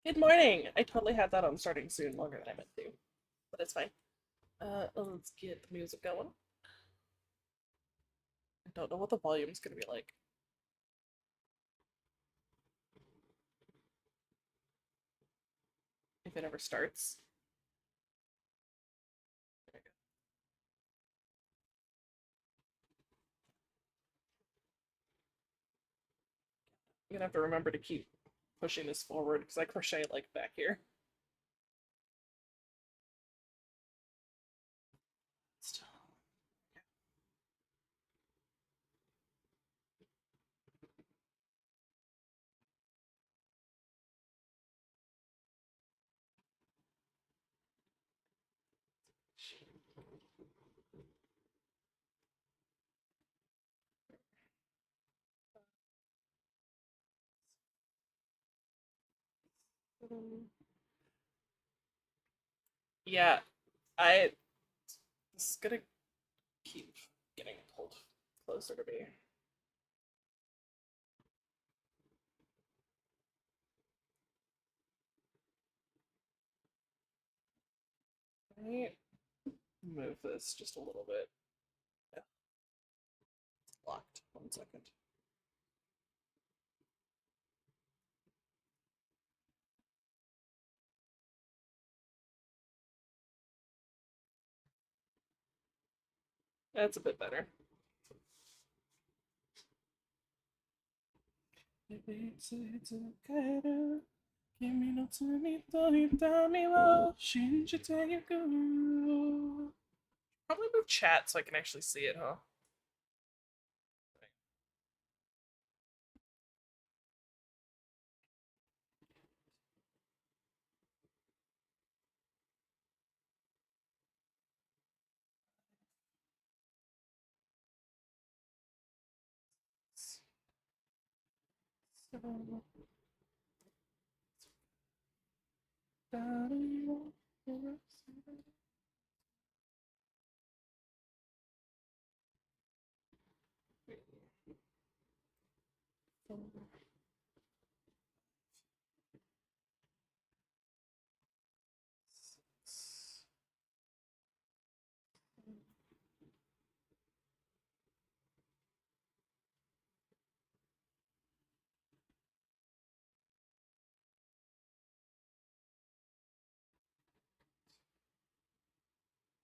Good morning. I totally had that on starting soon, longer than I meant to, but it's fine. Let's get the music going. I don't know what the volume's gonna be like. If it ever starts. There we I'm gonna have to remember to keep pushing this forward because I crochet like back here. Yeah, I this is gonna keep getting pulled closer to me. Let me move this just a little bit. Yeah, it's locked. 1 second. That's a bit better. Probably move chat so I can actually see it, huh?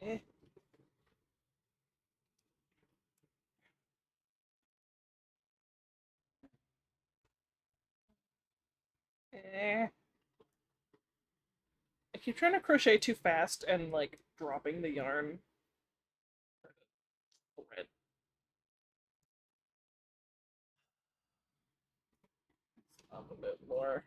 Eh, eh. I keep trying to crochet too fast and like dropping the yarn. Red. Up a bit more.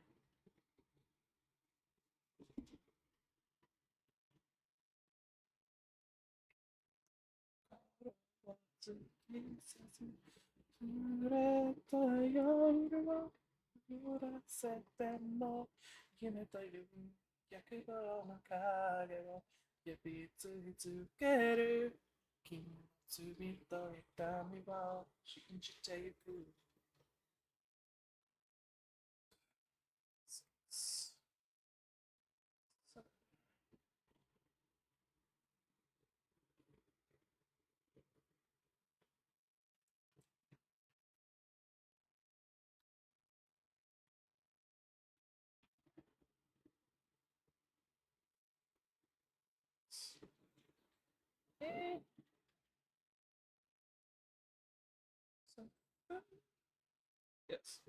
Yes.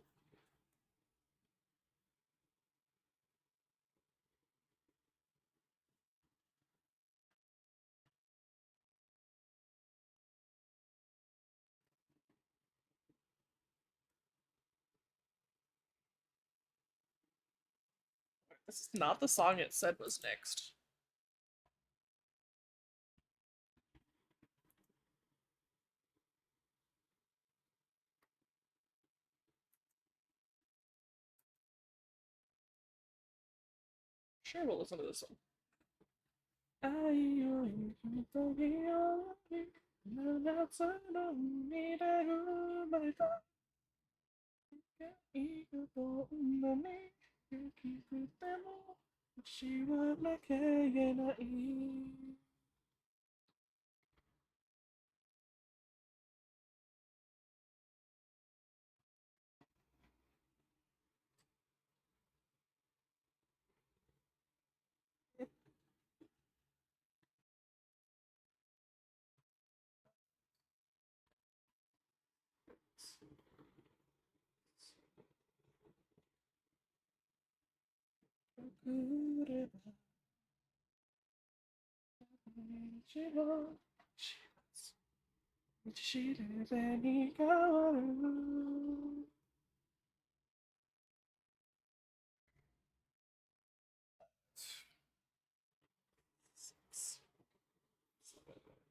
This is not the song it said was next. Sure, we'll listen to this one. She would make a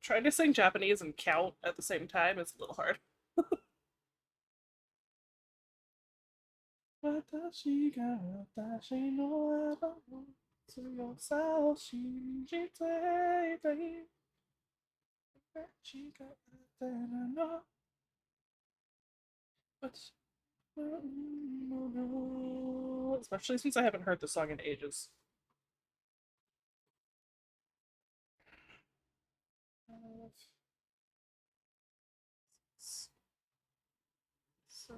Trying to sing Japanese and count at the same time is a little hard. 私が私のアバの強さを信じていたい。違ってるの。Especially since I haven't heard the song in ages. So,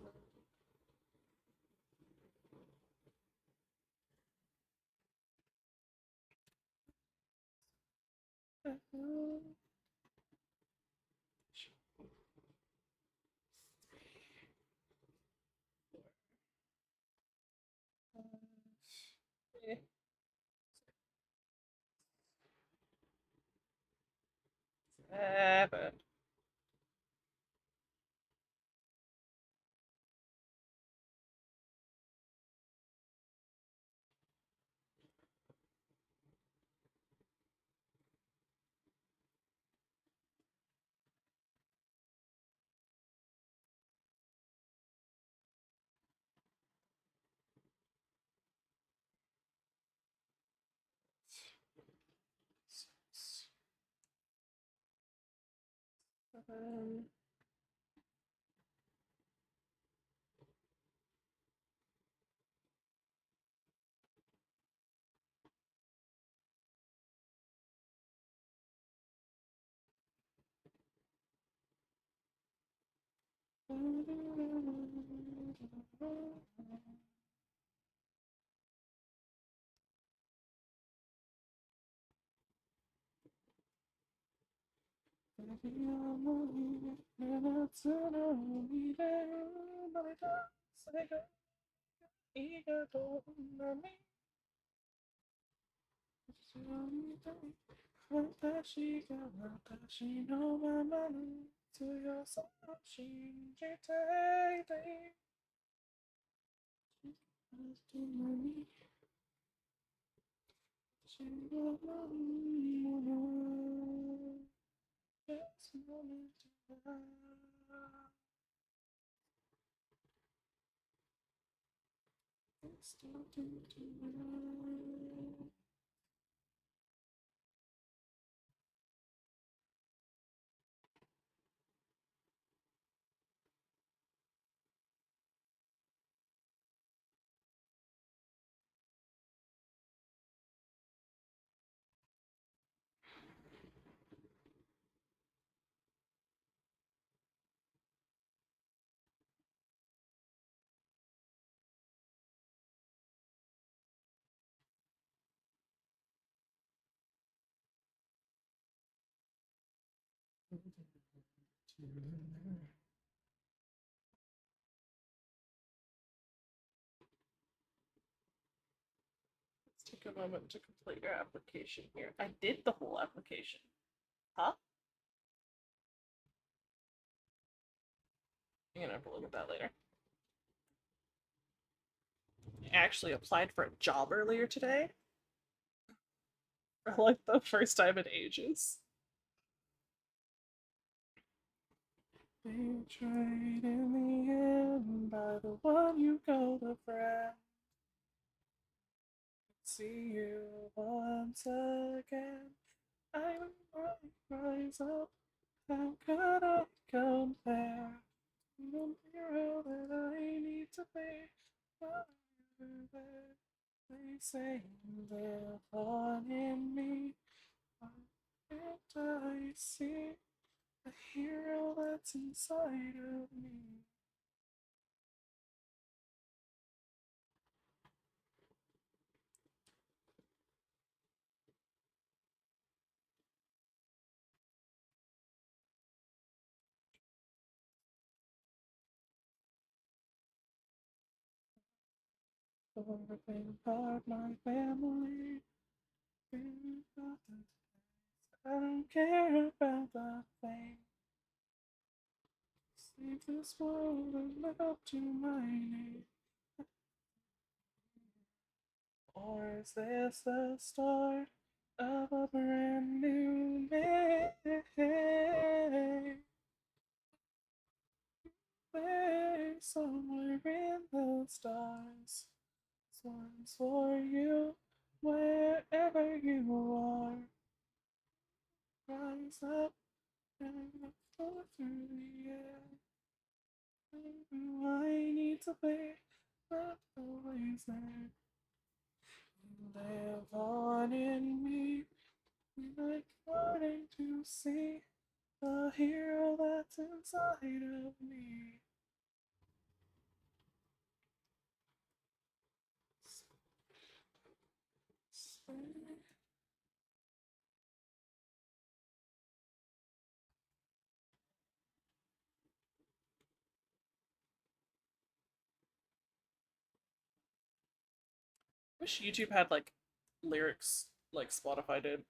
seven. Seven. Let's take a moment to complete your application here. I did the whole application. Huh? I'm gonna have to look at that later. I actually applied for a job earlier today. For like the first time in ages. Betrayed in the end by the one you called a friend. See you once again. I will rise up. How could I compare? The hero that I need to be. They say you live on in me. Why can't I see the hero that's inside of me? Everything about my family. About the, I don't care about the fame. Save this world and live up to my name. Or is this the start of a brand new day? There, somewhere in the stars. This one's for you, wherever you are. Rise up and flow through the air. I need to be, but always there. You live on in me, like wanting to see the hero that's inside of me. Wish YouTube had like lyrics like Spotify did.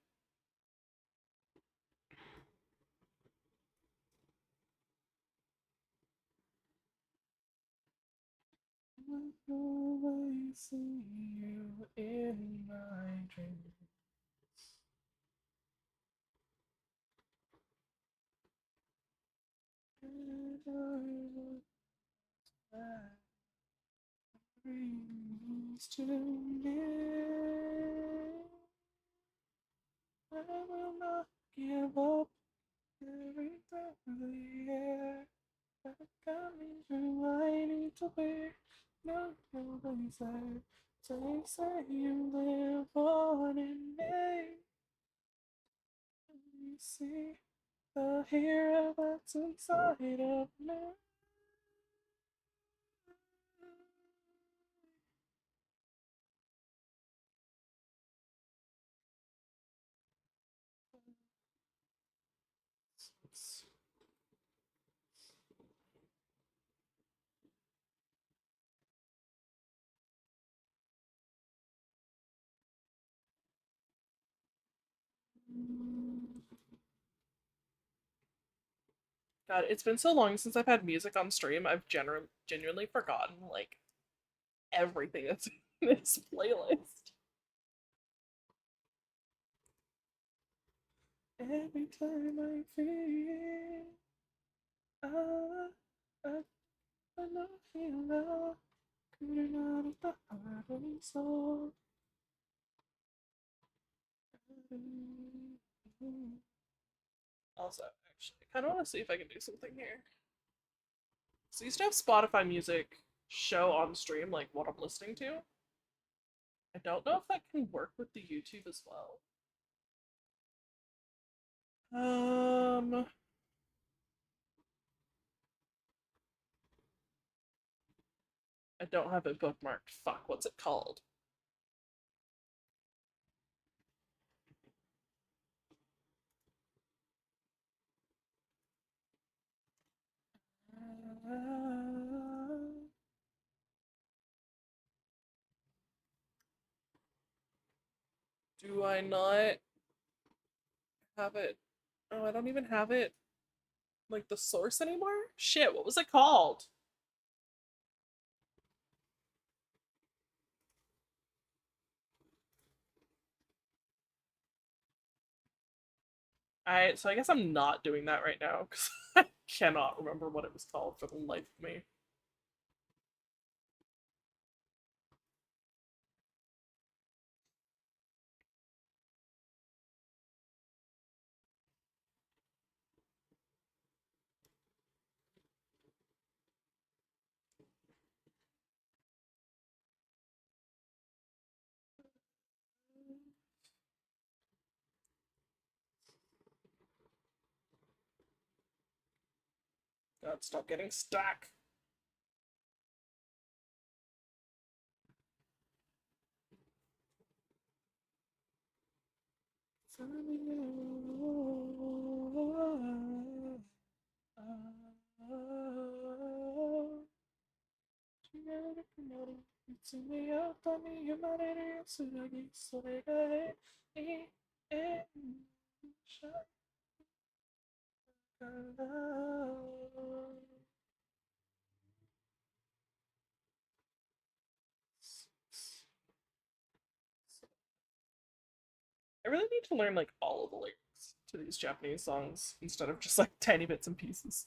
I always see you in my dreams. And I look back dreams to me. I will not give up every breath of the air. Coming through, I need to be. No, nobody's there. So say you live on in me. You see the hero that's inside of me. God, it's been so long since I've had music on stream. I've genuinely forgotten like everything that's in this playlist. Every time I feel, I, I, I know feel love coming out of the heart and soul. Also, actually, I kind of want to see if I can do something here. So I used to have Spotify music show on stream like what I'm listening to. I don't know if that can work with the YouTube as well. Um, I don't have it bookmarked. Fuck, what's it called? Do I not have it? Oh, I don't even have it like the source anymore? Shit, what was it called? I guess I'm not doing that right now because I cannot remember what it was called for the life of me. God, stop getting stuck. I really need to learn like all of the lyrics to these Japanese songs instead of just like tiny bits and pieces.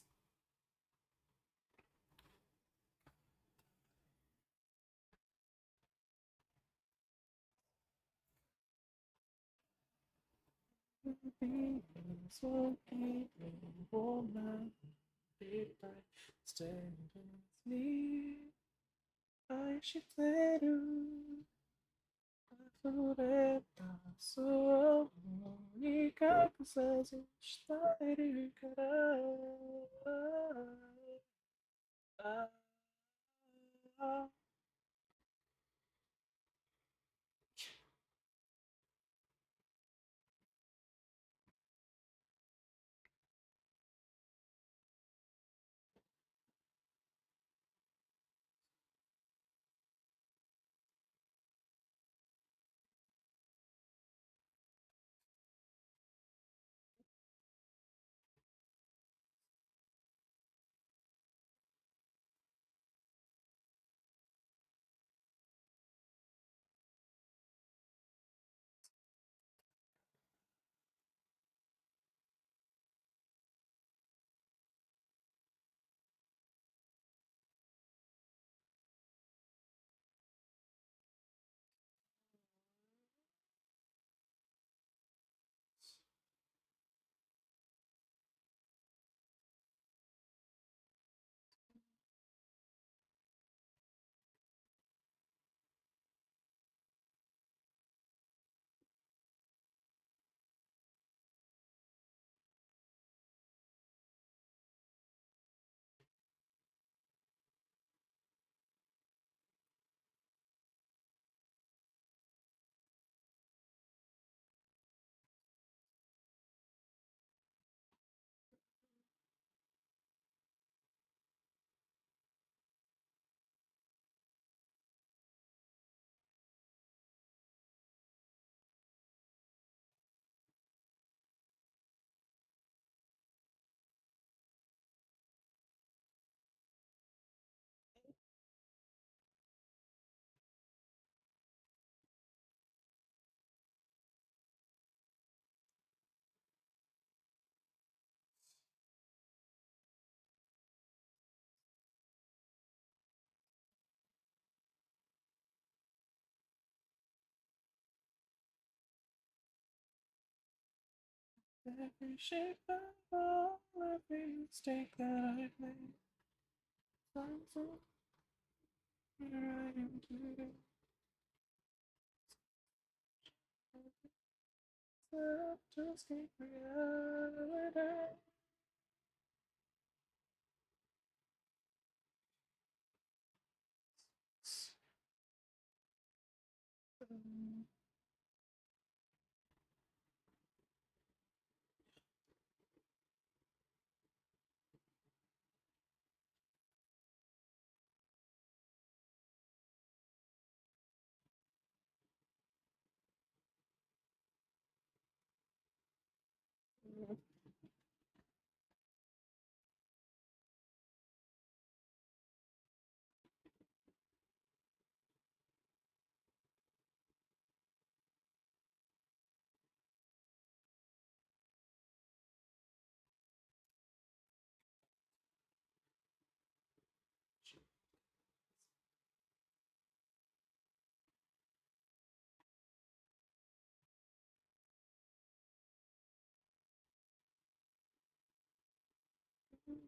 Every shape I fall, every mistake that I've made, I'm so where I am today. To escape reality.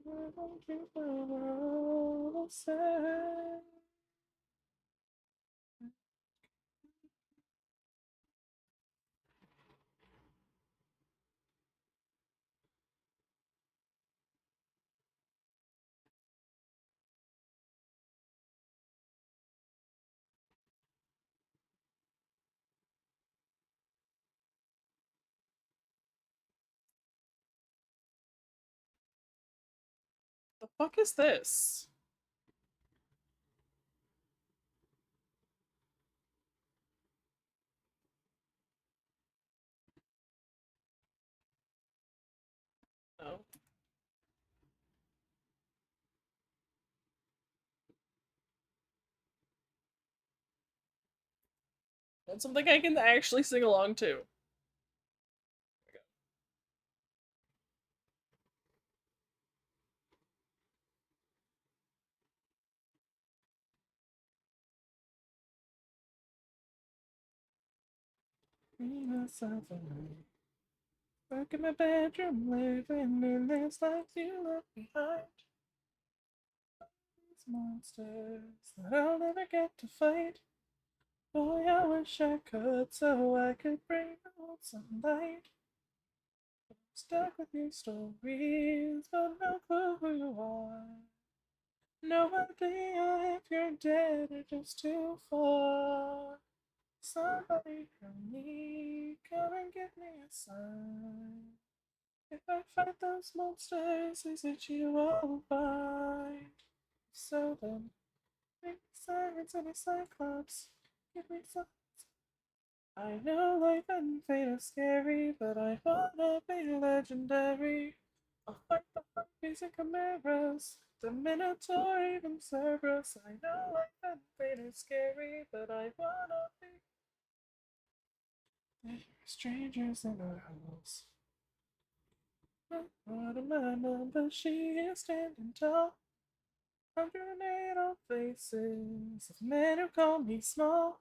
I don't keep the world safe. The fuck is this? Oh. Want something I can actually sing along to. Me, myself, and I. Back in my bedroom, living in this life you left behind. These monsters that I'll never get to fight. Boy, I wish I could, so I could bring out some light. Stuck with your stories, but no clue who you are. No idea if you're dead or just too far. Somebody help me, come and give me a sign. If I fight those monsters, is it you I'll find? So then, make me sirens and a cyclops. Give me some. I know life and fate are scary, but I wanna be legendary. I'll fight the harpies and chimeras, the minotaur, even Cerberus. I know life and fate are scary, but I wanna be. There are strangers in our house. What am I number? She is standing tall. 108 old faces of men who call me small.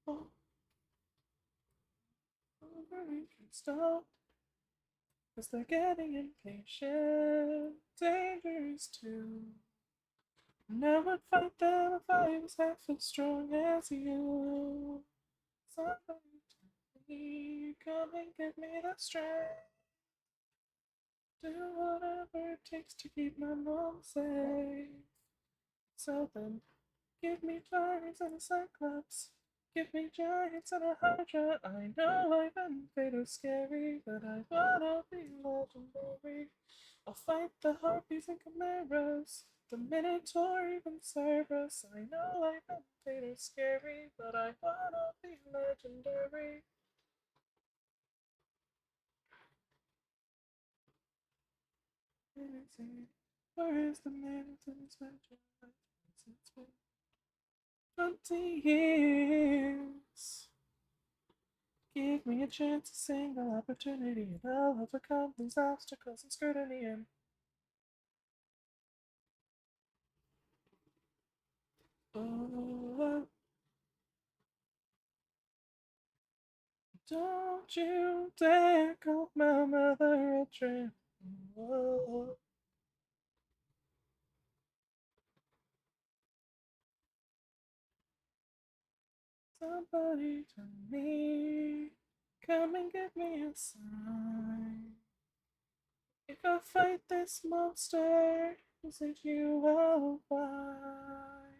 Oh, over we can stop. Cause they're getting impatient. Dangerous too. And I would fight them if I was half as strong as you. Somebody tell me, come and give me the strength. Do whatever it takes to keep my mom safe. So then, give me giants and a cyclops. Give me giants and a hydra. I know life and fate are scary, but I wanna be legendary. I'll fight the harpies and chimeras, the minotaur, even Cerberus. I know life and fate are scary, but I wanna be legendary. Where is the man who's magic? It's been 20 years. Give me a chance, a single opportunity, and I'll overcome these obstacles and scrutiny. And oh, don't you dare call my mother a tramp. Oh, somebody tell me, come and give me a sign. If I fight this monster, is it you I'll find?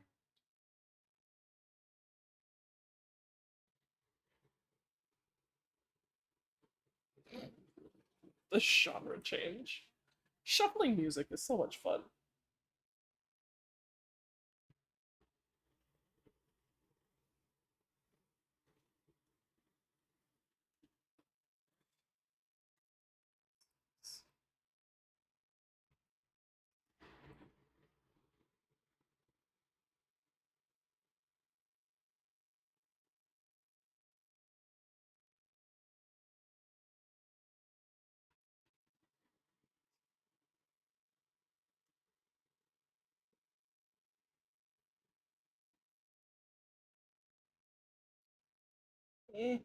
The genre change. Shuffling music is so much fun. Eh.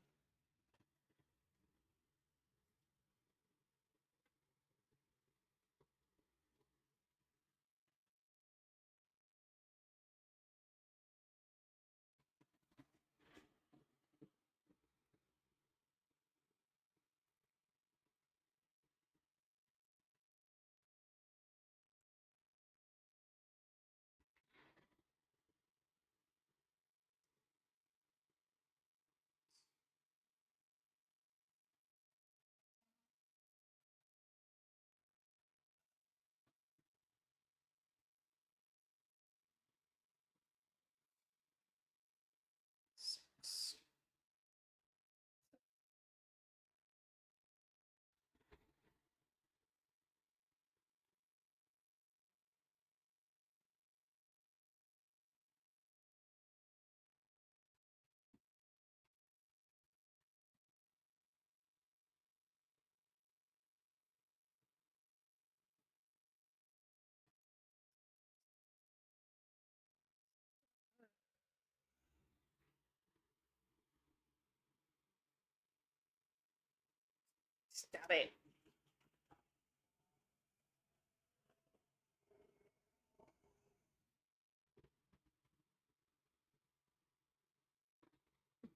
Stop it.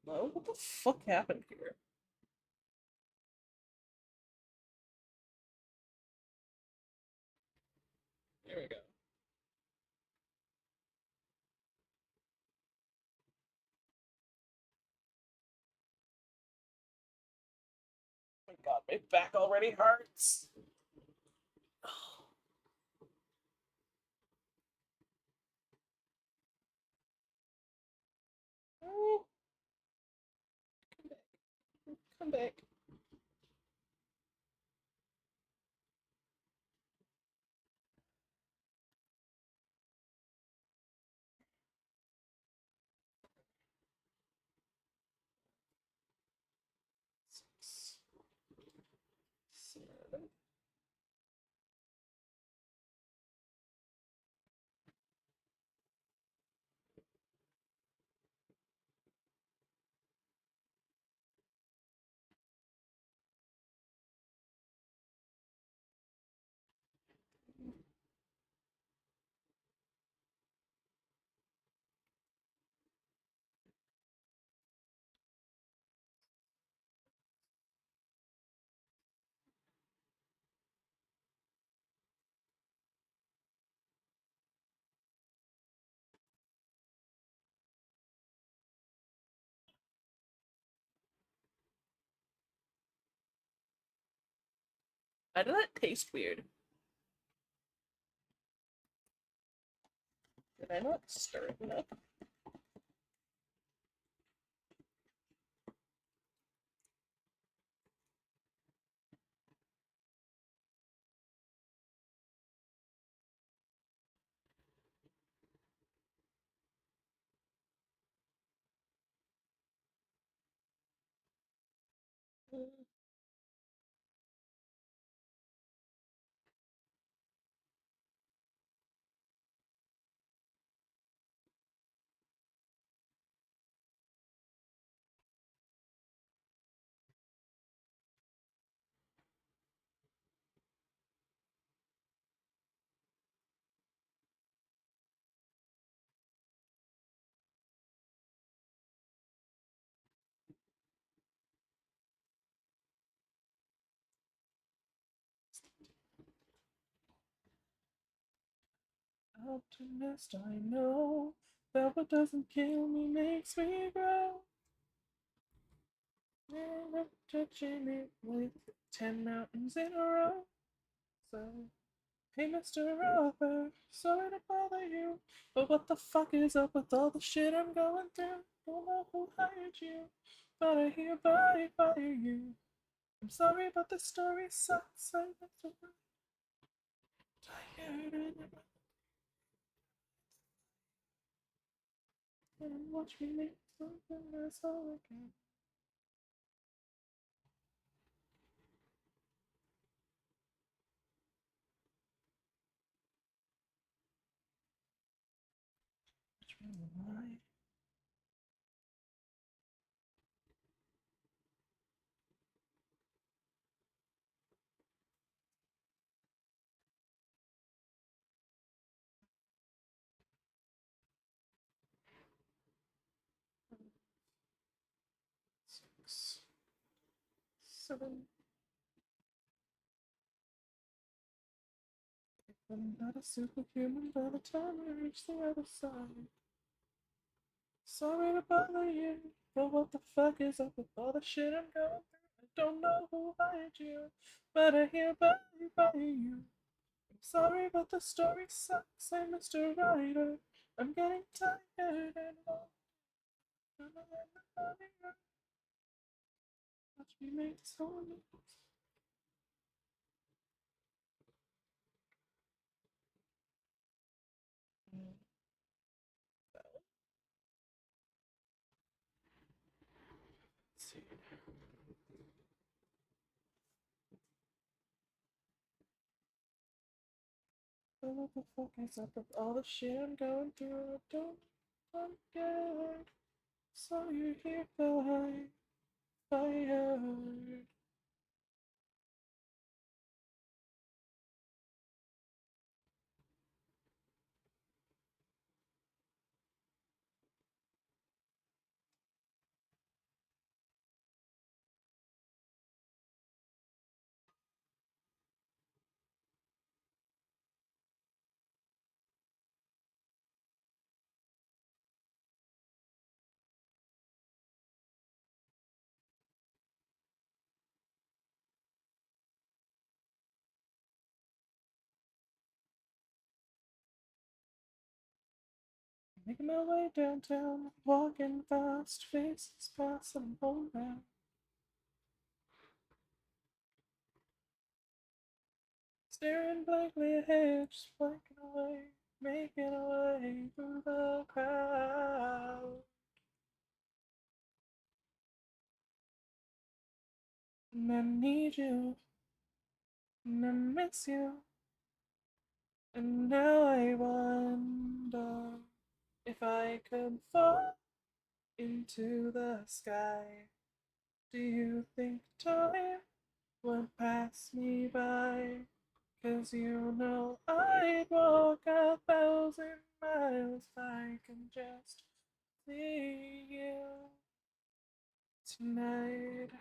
No, what the fuck happened here? There we go. Oh my god, my back already hurts. Oh, come back. Six, seven. Why did that taste weird? Did I not stir it enough? Optimist, I know that what doesn't kill me makes me grow. Never touching it with 10 mountains in a row. So, hey, Mr. Author, sorry to bother you, but what the fuck is up with all the shit I'm going through? Don't know who hired you, but I hereby fire you. I'm sorry, but the story sucks. I'm so tired and watch me make something that's all I can. Watch me lie. Six, seven. I'm not a superhuman by the time I reach the other side. Sorry to bother you, but what the fuck is up with all the shit I'm going through? I don't know who hired you, but I hereby fire you. I'm sorry, but the story sucks. I'm Mr. Writer. I'm getting tired and watch me make songs. Let's see. What the fuck is up with all the shit I'm going through? I don't get. So you hereby fired. Making my way downtown, walking fast, faces passing homebound. Staring blankly ahead, just blinking away, making our way through the crowd. And I need you, and I miss you, and now I wonder if I could fall into the sky. Do you think time would pass me by? 'Cause you know I'd walk 1,000 miles if I can just see you tonight.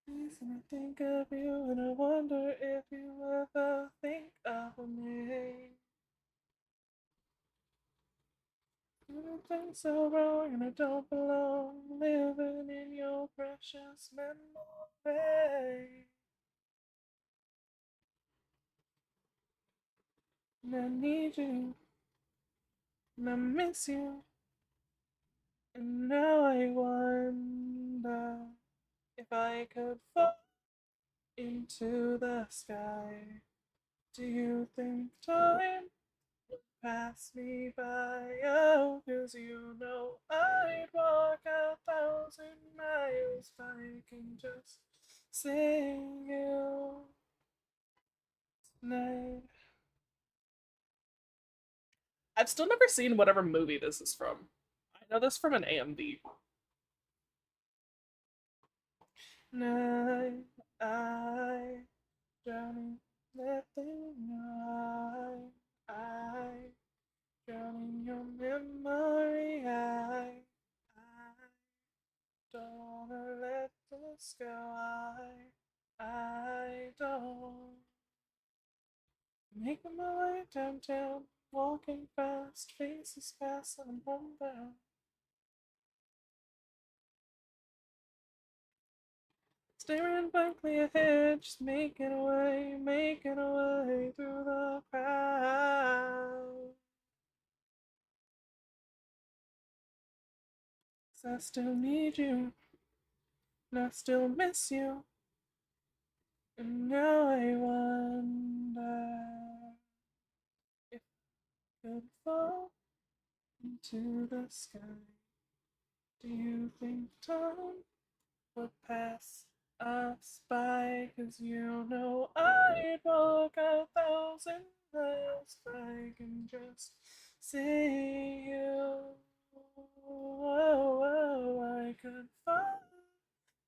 Listen, I think of you and I wonder if you ever think of me. Everything's so wrong and I don't belong living in your precious memory. And I need you and I miss you. And now I wonder if I could fall into the sky. Do you think time would pass me by? Oh, 'cause you know I'd walk 1,000 miles if I can just see you tonight. I've still never seen whatever movie this is from. I know this from an AMV. Night, I drowning, letting I drowning your memory. I don't wanna let this go. I don't. Making my way downtown, walking fast, faces pass and I'm homebound. Staring blankly ahead, just making a way through the crowd. 'Cause I still need you, and I still miss you, and now I wonder if I could fall into the sky. Do you think time would pass us by? 'Cause you know I'd walk 1,000 miles if I can just see you. Oh, oh, I could fly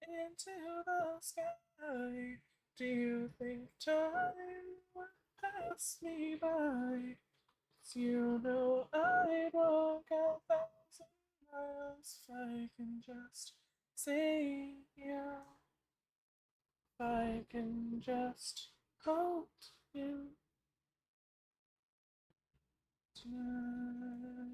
into the sky. Do you think time would pass me by? 'Cause you know I'd walk 1,000 miles if I can just see you. If I can just hold you tonight.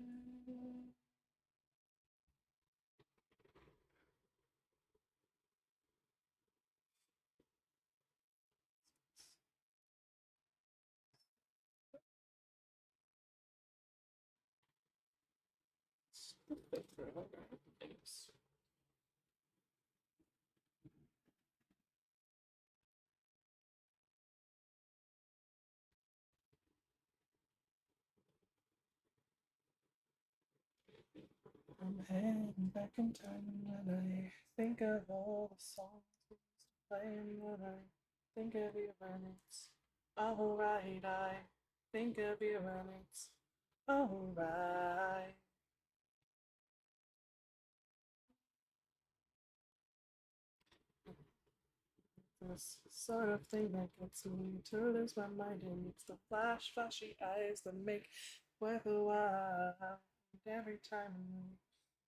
I'm heading back in time and when I think of all the songs we used to play and when I think of you when it's alright, I think of you when it's alright. This sort of thing that gets me to lose my mind and it's the flashy eyes that make worth a while. And every time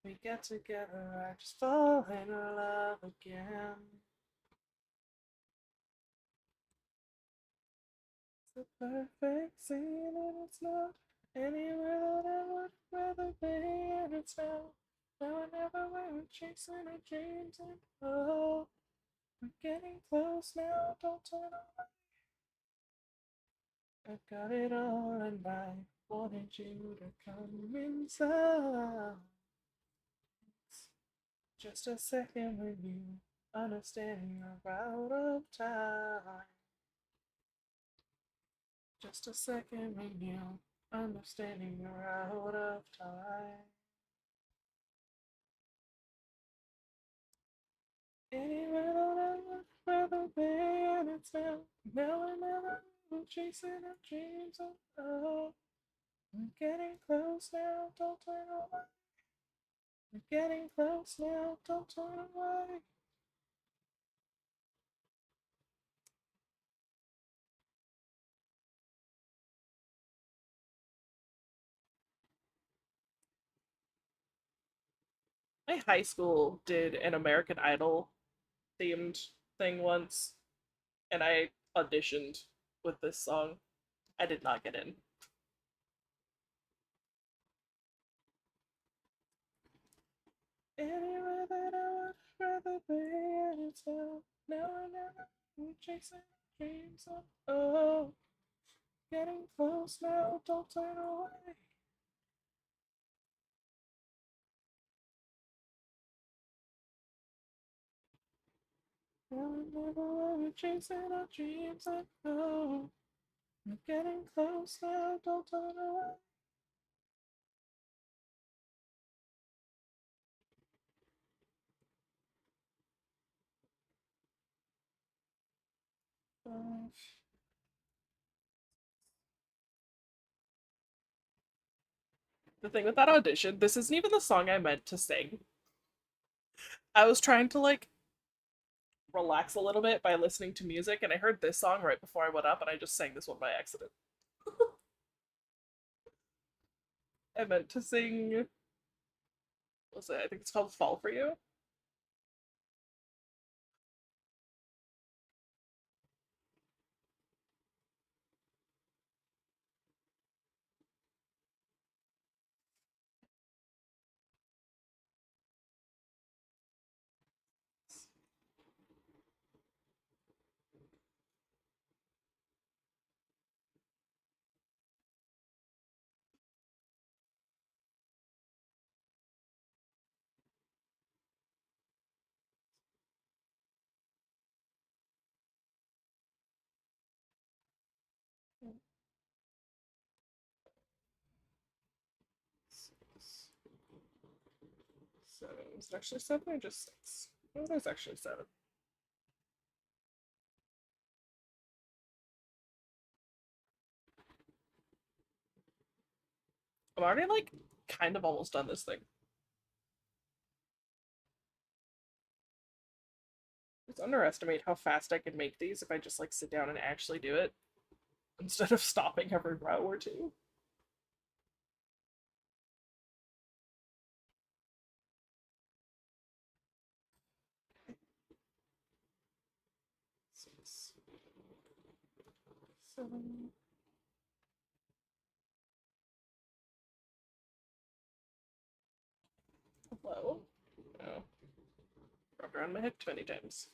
we get together, I just fall in love again. It's a perfect scene and it's not anywhere that I would rather be and it's now. Now and never we're chasing our dreams and oh, we're getting close now, don't turn away. I got it all and I wanted you to come inside. Just a second with you, understanding you're out of time. Just a second with you, understanding you're out of time. Anywhere that I would rather be, and it's now and never. We're chasing our dreams. Oh, we're getting close now. Don't turn away. We're getting close now. Don't turn away. My high school did an American Idol themed thing once, and I auditioned with this song. I did not get in. Anywhere that I would rather be, and it's now and never. We're chasing dreams. Oh, getting close now. Don't turn away. Now and never. We're chasing our dreams. Oh, we're getting close now. Don't turn away. Oh, the thing with that audition, this isn't even the song I meant to sing. I was trying to like relax a little bit by listening to music, and I heard this song right before I went up, and I just sang this one by accident. I meant to sing. What was it? I think it's called "Fall for You." Seven. Was it actually seven or just six? Oh, it was actually seven. I'm already like kind of almost done this thing. Just underestimate how fast I can make these if I just like sit down and actually do it instead of stopping every row or two. Six, seven. Hello. Oh, rubbed around my hip too many times.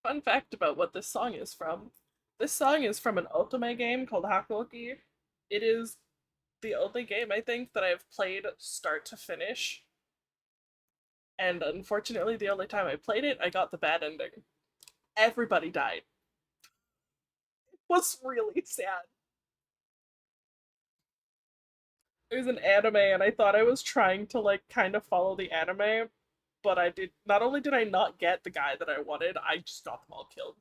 Fun fact about what this song is from. This song is from an Otome game called Hakuoki. It is the only game I think that I've played start to finish And unfortunately, the only time I played it, I got the bad ending. Everybody died. It was really sad. It was an anime, and I thought I was trying to like kind of follow the anime, but I did. Not only did I not get the guy that I wanted, I just got them all killed.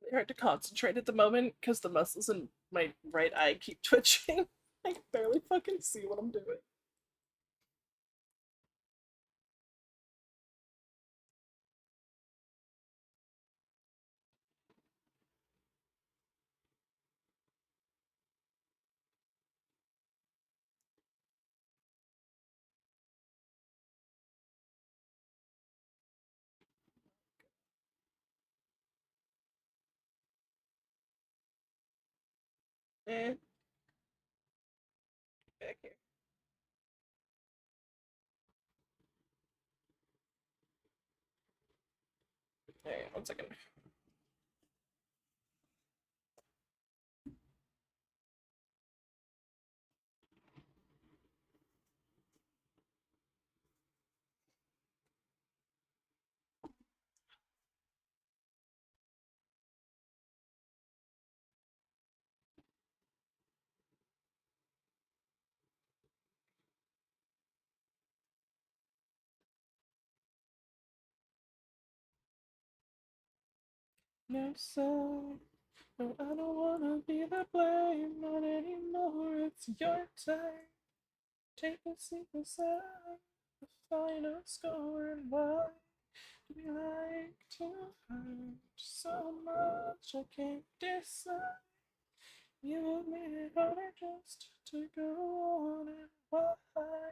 It's hard to concentrate at the moment because the muscles in my right eye keep twitching. I can barely fucking see what I'm doing. Eh, back here. Hey, 1 second. No, so no, I don't wanna be the blame, not anymore. It's your time. Take a seat beside the final score, and why do we like to hurt so much? I can't decide. You made it harder just to go on, and why?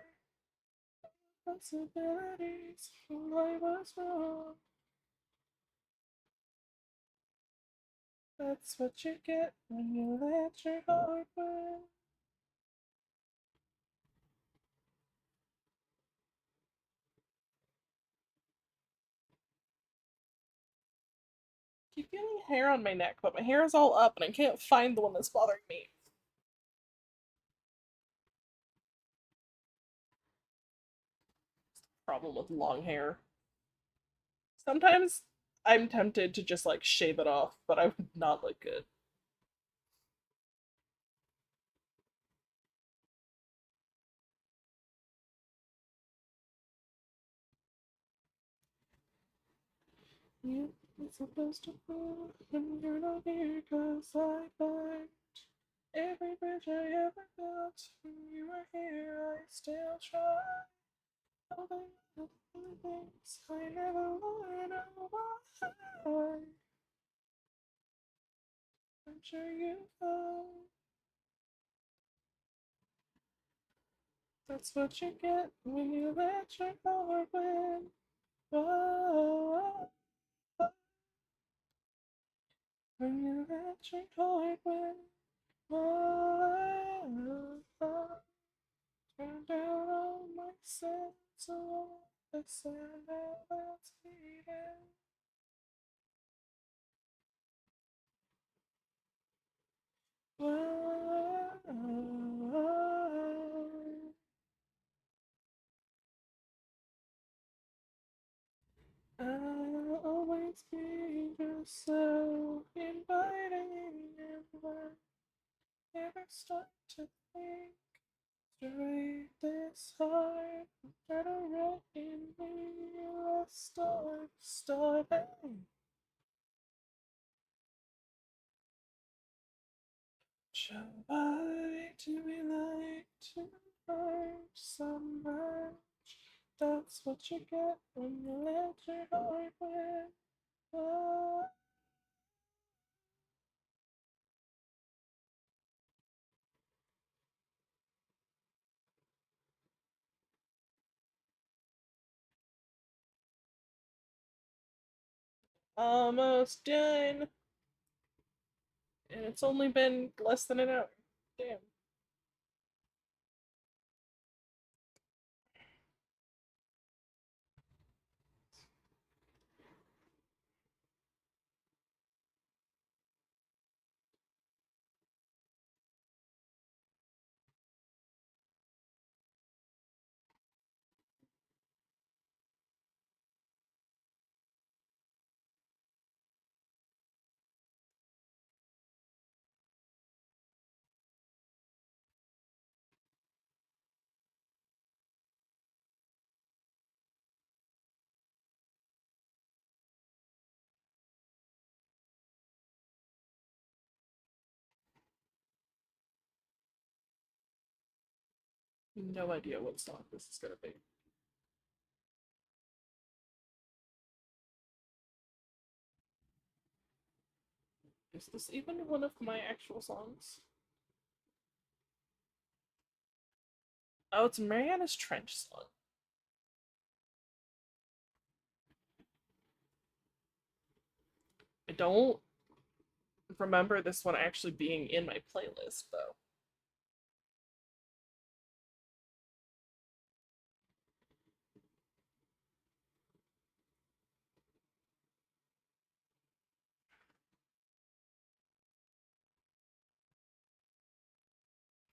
Possibilities, I was wrong. That's what you get when you let your heart win. I keep feeling hair on my neck, but my hair is all up and I can't find the one that's bothering me. Problem with long hair. Sometimes I'm tempted to just like shave it off, but I would not look good. You are supposed to go when you're not here, 'cause I find every bridge I ever built when you were here, I still try. All the things I never wanna why. I'm sure you know that's what you get when you let your heart win. Oh, when you let your heart win. Oh, turn down all my sense of all the sand that's beating. I'll always be just so inviting and I never start to think straight this hard. Try to write in me a start. Hey. Try to be like to hurt so much. That's what you get when you let your heart win. Oh, almost done. And it's only been less than an hour. Damn. No idea what song this is gonna be. Is this even one of my actual songs? Oh, it's Mariana's Trench song. I don't remember this one actually being in my playlist, though.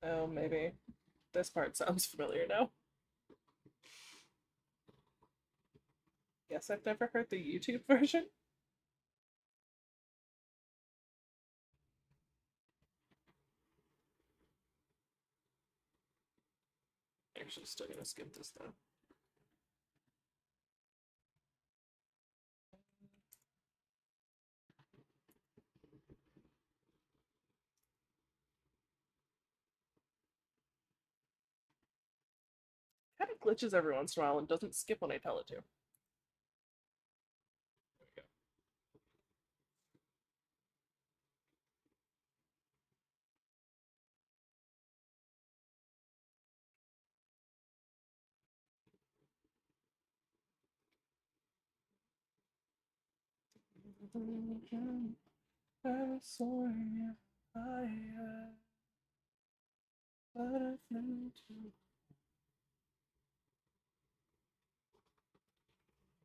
Oh, maybe. This part sounds familiar now. Yes, I've never heard the YouTube version. Actually, still gonna skip this though. Kind of glitches every once in a while and doesn't skip when I tell it to. I saw you, but I flew too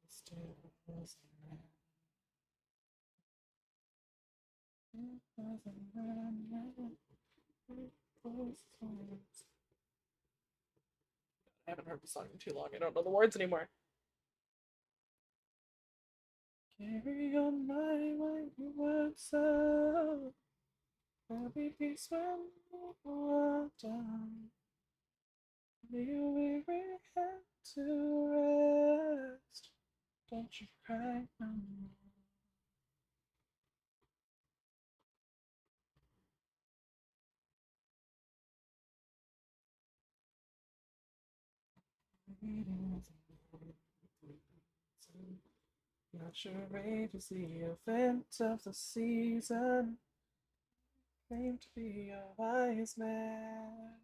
still wasn't I haven't heard the song in too long. I don't know the words anymore. Carry on my wayward self. There'll be peace when you are done. You weary head to rest. Don't you cry no more. Not your age is the event of the season. Claim to be a wise man.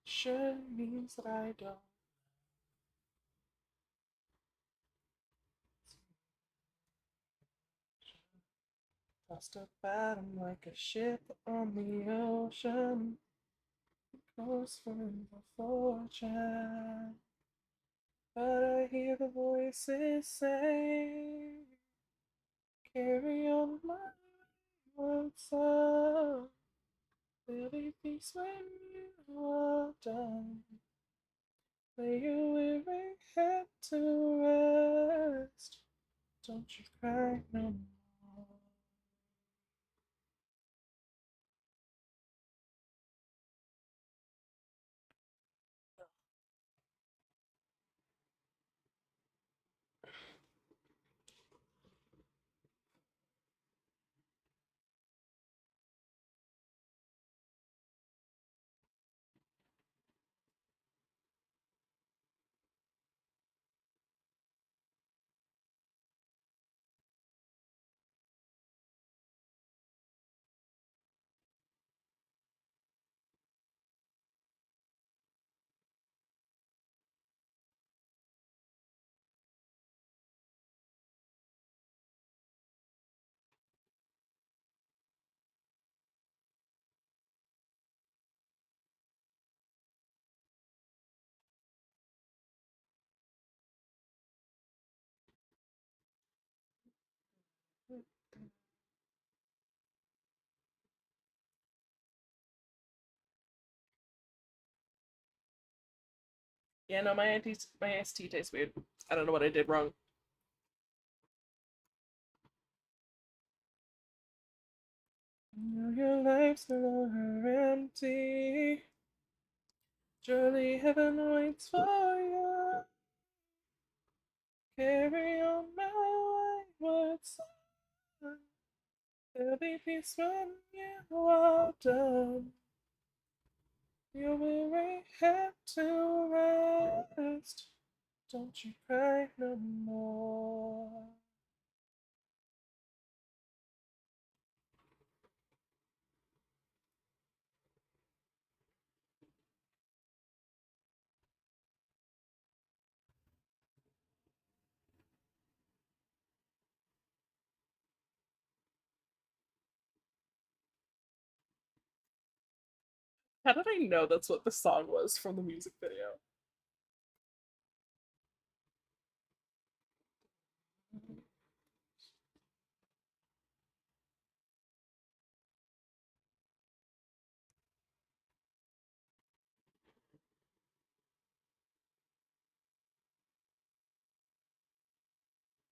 Sure means that I don't. Tossed about him like a ship on the ocean. Goes for the fortune. But I hear the voices say, carry on my wayward son. There'll be peace when you are done. Lay your weary head to rest. Don't you cry no more. Yeah, no, my iced tea tastes weird. I don't know what I did wrong. Your life's no longer empty. Surely heaven waits for you. Carry on my wayward son. There'll be peace when you are done. Your weary head to rest. Don't you cry no more. How did I know that's what the song was from the music video?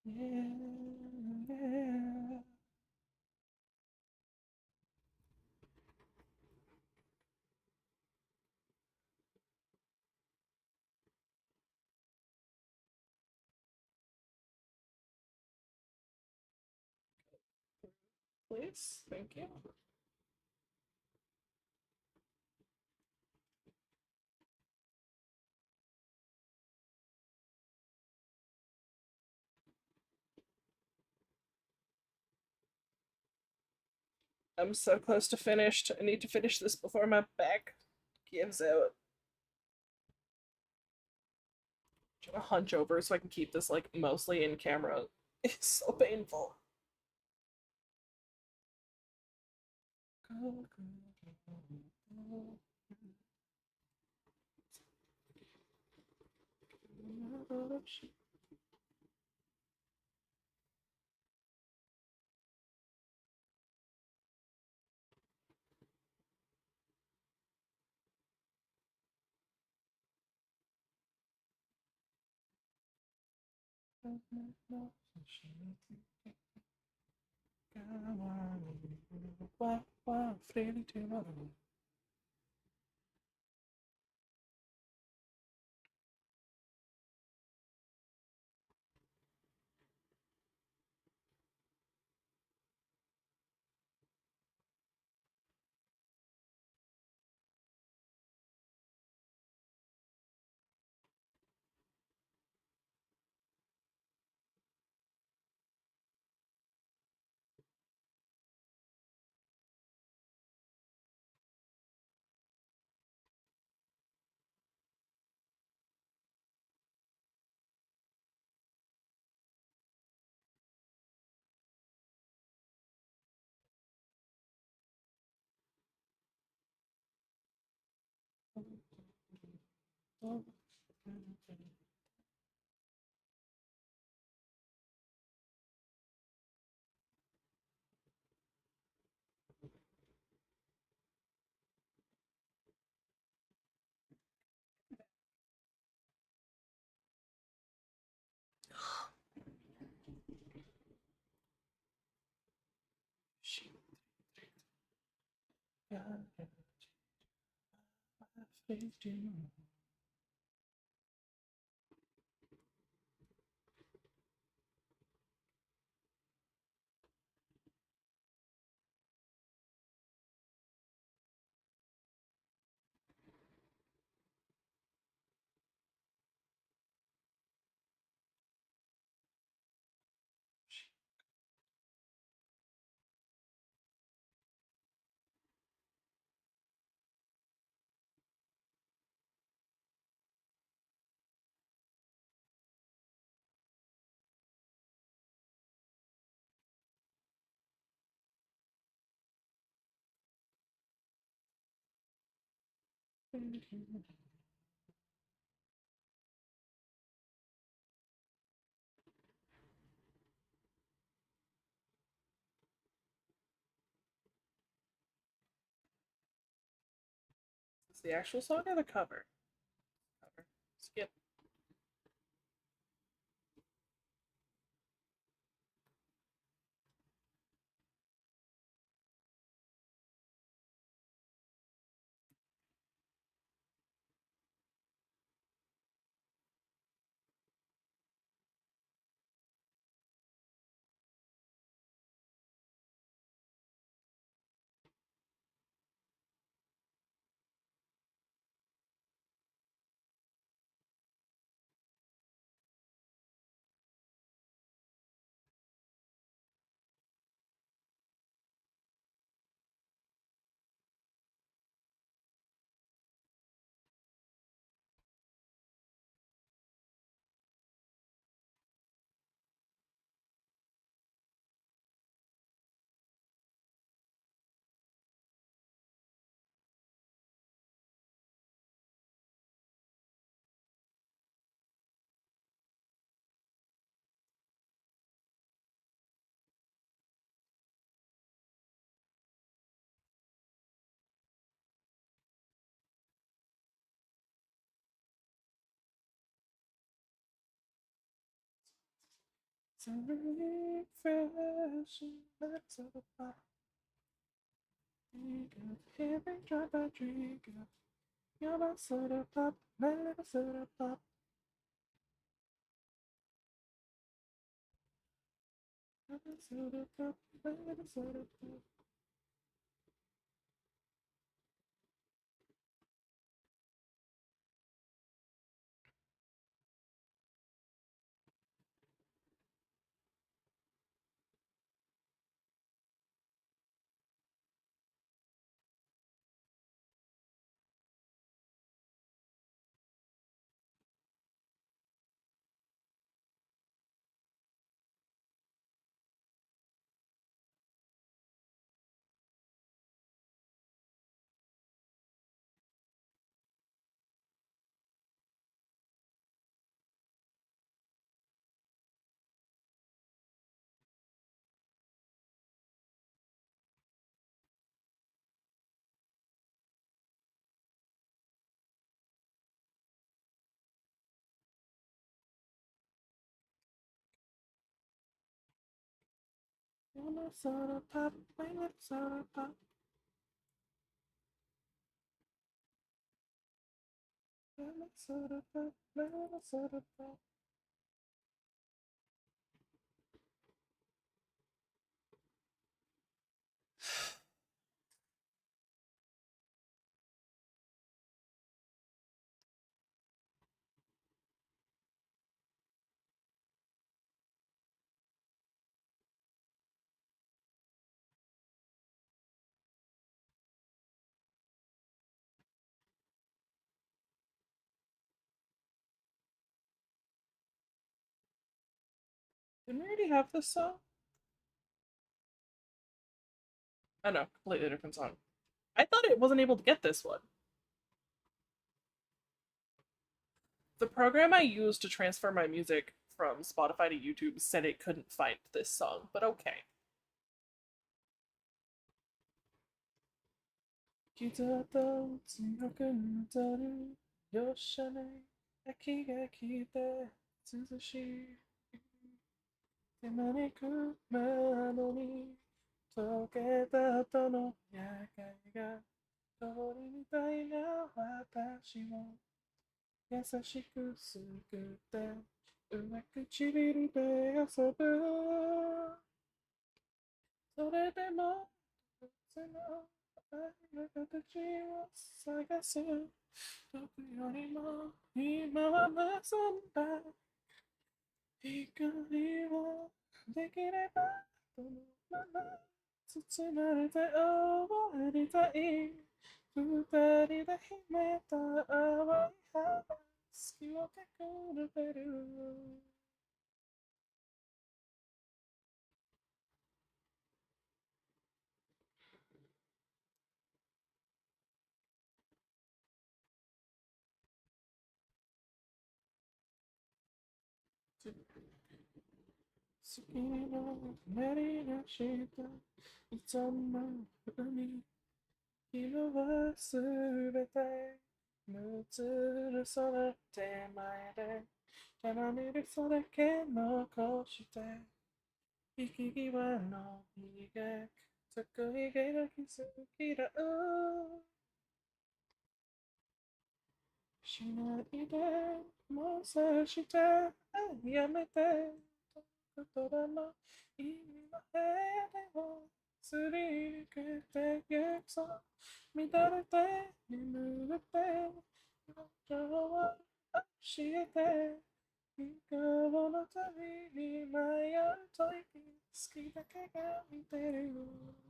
Yeah. Please, thank you. I'm so close to finished. I need to finish this before my back gives out. I'm trying to hunch over so I can keep this like mostly in camera. It's so painful. Is the actual song or the cover? Cover. Skip. Somebody fashion that's of the pop. Every drop I drink up. You're my soda pop, my little soda pop. My little soda pop, my little soda pop. You're my soda pop, my little soda pop. My little soda pop, my little soda pop. Didn't we already have this song? Oh no, completely different song. I thought it wasn't able to get this one. The program I used to transfer my music from Spotify to YouTube said it couldn't find this song, but okay. 傷と強くなる容赦ない秋が来て涼しい手招く窓に溶けた後の夜景が鳥みたいな私を優しくすくって上唇で遊ぶそれでもその愛の形を探す僕よりも今は結んだ光をできればこのまま包まれて終わりたい二人で秘めた淡い花好きを隠れてる好きなメリーがしたいつも海今はすべてむつるその手前でただ見るそだけ残して息際の日が得意げな気づきだしないでもうさしてやめて言葉の意味の部屋でもすり抜けてゆくそう乱れて眠れて情を教えて向こうの旅に迷うとき好きだけが見てる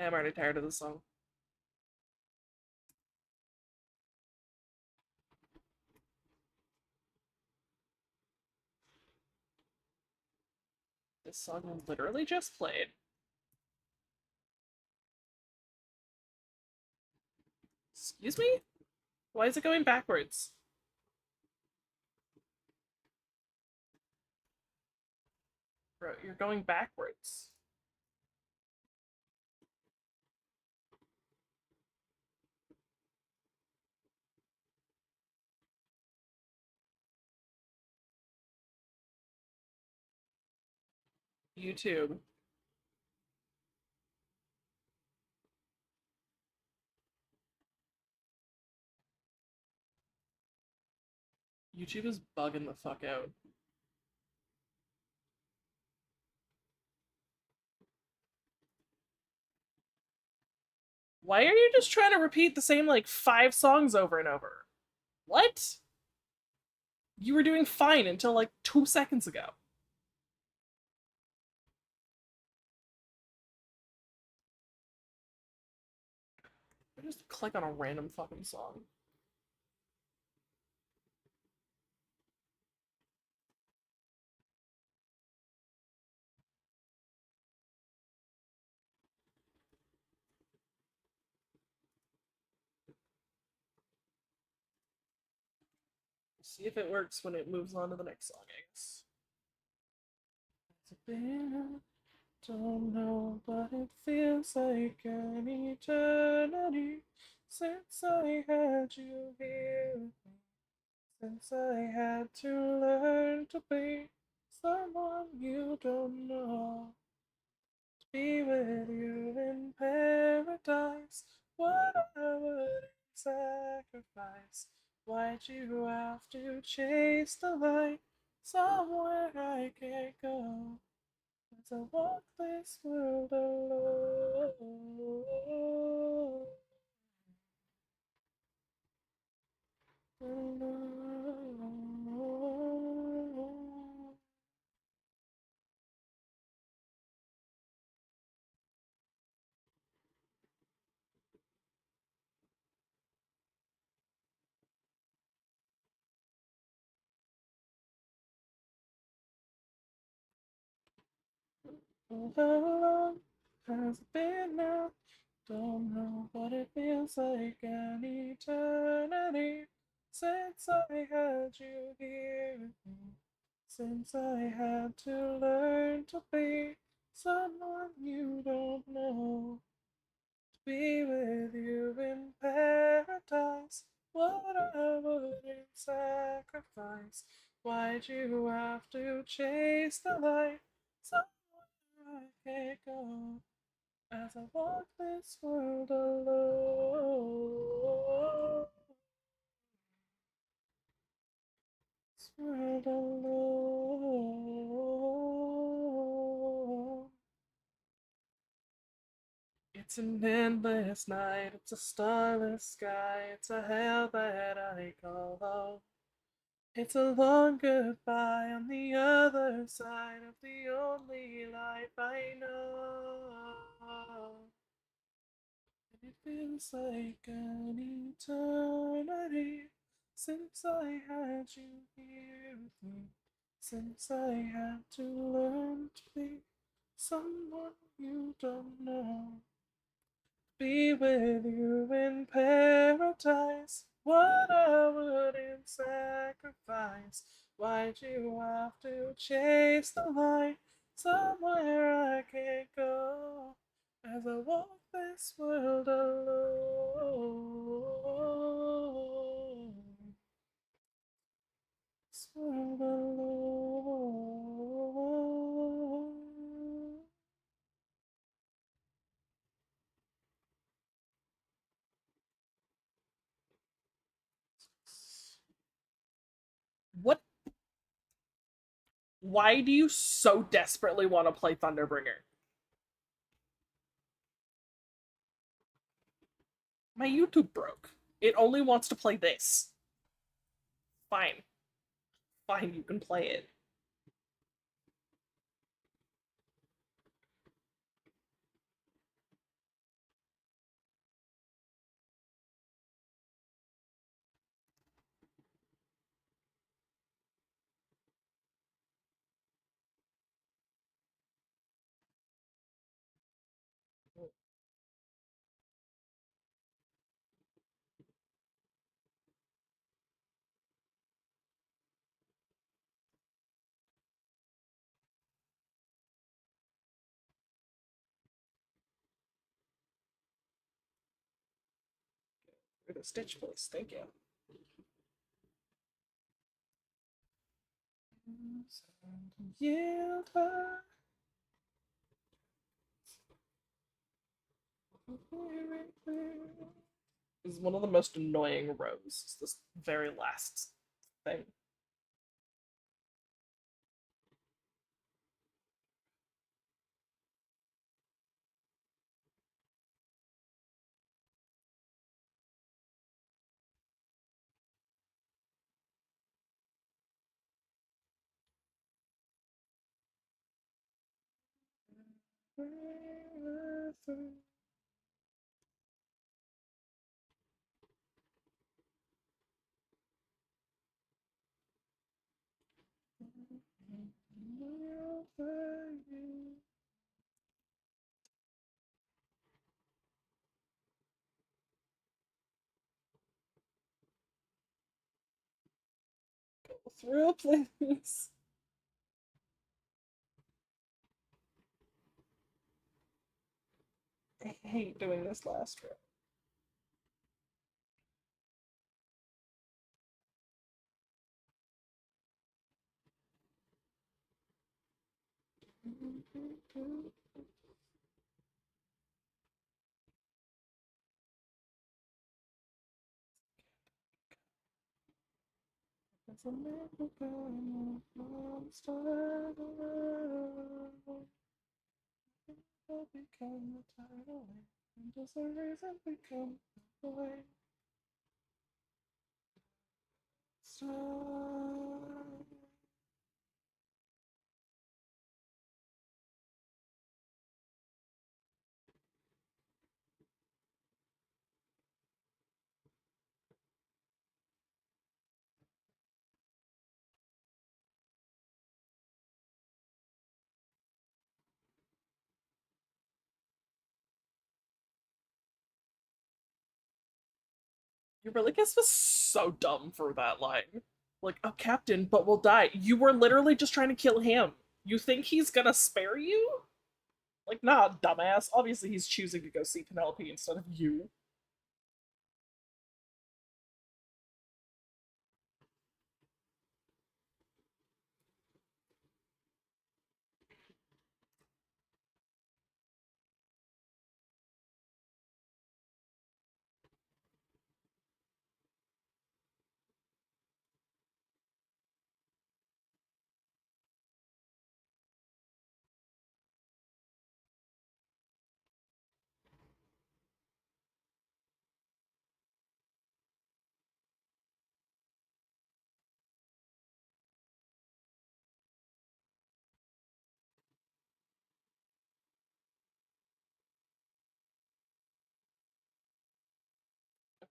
I'm already tired of this song. This song literally just played. Excuse me? Why is it going backwards? Bro, you're going backwards. YouTube. YouTube is bugging the fuck out. Why are you just trying to repeat the same like 5 songs over and over? What? You were doing fine until like 2 seconds ago. I just click on a random fucking song. See if it works when it moves on to the next song, I guess. It's been, don't know, but it feels like an eternity since I had you here. Since I had to learn to be someone you don't know. To be with you in paradise, what I would sacrifice. Why'd you have to chase the light somewhere I can't go? As I walk this world alone. Alone. Oh, how long has it been now? Don't know what it feels like an eternity since I had you here with me. Since I had to learn to be someone you don't know. To be with you in paradise, what I wouldn't sacrifice. Why'd you have to chase the light? Somewhere I can't go as I walk this world alone. This world alone. It's an endless night, it's a starless sky, it's a hell that I call home. It's a long goodbye on the other side of the only life I know. And it feels like an eternity since I had you here with me. Since I had to learn to be someone you don't know. Be with you in paradise. What I wouldn't sacrifice. Why'd you have to chase the light? Somewhere I can't go as I walk this world alone. This world alone. What? Why do you so desperately want to play Thunderbringer? My YouTube broke. It only wants to play this. Fine. Fine, you can play it. For the Stitch voice, thank you. Yield her. This is one of the most annoying rows. This very last thing. Go through, please. I hate doing this last row. It's a miracle, monster. Will become the tidal wave, and does the reason become the way? Star. Eurylochus was so dumb for that line. Like, oh, Captain, but we'll die. You were literally just trying to kill him. You think he's gonna spare you? Like, nah, dumbass. Obviously, he's choosing to go see Penelope instead of you.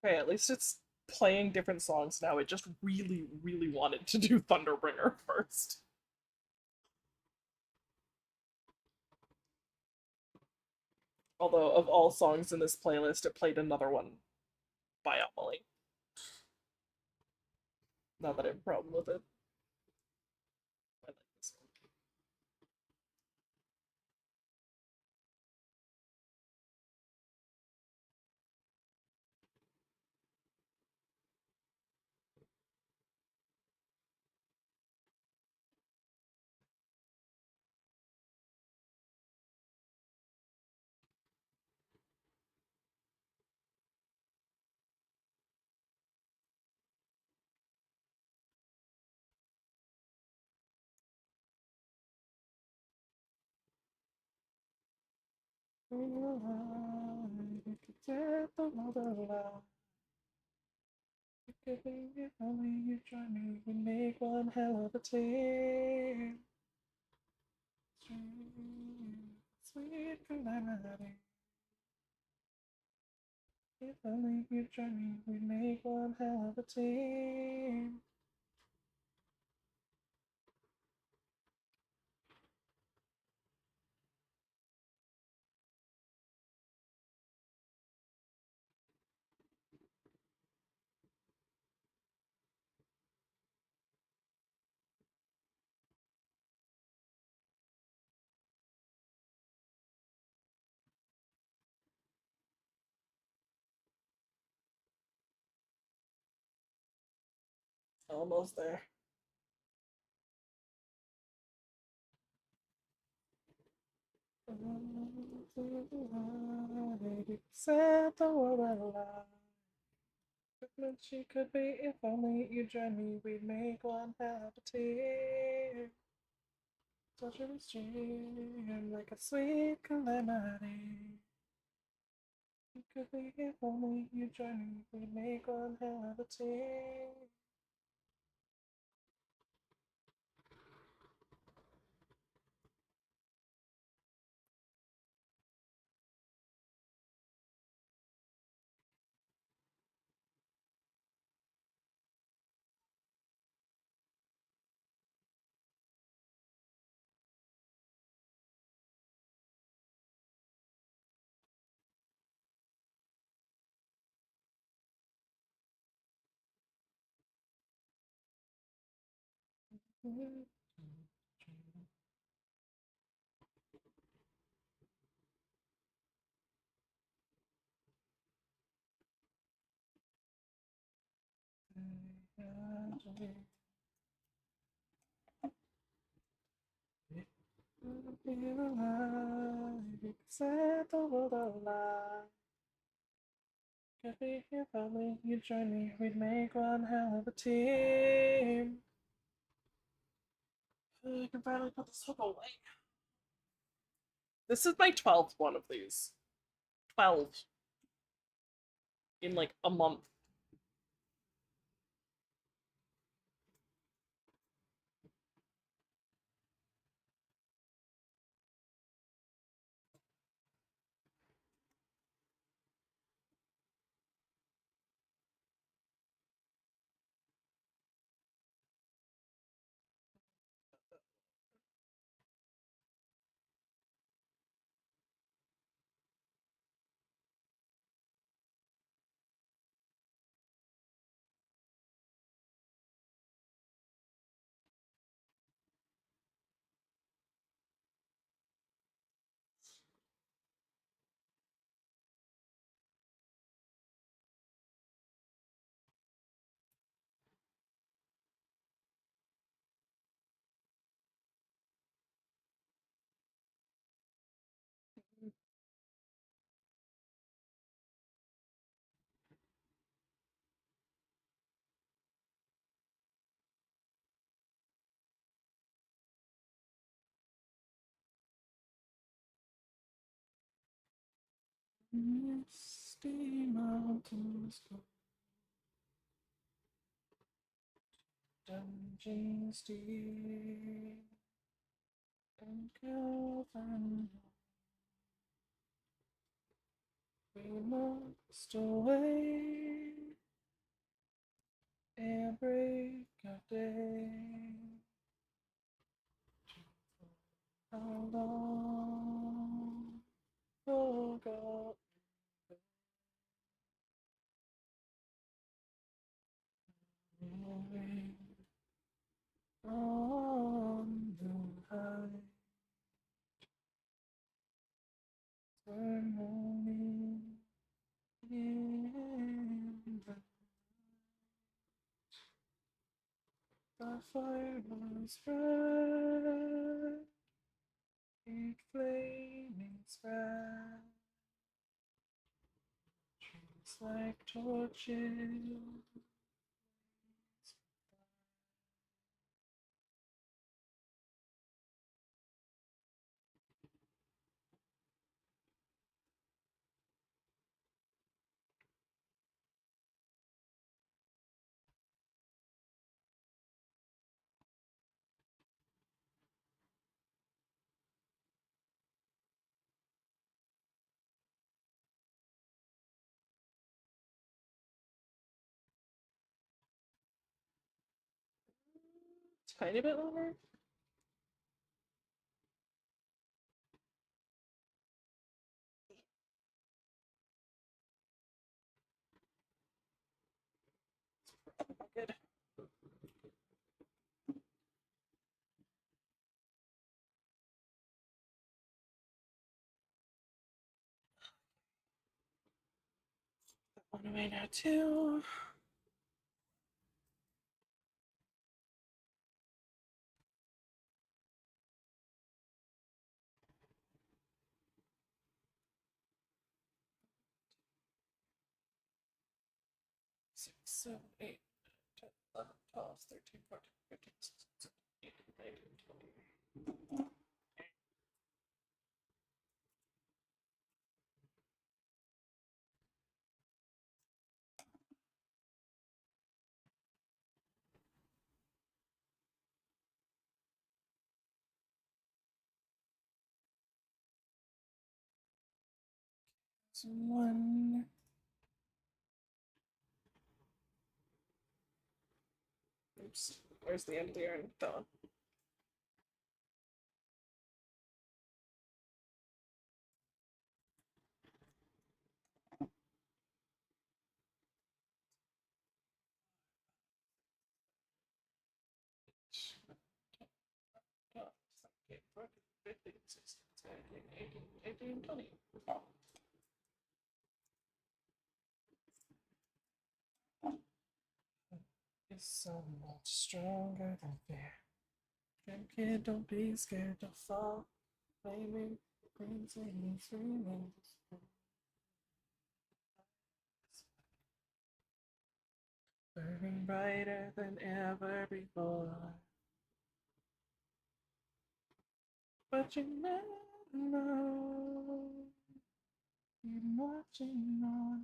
Okay, at least it's playing different songs now. It just really, really wanted to do Thunderbringer first. Although, of all songs in this playlist, it played another one by Emily. Not that I have a problem with it. I like this one. If only you join me, we make one hell of a team. Sweet calamity. If only you join me, we make one hell of a team. Almost there. Set the world alive. She could be if only you join me, we'd make one hell of a team. Such a stream like a sweet calamity. You could be if only you join me, we'd make one hell of a team. Feel alive, set the world alive. Could be if only you join me, we'd make one hell of a team. I can finally put this hook away. This is my 12th one of these. 12 in like a month. Misty mountains go, dungeons deep, and Calvin we must away and break of day. How long, oh God, moving on the high, ceremony in the fire was bright, it flaming spread, trees like torches. Tiny bit longer. Good. That one away now too. Six, seven, 8, 10, 11, 12, 13, 14, 15, 16, 17, 18, 19, 20. So one. Oops. Where's the end of the urn? That one. Okay, 14, 15, 16, 17, 18, 18, 20. It's so much stronger than fear. Dream kid, don't be scared to fall. Blaming things and screaming. Burning brighter than ever before. But you never know. Keep watching on.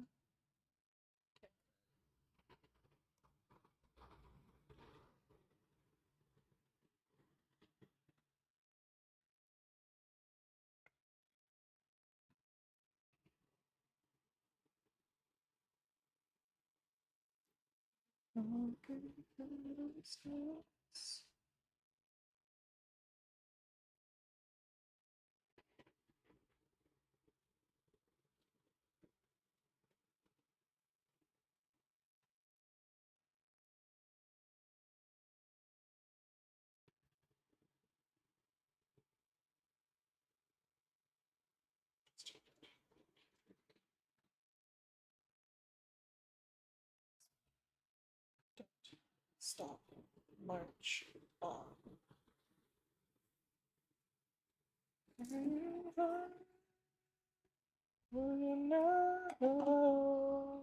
Stop. March on. Will you know?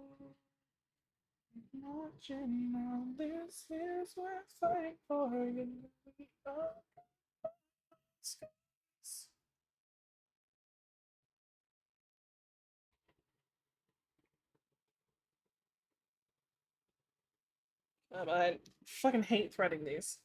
Marching on, this is worth fighting for. You know, skies. I fucking hate threading these.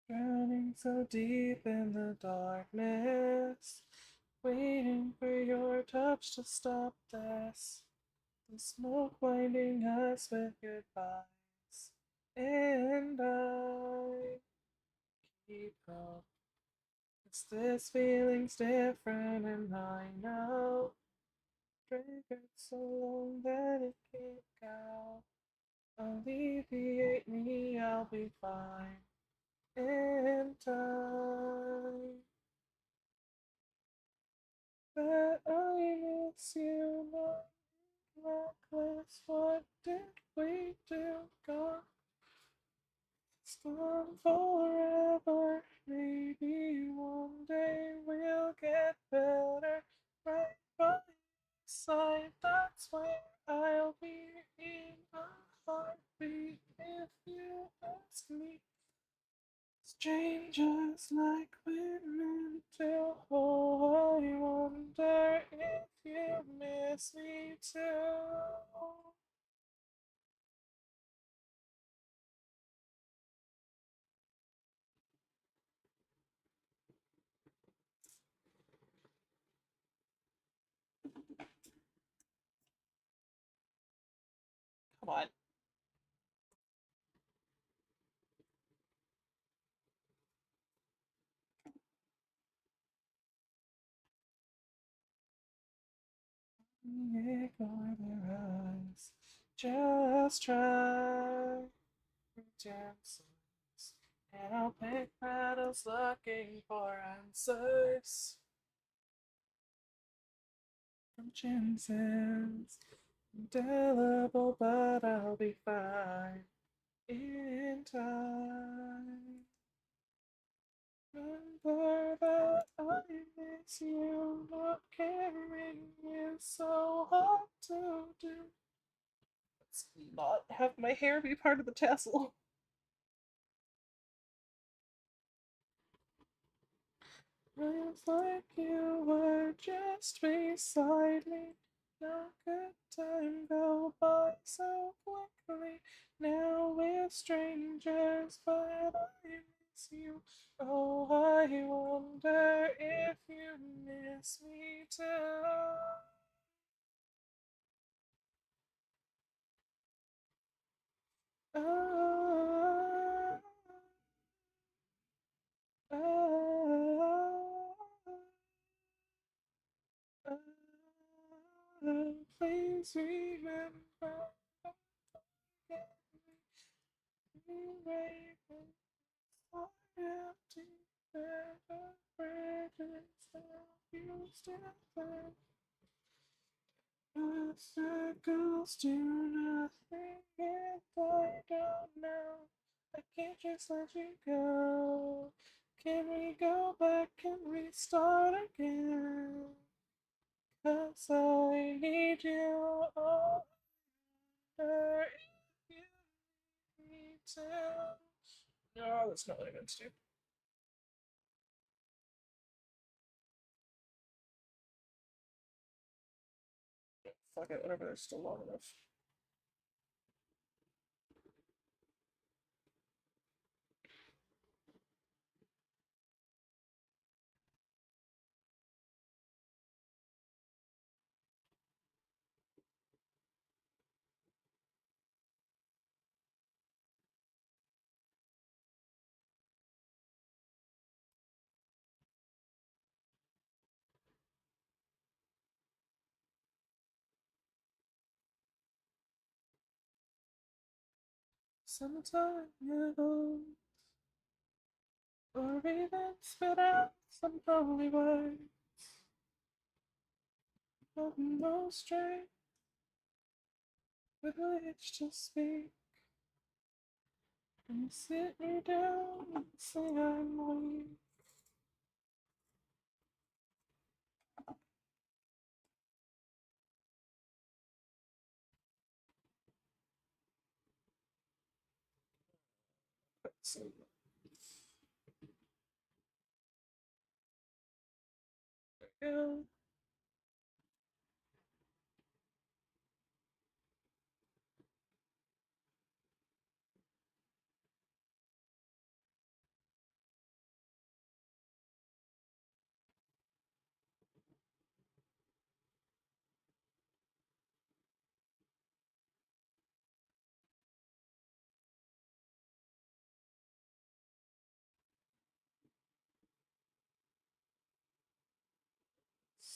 Drowning so deep in the darkness, waiting for your touch to stop this. The smoke blinding us with goodbyes, and I keep up. 'Cause this feeling's different, and I know. Triggered so long that it can't go. Alleviate me, I'll be fine in time. That I miss you, not reckless. What did we do? God, it's gone forever. Maybe one day we'll get better. Right by your side, that's where I'll be in a heartbeat if you ask me. Strangers like we're meant to. Oh, I wonder if you miss me too. Come on. Ignore their eyes. Just try redemptions. And I'll pick battles looking for answers from chances. Indelible, but I'll be fine in time. Remember that I miss you, not caring is so hard to do. Let's not have my hair be part of the tassel. Feels like you were just beside me. No good time go by so quickly. Now we're strangers, but I miss you. Oh, I wonder if you miss me too. Ah, ah, ah, please remember. Circles do nothing if I don't know. I can't just let you go. Can we go back? Can we start again? 'Cause I need you. Oh, if you need me to. No, that's not what I meant to do. Fuck it, whatever, they're still long enough. some time ago, or even spit out some holy words, but no strength with which to speak. And sit me down and say I'm weak. So, yeah.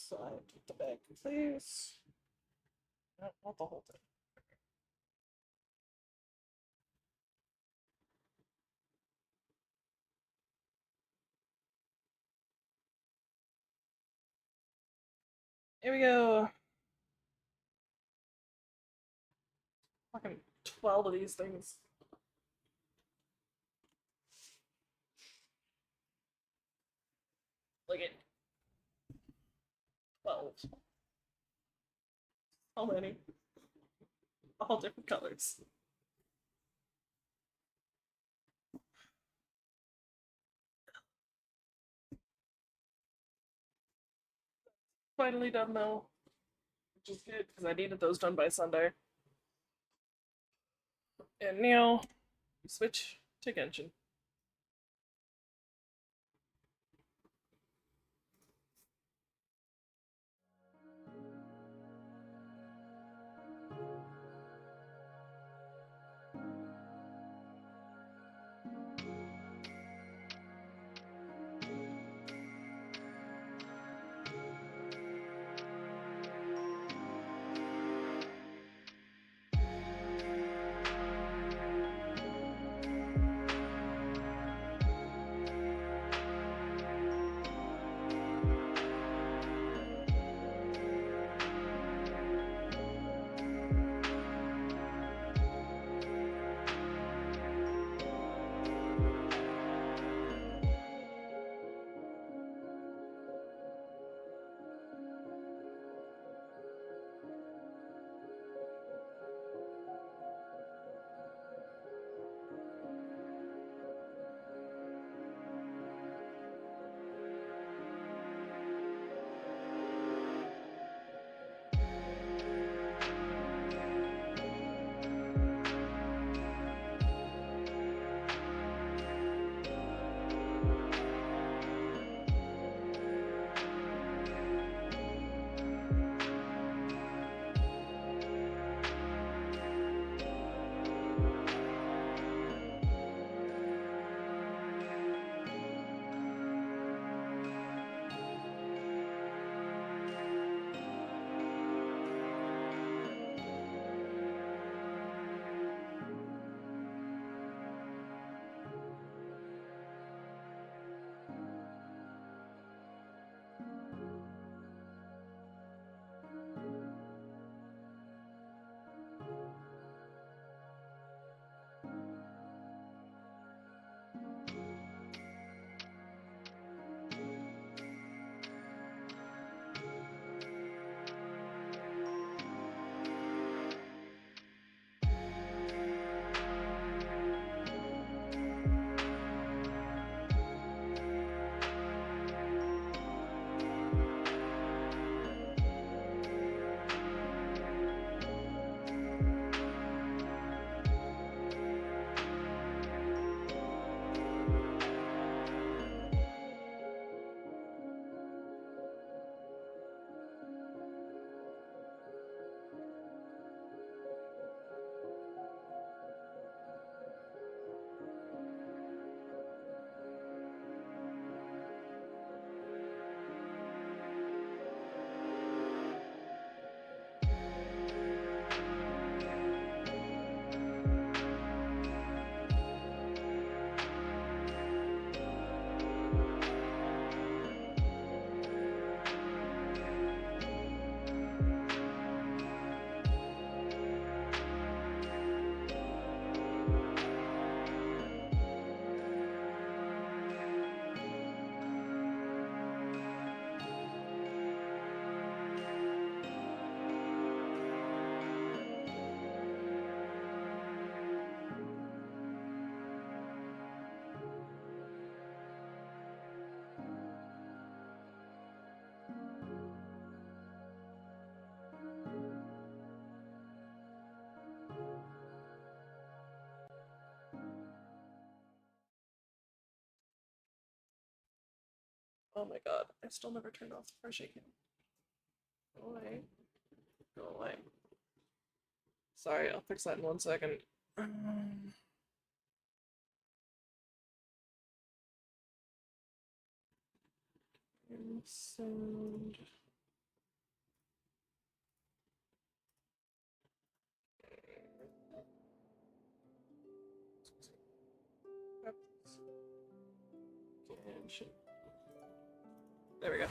Side with the back, please. No, not the whole thing. Here we go. Fucking 12 of these things. Look at 12. How many? All different colors. Finally done though, which is good because I needed those done by Sunday. And now, switch to Genshin. Oh my god, I still never turned off the fresh cam. Go away. Go away. Sorry, I'll fix that in 1 second. Sound. Genshin. There we go.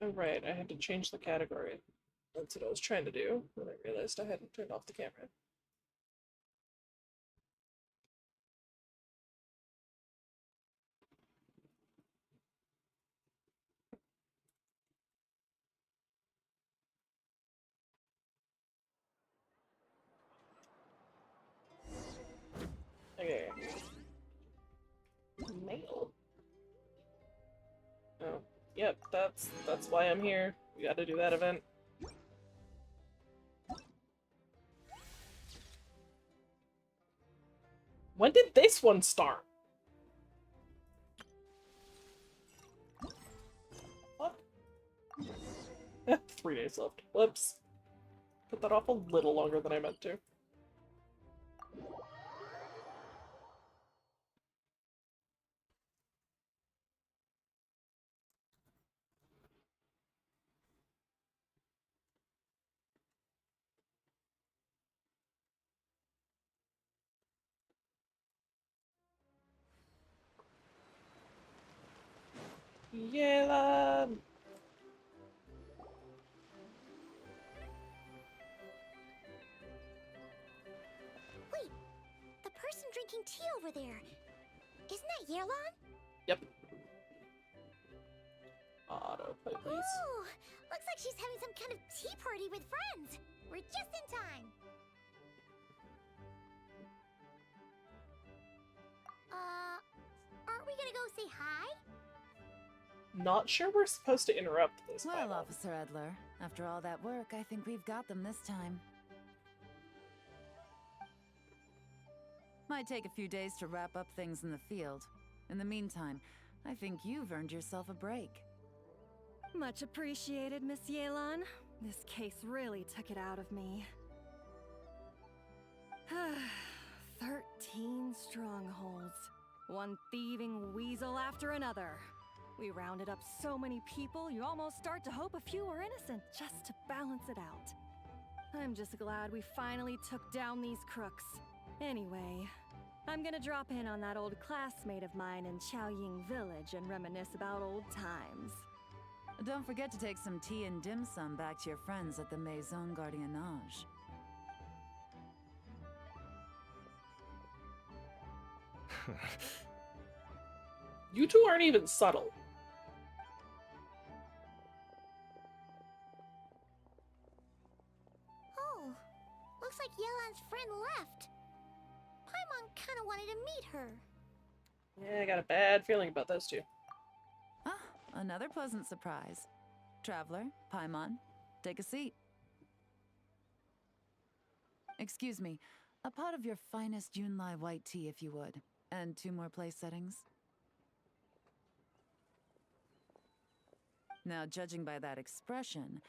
Oh right, I had to change the category. That's what I was trying to do when I realized I hadn't turned off the camera. Okay. Mail. Oh, yep, that's why I'm here. We gotta do that event. When did this one start? What? 3 days left. Whoops. Put that off a little longer than I meant to. Yeah. Wait, the person drinking tea over there. Isn't that Yerlon? Yep. Autoplay, please. Ooh, looks like she's having some kind of tea party with friends. We're just in time. Aren't we gonna go say hi? Not sure we're supposed to interrupt this. Well, Officer Edler, after all that work, I think we've got them this time. Might take a few days to wrap up things in the field. In the meantime, I think you've earned yourself a break. Much appreciated, Miss Yelan. This case really took it out of me. 13 strongholds. One thieving weasel after another. We rounded up so many people, you almost start to hope a few were innocent, just to balance it out. I'm just glad we finally took down these crooks. Anyway, I'm gonna drop in on that old classmate of mine in Chaoying Village and reminisce about old times. Don't forget to take some tea and dim sum back to your friends at the Maison Gardiennage. You two aren't even subtle. Oh, looks like Yelan's friend left. Paimon kinda wanted to meet her. Yeah, I got a bad feeling about those two. Ah, another pleasant surprise. Traveler, Paimon, take a seat. Excuse me, a pot of your finest Yunlai white tea if you would, and 2 more place settings. Now, judging by that expression,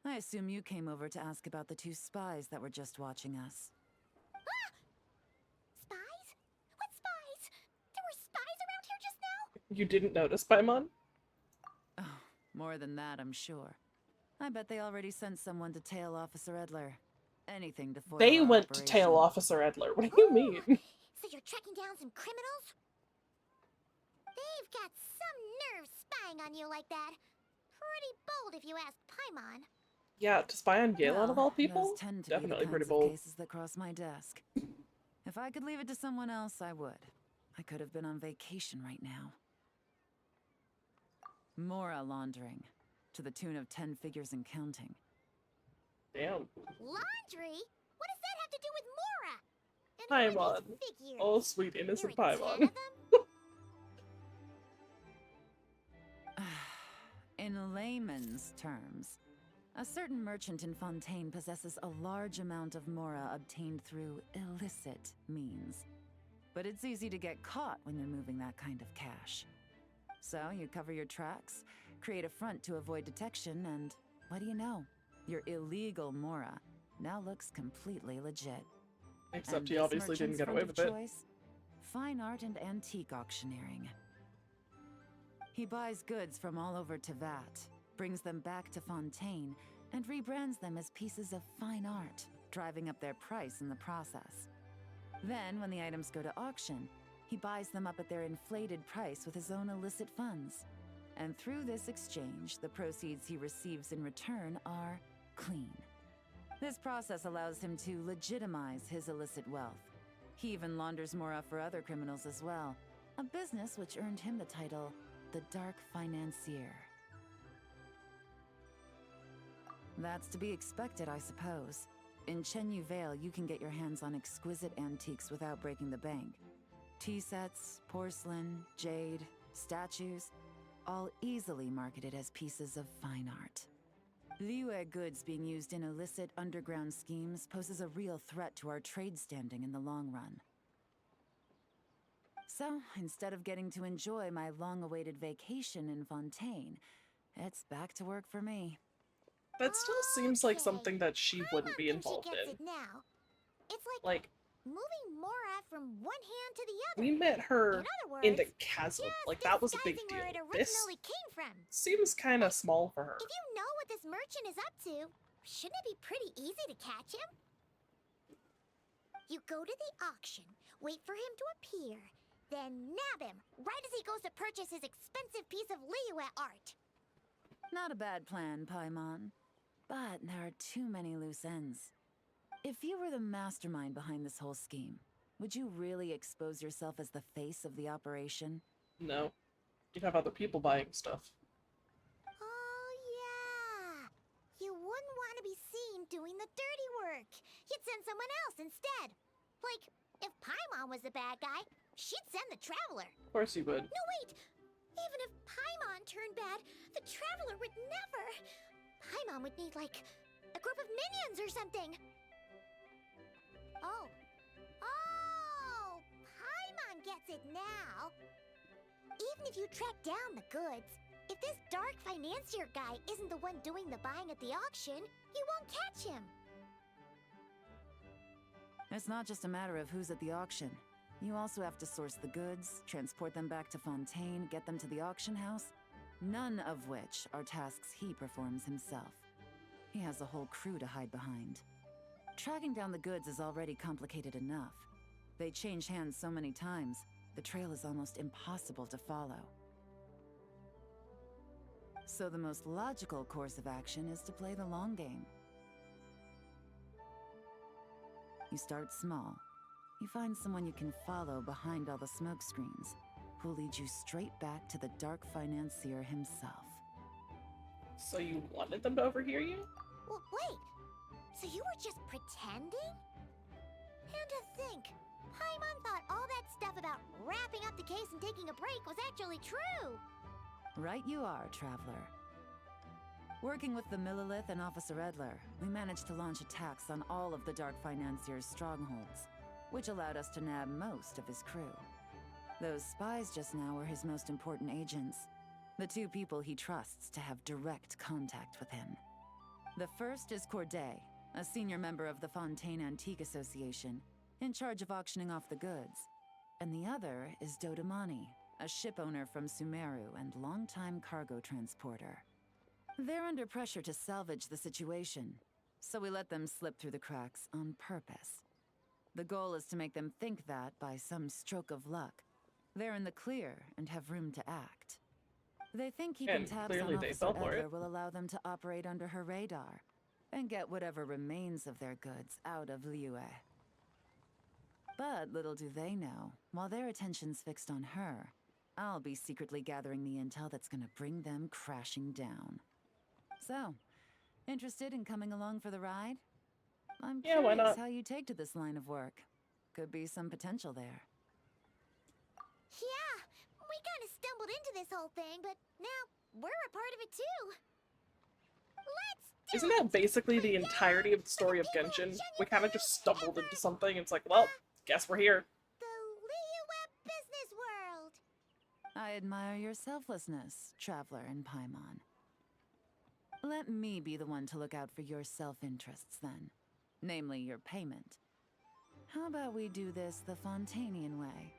I assume you came over to ask about the 2 spies that were just watching us. Ah! Spies? What spies? There were spies around here just now? You didn't notice, Paimon? Oh, more than that, I'm sure. I bet they already sent someone to tail Officer Edler. Anything to foil They our went to tail operation. Officer Edler. What do you mean? So you're tracking down some criminals? They've got some nerve spying on you like that. Pretty bold if you ask Paimon. Yeah, to spy on Yelan Well, of all people? those tend to Definitely be the pretty kinds of bold. cases that cross my desk. If I could leave it to someone else, I would. I could have been on vacation right now. Mora laundering, to the tune of 10 figures and counting. Damn. Laundry? What does that have to do with Mora? And who Paimon. are these figures? Oh, sweet There innocent are 10 Paimon. of them? In layman's terms, a certain merchant in Fontaine possesses a large amount of Mora obtained through illicit means. But it's easy to get caught when you're moving that kind of cash. So you cover your tracks, create a front to avoid detection, and what do you know? Your illegal Mora now looks completely legit. Except And he this obviously didn't merchant's get away front with of it. choice? Fine art and antique auctioneering. He buys goods from all over Tevat, brings them back to Fontaine, and rebrands them as pieces of fine art, driving up their price in the process. Then, when the items go to auction, he buys them up at their inflated price with his own illicit funds. And through this exchange, the proceeds he receives in return are clean. This process allows him to legitimize his illicit wealth. He even launders Mora for other criminals as well, a business which earned him the title the Dark Financier. That's to be expected, I suppose. In Chenyu Vale, you can get your hands on exquisite antiques without breaking the bank. Tea sets, porcelain, jade, statues, all easily marketed as pieces of fine art. Liyue goods being used in illicit underground schemes poses a real threat to our trade standing in the long run. So, instead of getting to enjoy my long-awaited vacation in Fontaine, it's back to work for me. That still seems like Okay. something that she wouldn't be Paimon thinks involved she gets in. it now. It's like Like, moving Mora from one hand to the other. we met her In other words, in the chasm. just Like, that was a big disguising deal. where it This originally came from. seems kind of small for her. If you know what this merchant is up to, shouldn't it be pretty easy to catch him? You go to the auction, wait for him to appear, then nab him right as he goes to purchase his expensive piece of Liyue art. Not a bad plan, Paimon. But there are too many loose ends. If you were the mastermind behind this whole scheme, would you really expose yourself as the face of the operation? No. You'd have other people buying stuff. Oh, yeah. You wouldn't want to be seen doing the dirty work. You'd send someone else instead. Like, if Paimon was the bad guy, she'd send the Traveler. Of course you would. No, wait! Even if Paimon turned bad, the Traveler would never... Paimon would need, like, a group of minions or something. Oh. Oh! Paimon gets it now. Even if you track down the goods, if this Dark Financier guy isn't the one doing the buying at the auction, you won't catch him. It's not just a matter of who's at the auction. You also have to source the goods, transport them back to Fontaine, get them to the auction house, none of which are tasks he performs himself. He has a whole crew to hide behind. Tracking down the goods is already complicated enough. They change hands so many times, the trail is almost impossible to follow. So the most logical course of action is to play the long game. You start small. You find someone you can follow behind all the smoke screens, who'll lead you straight back to the Dark Financier himself. So you wanted them to overhear you? Well, wait. So you were just pretending? And to think, Paimon thought all that stuff about wrapping up the case and taking a break was actually true. Right you are, Traveler. Working with the Millilith and Officer Edler, we managed to launch attacks on all of the Dark Financier's strongholds, which allowed us to nab most of his crew. Those spies just now were his most important agents, the two people he trusts to have direct contact with him. The first is Corday, a senior member of the Fontaine Antique Association, in charge of auctioning off the goods. And the other is Dodamani, a ship owner from Sumeru and longtime cargo transporter. They're under pressure to salvage the situation, so we let them slip through the cracks on purpose. The goal is to make them think that, by some stroke of luck, they're in the clear and have room to act. They think keeping And tabs clearly on they Officer fell for Edler it. will allow them to operate under her radar and get whatever remains of their goods out of Liyue. But little do they know, while their attention's fixed on her, I'll be secretly gathering the intel that's gonna bring them crashing down. So, interested in coming along for the ride? I'm Yeah, why curious not? how you take to this line of work. Could be some potential there. Yeah, we kind of stumbled into this whole thing, but now we're a part of it too. Let's do Isn't it! that basically the Yeah! entirety of the For the story of people of Genshin? We Shenmue kind of just stumbled and into for something. It's like, well, guess we're here. the Liyue business world. I admire your selflessness, Traveler and Paimon. Let me be the one to look out for your self-interests then. Namely, your payment. How about we do this the Fontanian way?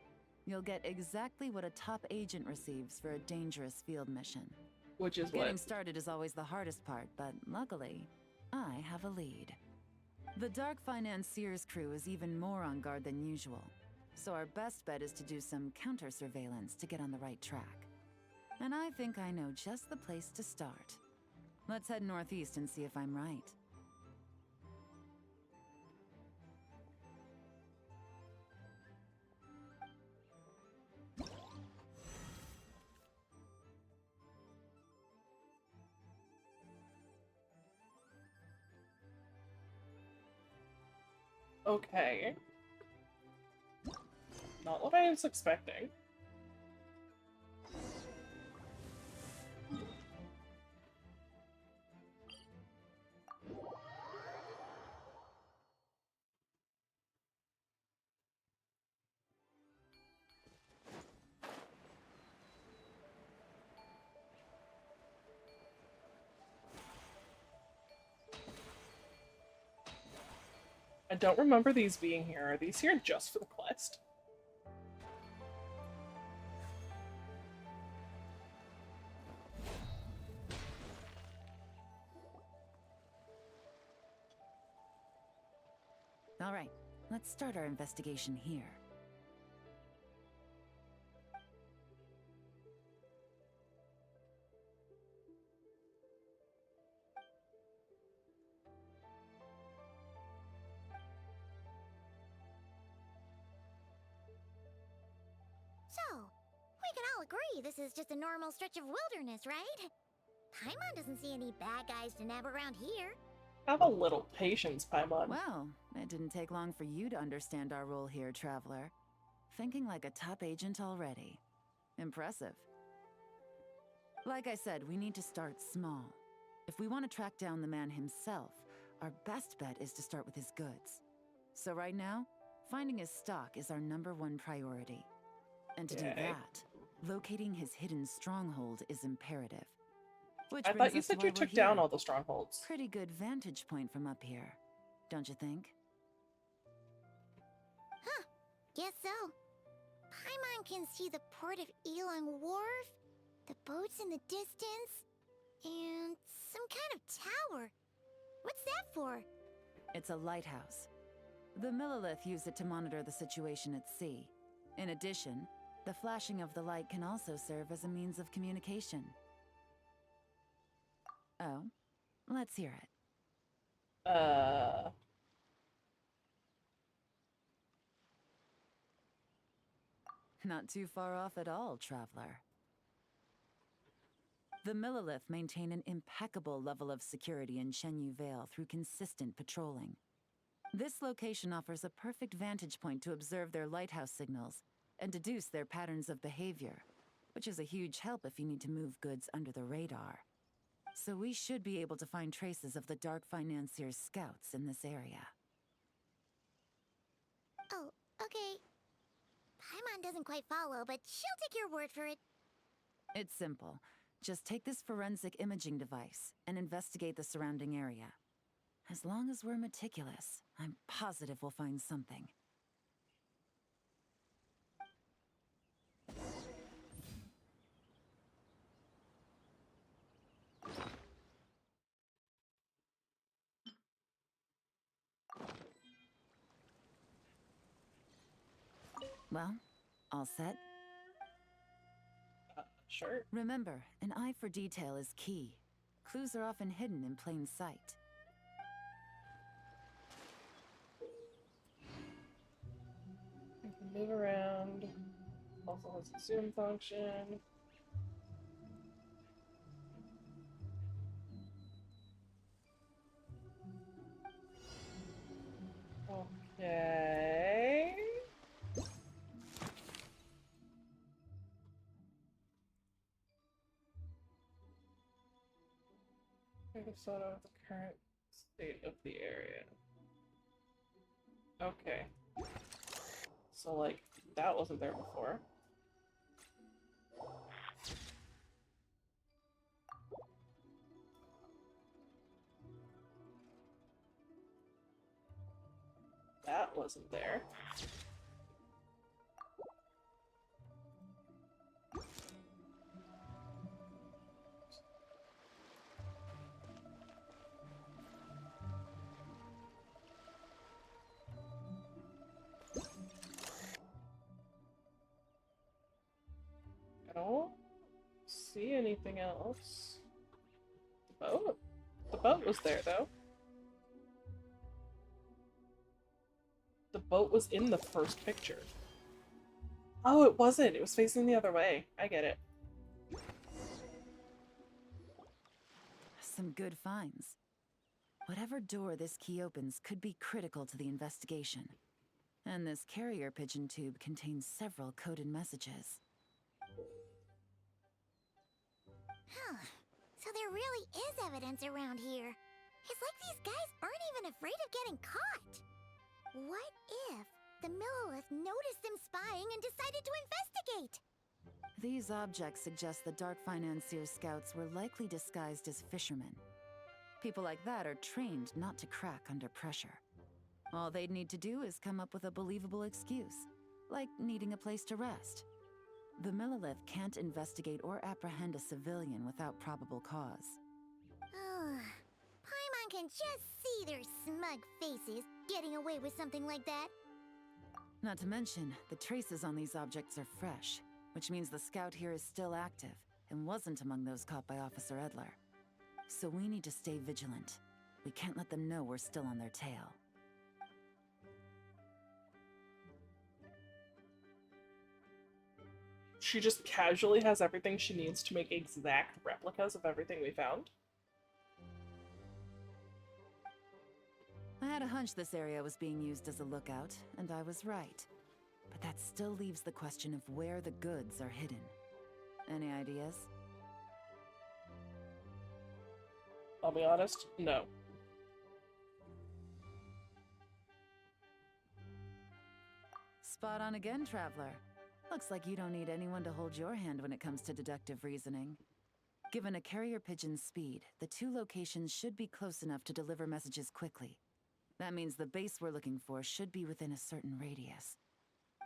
You'll get exactly what a top agent receives for a dangerous field mission. Which is Getting what? started is always the hardest part, but luckily, I have a lead. The Dark Financier's crew is even more on guard than usual, so our best bet is to do some counter-surveillance to get on the right track. And I think I know just the place to start. Let's head northeast and see if I'm right. Okay. Not what I was expecting. I don't remember these being here. Are these here just for the quest? All right, let's start our investigation here. So, we can all agree this is just a normal stretch of wilderness, right? Paimon doesn't see any bad guys to nab around here. Have a little patience, Paimon. Well, it didn't take long for you to understand our role here, Traveler. Thinking like a top agent already. Impressive. Like I said, we need to start small. If we want to track down the man himself, our best bet is to start with his goods. So right now, finding his stock is our #1 priority. And to do Okay. that, locating his hidden stronghold is imperative. Which I brings thought you us to said why you we're took down here. all the strongholds. Pretty good vantage point from up here, don't you think? Huh, guess so. Paimon can see the port of Elong Wharf, the boats in the distance, and some kind of tower. What's that for? It's a lighthouse. The Millilith use it to monitor the situation at sea. In addition, the flashing of the light can also serve as a means of communication. Oh, let's hear it. Not too far off at all, Traveler. The Millilith maintain an impeccable level of security in Shenyu Vale through consistent patrolling. This location offers a perfect vantage point to observe their lighthouse signals and deduce their patterns of behavior, which is a huge help if you need to move goods under the radar. So we should be able to find traces of the Dark Financier's scouts in this area. Oh, okay. Paimon doesn't quite follow, but she'll take your word for it. It's simple. Just take this forensic imaging device and investigate the surrounding area. As long as we're meticulous, I'm positive we'll find something. Well, all set? Sure. Remember, an eye for detail is key. Clues are often hidden in plain sight. I can move around Also has a zoom function. Okay. Take a photo of the current state of the area. Okay. So, like, that wasn't there before. That wasn't there. I don't see anything else. The boat? The boat was there, though. The boat was in the first picture. Oh, it wasn't. It was facing the other way. I get it. Some good finds. Whatever door this key opens could be critical to the investigation. And this carrier pigeon tube contains several coded messages. Huh. So there really is evidence around here. It's like these guys aren't even afraid of getting caught. What if the Millilith noticed them spying and decided to investigate? These objects suggest the Dark Financier scouts were likely disguised as fishermen. People like that are trained not to crack under pressure. All they'd need to do is come up with a believable excuse, like needing a place to rest. The Millilith can't investigate or apprehend a civilian without probable cause. Paimon can just see their smug faces getting away with something like that. Not to mention, the traces on these objects are fresh, which means the scout here is still active and wasn't among those caught by Officer Edler. So we need to stay vigilant. We can't let them know we're still on their tail. She just casually has everything she needs to make exact replicas of everything we found. I had a hunch this area was being used as a lookout, and I was right. But that still leaves the question of where the goods are hidden. Any ideas? I'll be honest, no. Spot on again, Traveler. Looks like you don't need anyone to hold your hand when it comes to deductive reasoning. Given a carrier pigeon's speed, the two locations should be close enough to deliver messages quickly. That means the base we're looking for should be within a certain radius.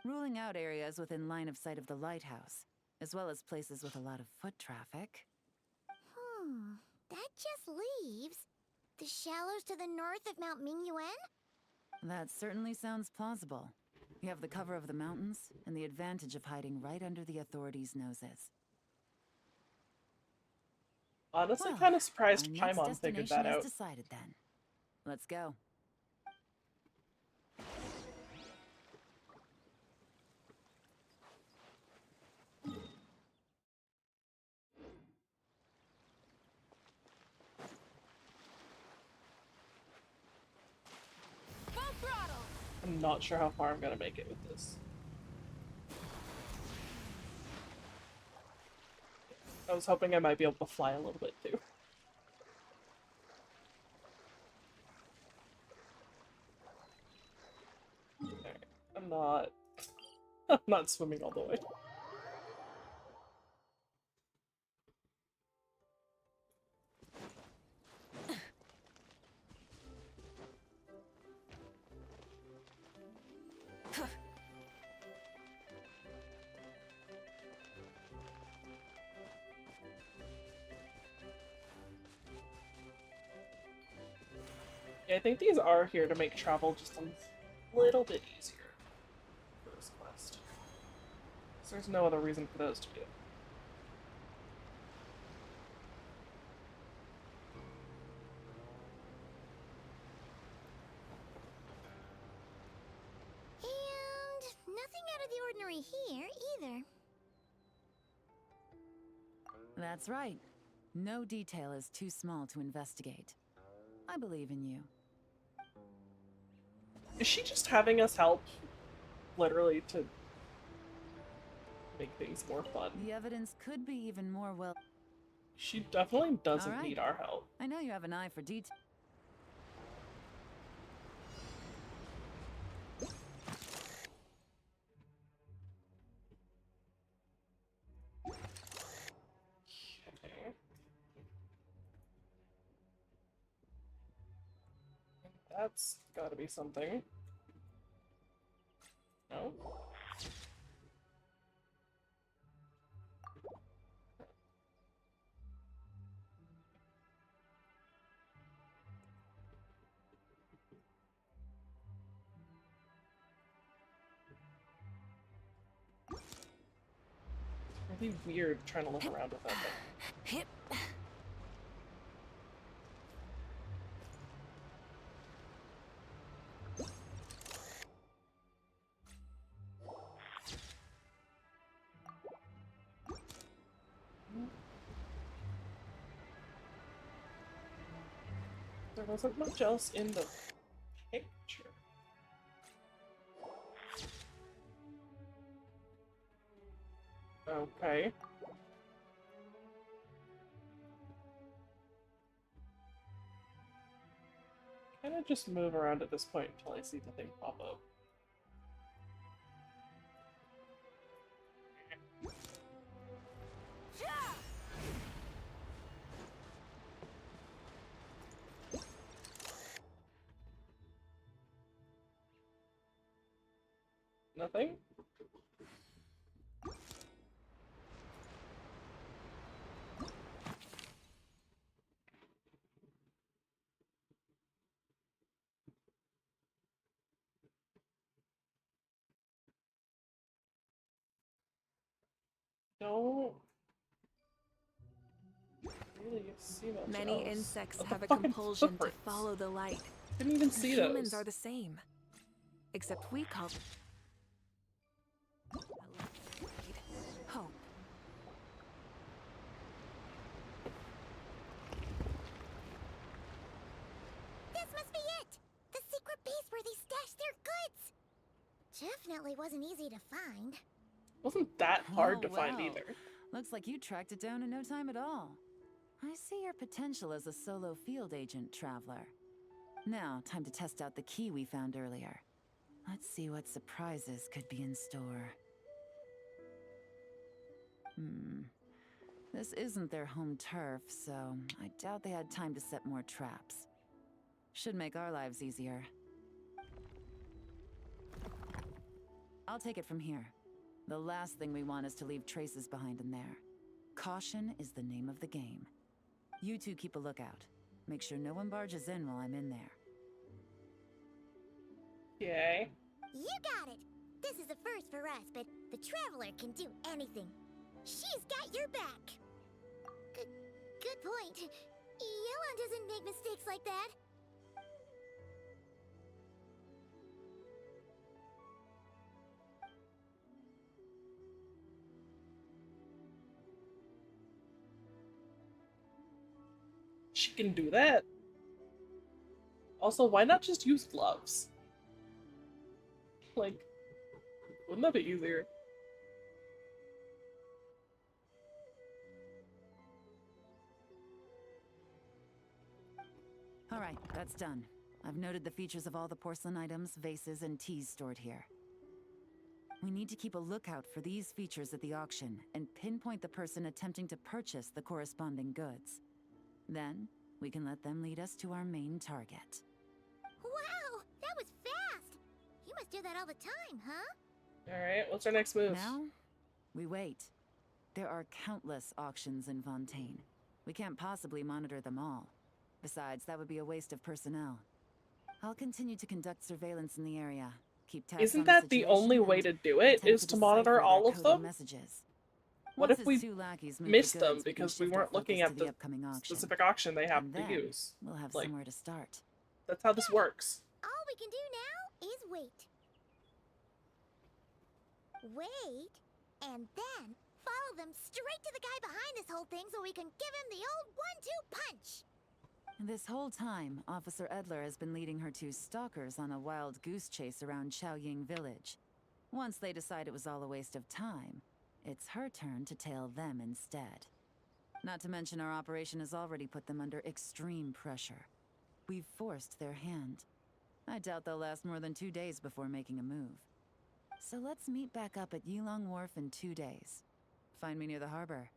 Ruling out areas within line of sight of the lighthouse, as well as places with a lot of foot traffic. That just leaves the shallows to the north of Mount Mingyuan? That certainly sounds plausible. You have the cover of the mountains, and the advantage of hiding right under the authorities' noses. Honestly, Well, kind of surprised our next Paimon figured that destination out. is decided then. Let's go. I'm not sure how far I'm gonna make it with this. I was hoping I might be able to fly a little bit too. Alright, I'm not... I'm not swimming all the way. Yeah, I think these are here to make travel just a little bit easier for this quest. So there's no other reason for those to be. And nothing out of the ordinary here, either. That's right. No detail is too small to investigate. I believe in you. Is she just having us help, literally, to make things more fun? The evidence could be even more well. She definitely doesn't All right. need our help. I know you have an eye for detail. Okay. That's gotta be something. No? Really weird trying to look around with that thing. Hip. There wasn't much else in the picture. Okay. Kind of just move around at this point until I see the thing pop up. Nothing? Don't really see much Many else. insects What have the a fucking compulsion to footprints? follow the light. Didn't even see those. Humans are the same. Except we call them hope. This must be it! The secret base where they stashed their goods! Definitely wasn't easy to find. Wasn't that hard to Oh, find wow. either. Looks like you tracked it down in no time at all. I see your potential as a solo field agent, Traveler. Now, time to test out the key we found earlier. Let's see what surprises could be in store. This isn't their home turf, so I doubt they had time to set more traps. Should make our lives easier. I'll take it from here. The last thing we want is to leave traces behind in there. Caution is the name of the game. You two keep a lookout. Make sure no one barges in while I'm in there. Yay. You got it! This is a first for us, but the Traveler can do anything. She's got your back! Good point. Yelon doesn't make mistakes like that. She can do that. Also, why not just use gloves? Like, wouldn't that be easier? All right, that's done. I've noted the features of all the porcelain items, vases, and teas stored here. We need to keep a lookout for these features at the auction and pinpoint the person attempting to purchase the corresponding goods. Then, we can let them lead us to our main target. Wow, that was fast! You must do that all the time, huh? Alright, what's our next move? Now, we wait. There are countless auctions in Fontaine. We can't possibly monitor them all. Besides, that would be a waste of personnel. I'll continue to conduct surveillance in the area. Keep tabs Isn't on that the situation only way and to do it, attempt is to monitor decipher all their of coded them? messages. What Once if his we two lackeys move missed the them goods, we can because we shift our weren't looking focus at to the upcoming auction. specific auction they have And to then use? we'll have Like, somewhere to start. that's how this works. All we can do now is wait. Wait, and then follow them straight to the guy behind this whole thing so we can give him the old 1-2 punch. This whole time, Officer Edler has been leading her two stalkers on a wild goose chase around Chaoying Village. Once they decide it was all a waste of time, it's her turn to tail them instead. Not to mention our operation has already put them under extreme pressure. We've forced their hand. I doubt they'll last more than 2 days before making a move. So let's meet back up at Yulong Wharf in 2 days. Find me near the harbor.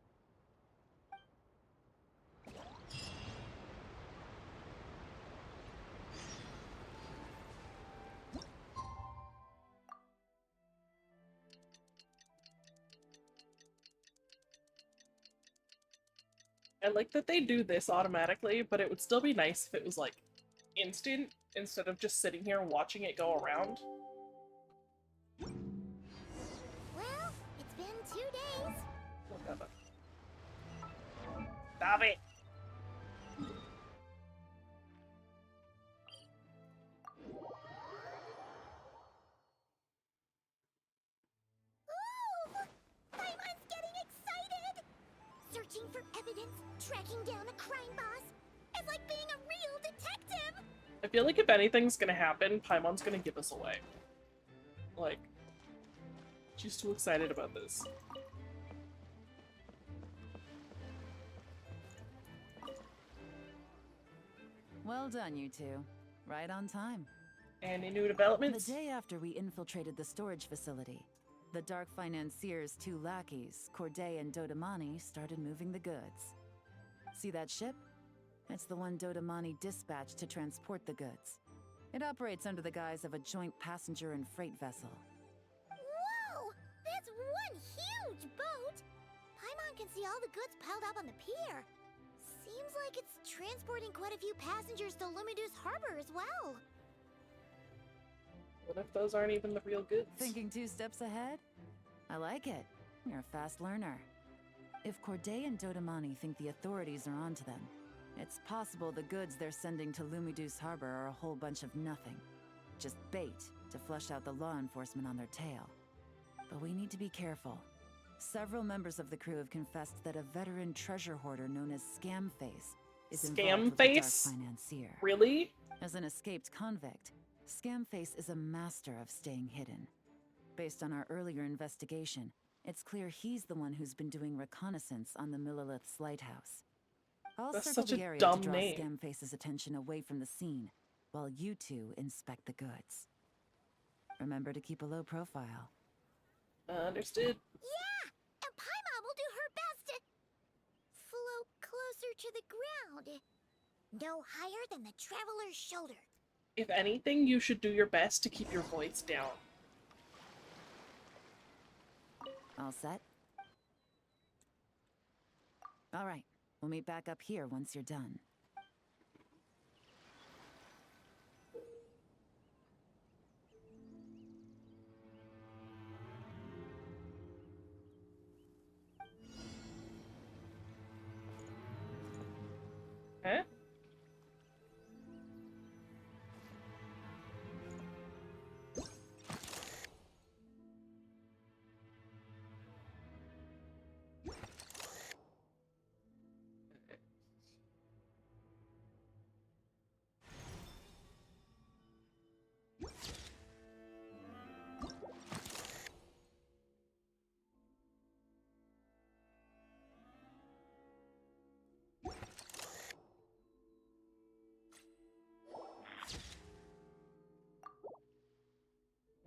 I like that they do this automatically, but it would still be nice if it was like instant instead of just sitting here watching it go around. Well, it's been 2 days. Stop it! Ooh! Paimon's getting excited! Searching for evidence, tracking down a crime boss. It's like being a real detective! I feel like if anything's gonna happen, Paimon's gonna give us away. Like, she's too excited about this. Well done, you two. Right on time. Any new developments? The day after we infiltrated the storage facility, the Dark Financier's two lackeys, Corday and Dodamani, started moving the goods. See that ship? It's the one Dodamani dispatched to transport the goods. It operates under the guise of a joint passenger and freight vessel. Whoa! That's one huge boat! Paimon can see all the goods piled up on the pier. Seems like it's transporting quite a few passengers to Lumidu's harbor as well. What if those aren't even the real goods? Thinking 2 steps ahead? I like it. You're a fast learner. If Corday and Dodamani think the authorities are onto them, it's possible the goods they're sending to Lumidu's harbor are a whole bunch of nothing. Just bait to flush out the law enforcement on their tail. But we need to be careful. Several members of the crew have confessed that a veteran treasure hoarder known as Scamface is involved with the Dark Scamface? Financier. Really? As an escaped convict, Scamface is a master of staying hidden. Based on our earlier investigation, it's clear he's the one who's been doing reconnaissance on the Millilith's lighthouse. I'll That's circle such the a area dumb to draw name. Scamface's attention away from the scene, while you two inspect the goods. Remember to keep a low profile. Understood. Yeah! And Paimon will do her best to float closer to the ground. No higher than the traveler's shoulder. If anything, you should do your best to keep your voice down. All set? All right, we'll meet back up here once you're done. Huh?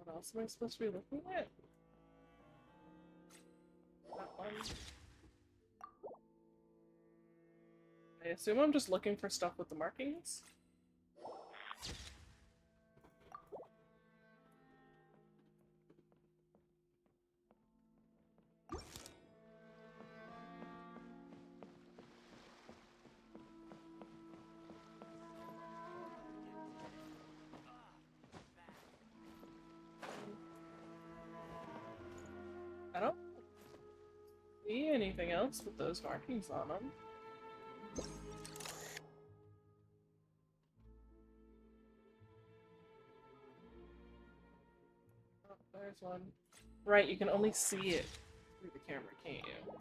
What else am I supposed to be looking at? That one. I assume I'm just looking for stuff with the markings. I don't see anything else with those markings on them. Oh, there's one. Right, you can only see it through the camera, can't you?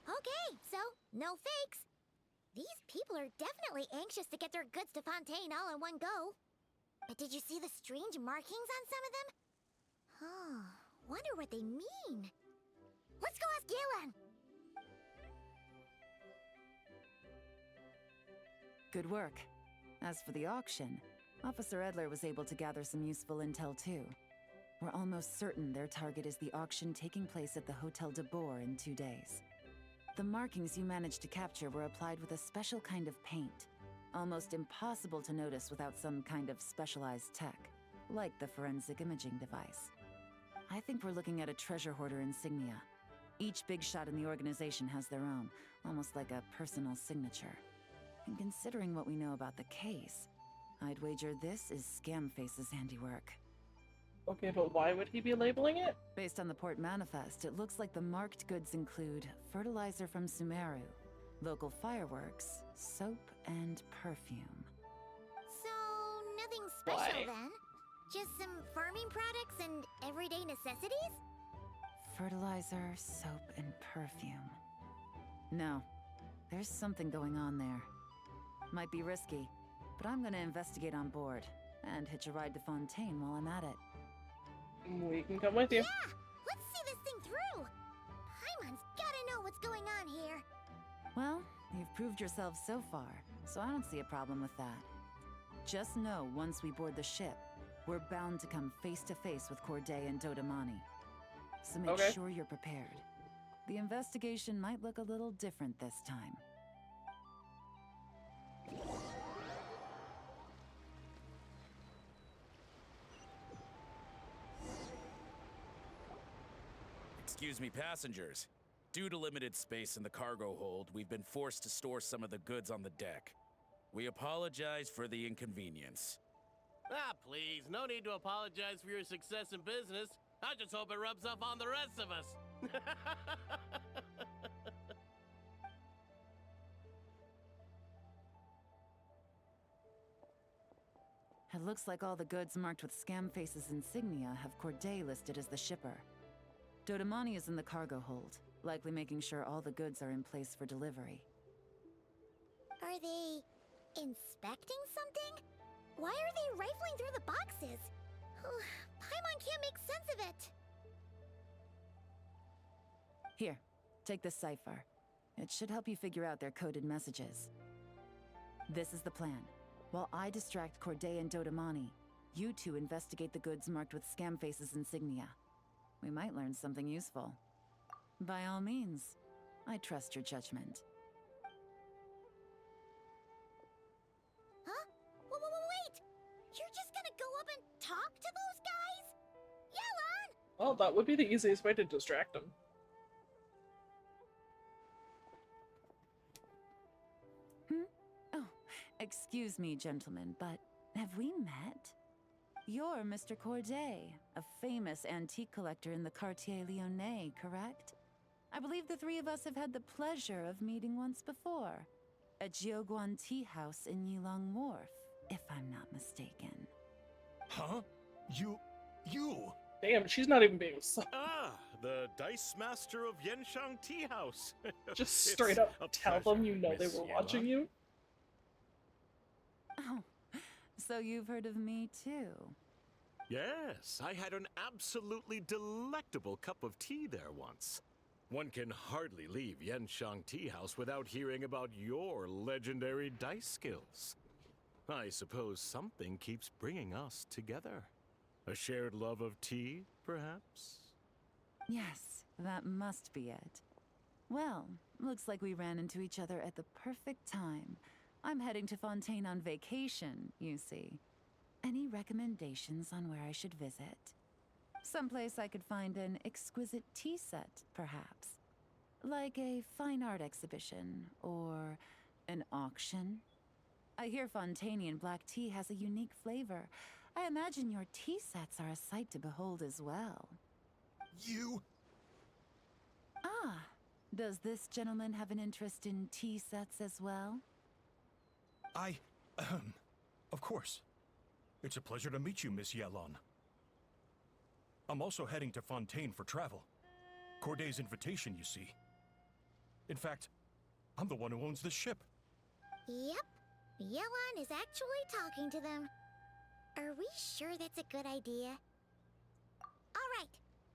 Okay, so no fakes. These people are definitely anxious to get their goods to Fontaine all in one go. But did you see the strange markings on some of them? Huh, wonder what they mean. Let's go ask Galen! Good work. As for the auction, Officer Edler was able to gather some useful intel too. We're almost certain their target is the auction taking place at the Hotel de Boer in 2 days. The markings you managed to capture were applied with a special kind of paint, almost impossible to notice without some kind of specialized tech, like the forensic imaging device. I think we're looking at a treasure hoarder insignia. Each big shot in the organization has their own, almost like a personal signature. And considering what we know about the case, I'd wager this is Scamface's handiwork. Okay, but why would he be labeling it? Based on the port manifest, it looks like the marked goods include fertilizer from Sumeru, local fireworks, soap, and perfume. So, nothing special Why? then? Just some farming products and everyday necessities? Fertilizer, soap, and perfume. No, there's something going on there. Might be risky, but I'm gonna investigate on board and hitch a ride to Fontaine while I'm at it. We can come with you. Yeah! Let's see this thing through! Paimon's gotta know what's going on here. Well, you've proved yourself so far, so I don't see a problem with that. Just know once we board the ship, we're bound to come face to face with Corday and Dodamani. So make Okay. sure you're prepared. The investigation might look a little different this time. Excuse me, passengers. Due to limited space in the cargo hold, we've been forced to store some of the goods on the deck. We apologize for the inconvenience. Ah, please, no need to apologize for your success in business. I just hope it rubs off on the rest of us. It looks like all the goods marked with Scamface's insignia have Corday listed as the shipper. Dodamani is in the cargo hold, likely making sure all the goods are in place for delivery. Are they inspecting something? Why are they rifling through the boxes? Paimon can't make sense of it. Here, take this cipher. It should help you figure out their coded messages. This is the plan. While I distract Corday and Dodamani, you two investigate the goods marked with Scamface's insignia. We might learn something useful. By all means, I trust your judgment. Huh? Wait! You're just gonna go up and talk to those guys? Yelan! Well, that would be the easiest way to distract him. Oh, excuse me, gentlemen, but have we met? You're Mr. Corday, a famous antique collector in the Quartier Lyonnais, correct? I believe the three of us have had the pleasure of meeting once before. At Jiuguan Tea House in Yilong Wharf, if I'm not mistaken. Huh? You... Damn, she's not even being Ah, the Dice Master of Yenshang Tea House. just It's straight up a tell them pleasure, you know they Miss were Yella. watching you. Oh, so you've heard of me too? Yes, I had an absolutely delectable cup of tea there once. One can hardly leave Yenshang Tea House without hearing about your legendary dice skills. I suppose something keeps bringing us together. A shared love of tea, perhaps? Yes, that must be it. Well, looks like we ran into each other at the perfect time. I'm heading to Fontaine on vacation, you see. Any recommendations on where I should visit? Someplace I could find an exquisite tea set, perhaps. Like a fine art exhibition, or an auction. I hear Fontainian black tea has a unique flavor. I imagine your tea sets are a sight to behold as well. You... Ah, does this gentleman have an interest in tea sets as well? Of course. It's a pleasure to meet you, Miss Yelon. I'm also heading to Fontaine for travel. Corday's invitation, you see. In fact, I'm the one who owns this ship. Yep. Yelon is actually talking to them. Are we sure that's a good idea? All right.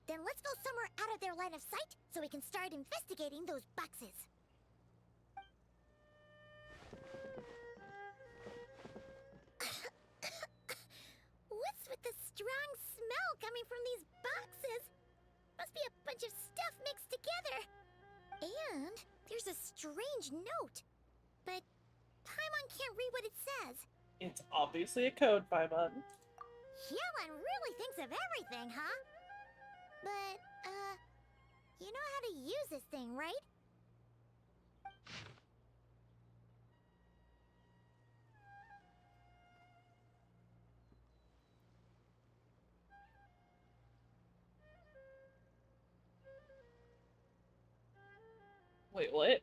Then let's go somewhere out of their line of sight so we can start investigating those boxes. What's with the strong smell coming from these boxes? Must be a bunch of stuff mixed together. And there's a strange note. But Paimon can't read what it says. It's obviously a code, Paimon. Yelon really thinks of everything, huh? But, you know how to use this thing, right? Wait, what?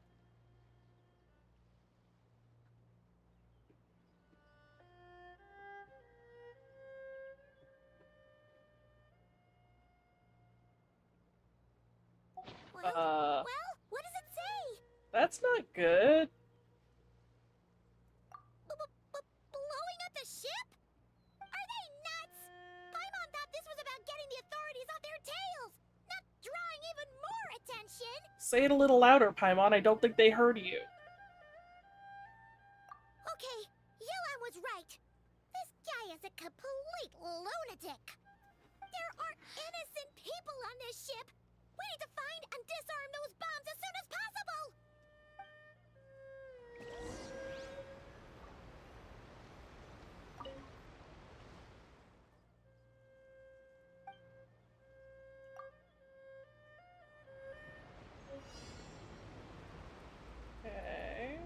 Well, what does it say? That's not good. Blowing up the ship? Are they nuts? Paimon thought this was about getting the authorities off their tails, not drawing even more attention. Say it a little louder, Paimon. I don't think they heard you. Okay, Yelon was right. This guy is a complete lunatic. There are innocent people on this ship. We need to find and disarm those bombs as soon as possible. Okay.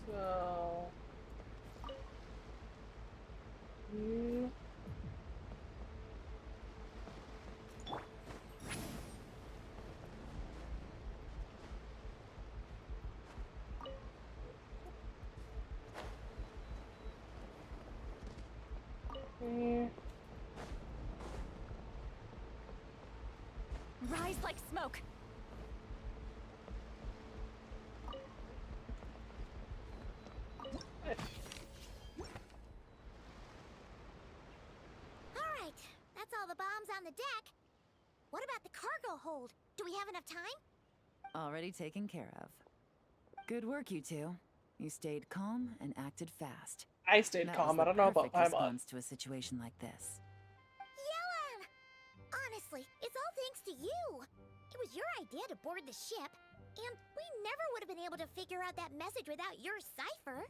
So... Rise like smoke. All right, that's all the bombs on the deck. What about the cargo hold? Do we have enough time? Already taken care of. Good work, you two. You stayed calm and acted fast. I stayed That calm. was I don't know the about perfect Paimon. response to a situation like this. Yelon! Honestly, it's all thanks to you. It was your idea to board the ship, and we never would have been able to figure out that message without your cipher.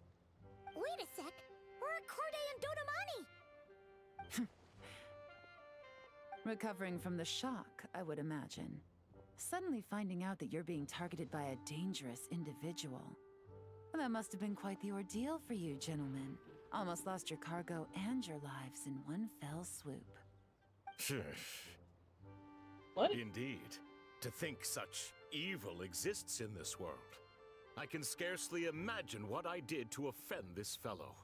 Wait a sec. Where are Corday and Dodamani? Recovering from the shock, I would imagine. Suddenly finding out that you're being targeted by a dangerous individual. That must have been quite the ordeal for you, gentlemen. Almost lost your cargo and your lives in one fell swoop. What? Indeed. To think such evil exists in this world. I can scarcely imagine what I did to offend this fellow.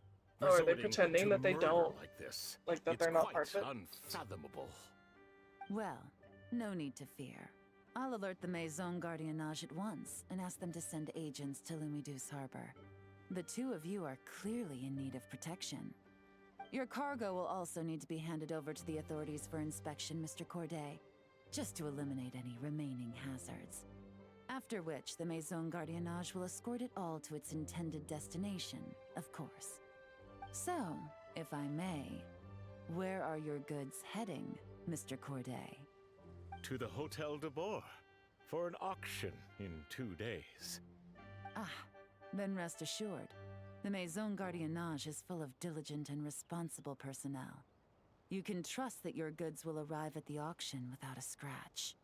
Oh, are they Resorting pretending to that they murder don't- like this? like that It's they're not quite part of it? unfathomable. Well, no need to fear. I'll alert the Maison Gardiennage at once and ask them to send agents to Lumidus Harbor. The two of you are clearly in need of protection. Your cargo will also need to be handed over to the authorities for inspection, Mr. Corday, just to eliminate any remaining hazards. After which, the Maison Gardiennage will escort it all to its intended destination, of course. So, if I may, where are your goods heading, Mr. Corday? To the Hotel de Boer for an auction in 2 days. Ah, then rest assured, the Maison Gardiennage is full of diligent and responsible personnel. You can trust that your goods will arrive at the auction without a scratch.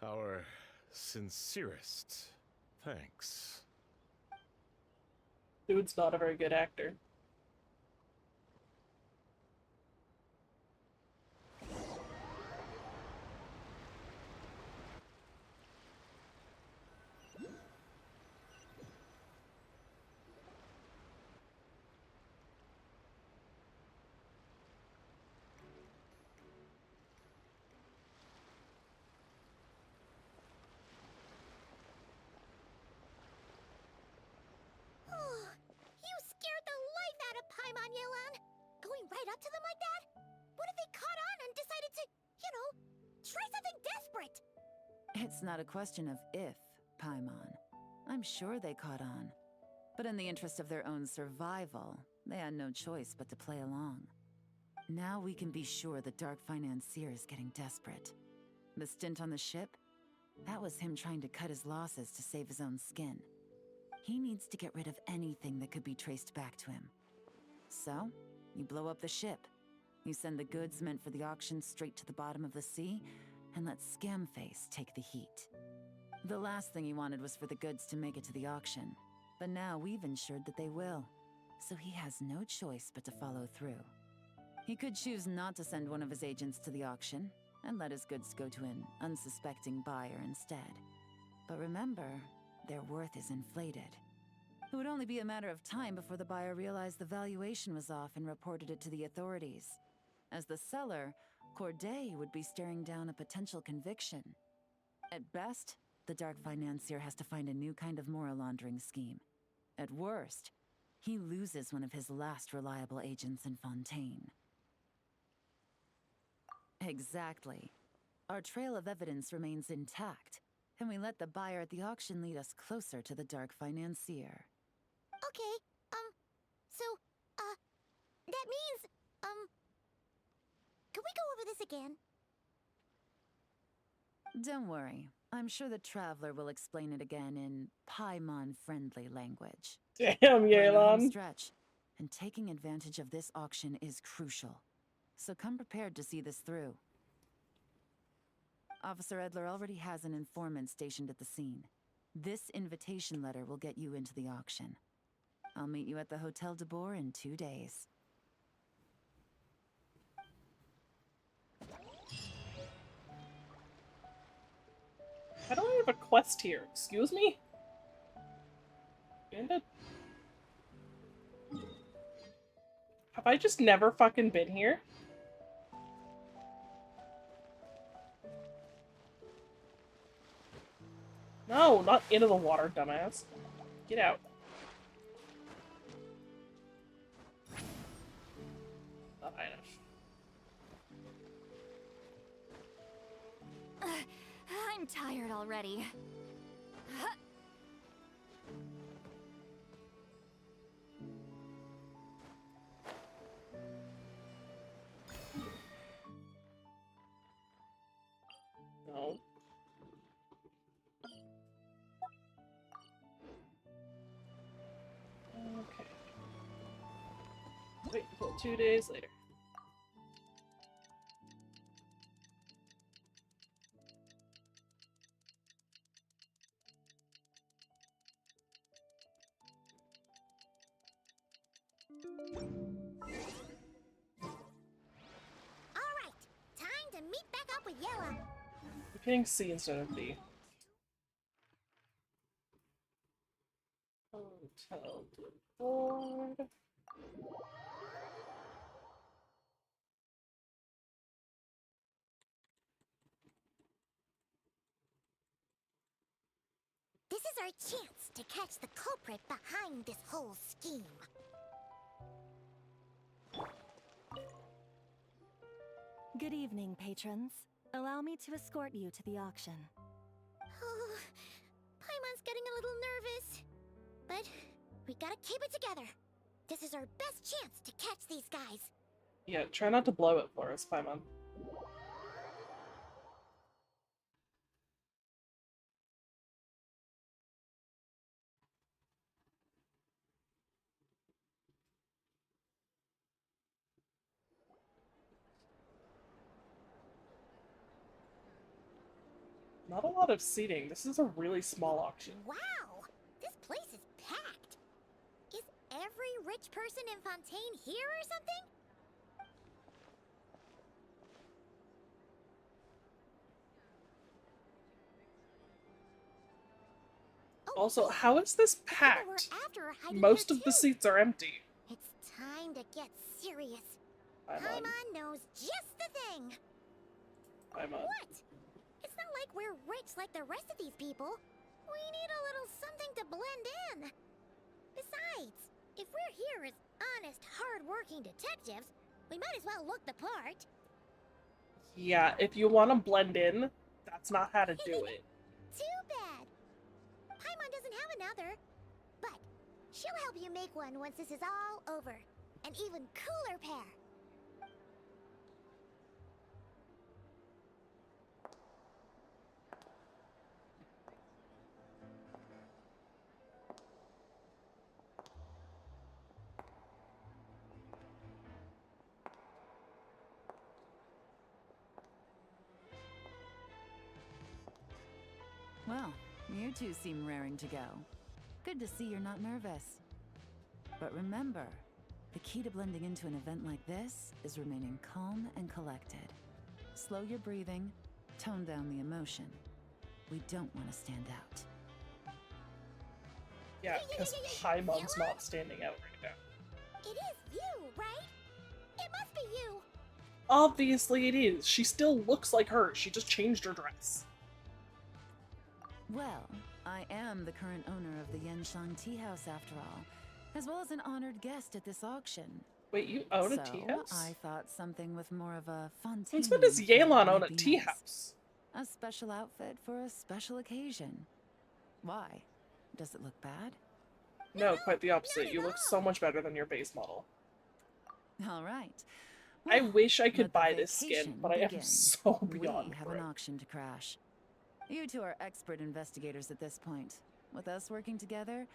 Our sincerest thanks. Dude's not a very good actor. You scared the life out of Paimon, Yelan. Going right up to them like that? What if they caught on and decided to, try something desperate? It's not a question of if, Paimon. I'm sure they caught on. But in the interest of their own survival, they had no choice but to play along. Now we can be sure the Dark Financier is getting desperate. The stint on the ship? That was him trying to cut his losses to save his own skin. He needs to get rid of anything that could be traced back to him. So, you blow up the ship. You send the goods meant for the auction straight to the bottom of the sea, and let Scamface take the heat. The last thing he wanted was for the goods to make it to the auction, but now we've ensured that they will, so he has no choice but to follow through. He could choose not to send one of his agents to the auction, and let his goods go to an unsuspecting buyer instead. But remember, their worth is inflated. It would only be a matter of time before the buyer realized the valuation was off and reported it to the authorities. As the seller, Corday would be staring down a potential conviction. At best, the Dark Financier has to find a new kind of moral laundering scheme. At worst, he loses one of his last reliable agents in Fontaine. Exactly. Our trail of evidence remains intact, and we let the buyer at the auction lead us closer to the Dark Financier. Okay, so, that means, can we go over this again? Don't worry. I'm sure the Traveler will explain it again in Paimon-friendly language. Damn, We're in the home Yelan. stretch, and taking advantage of this auction is crucial. So come prepared to see this through. Officer Edler already has an informant stationed at the scene. This invitation letter will get you into the auction. I'll meet you at the Hotel de Boer in 2 days. I don't have a quest here. Excuse me? Bandit? Have I just never fucking been here? No, not into the water, dumbass. Get out. Not high enough. I'm tired already. No. Okay. Wait until 2 days later. Alright, time to meet back up with Yella. I'm hitting C instead of B. Hotel de Boer. This is our chance to catch the culprit behind this whole scheme. Good evening, patrons. Allow me to escort you to the auction. Oh, Paimon's getting a little nervous. But we gotta keep it together. This is our best chance to catch these guys. Yeah, try not to blow it for us, Paimon. Not a lot of seating. This is a really small auction. Wow! This place is packed! Is every rich person in Fontaine here or something? Oh, Also, wait. how is this The people we're packed? after are hiding Most here of the too. seats are empty. It's time to get serious. I'm on. Paimon knows just the thing. I'm on. What? It's not like we're rich like the rest of these people. We need a little something to blend in. Besides, if we're here as honest, hard-working detectives, we might as well look the part. Yeah, if you want to blend in, that's not how to do it. Too bad. Paimon doesn't have another. But she'll help you make one once this is all over. An even cooler pair. Well, you two seem raring to go. Good to see you're not nervous. But remember, the key to blending into an event like this is remaining calm and collected. Slow your breathing, tone down the emotion. We don't want to stand out. Yeah, because Paimon's not standing out right now. It is you, right? It must be you. Obviously it is. She still looks like her. She just changed her dress. Well, I am the current owner of the Genshin Tea House after all, as well as an honored guest at this auction. Wait, you own a So, tea house? I thought something with more of a Fontaine. Since when does feel Yelan might own a be tea nice. house? A special outfit for a special occasion. Why? Does it look bad? No, quite the opposite. not You at look all. so much better than your base model. All right. I Well, wish I could let the buy this skin, vacation but I am begin. so We beyond have an broke. auction to crash. You two are expert investigators at this point. With us working together,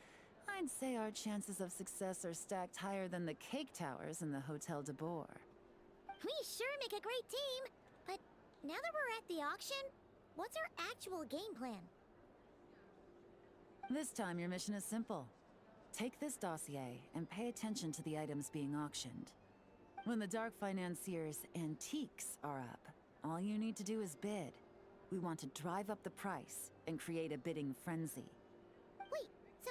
I'd say our chances of success are stacked higher than the cake towers in the Hotel de Boer. We sure make a great team. But now that we're at the auction, what's our actual game plan? This time your mission is simple. Take this dossier and pay attention to the items being auctioned. When the Dark Financier's antiques are up, all you need to do is bid. We want to drive up the price and create a bidding frenzy. Wait, so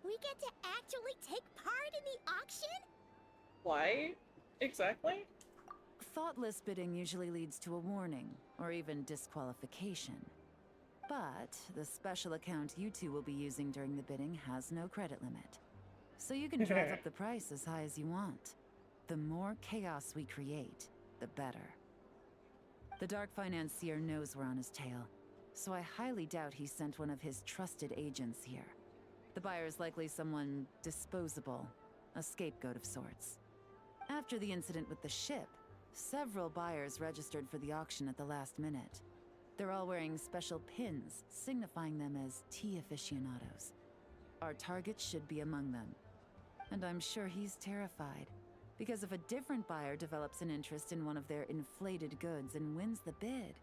we get to actually take part in the auction? Why? Exactly? Thoughtless bidding usually leads to a warning, or even disqualification. But the special account you two will be using during the bidding has no credit limit. So you can drive up the price as high as you want. The more chaos we create, the better. The Dark Financier knows we're on his tail, so I highly doubt he sent one of his trusted agents here. The buyer's likely someone disposable, a scapegoat of sorts. After the incident with the ship, several buyers registered for the auction at the last minute. They're all wearing special pins, signifying them as tea aficionados. Our target should be among them. And I'm sure he's terrified, because if a different buyer develops an interest in one of their inflated goods and wins the bid,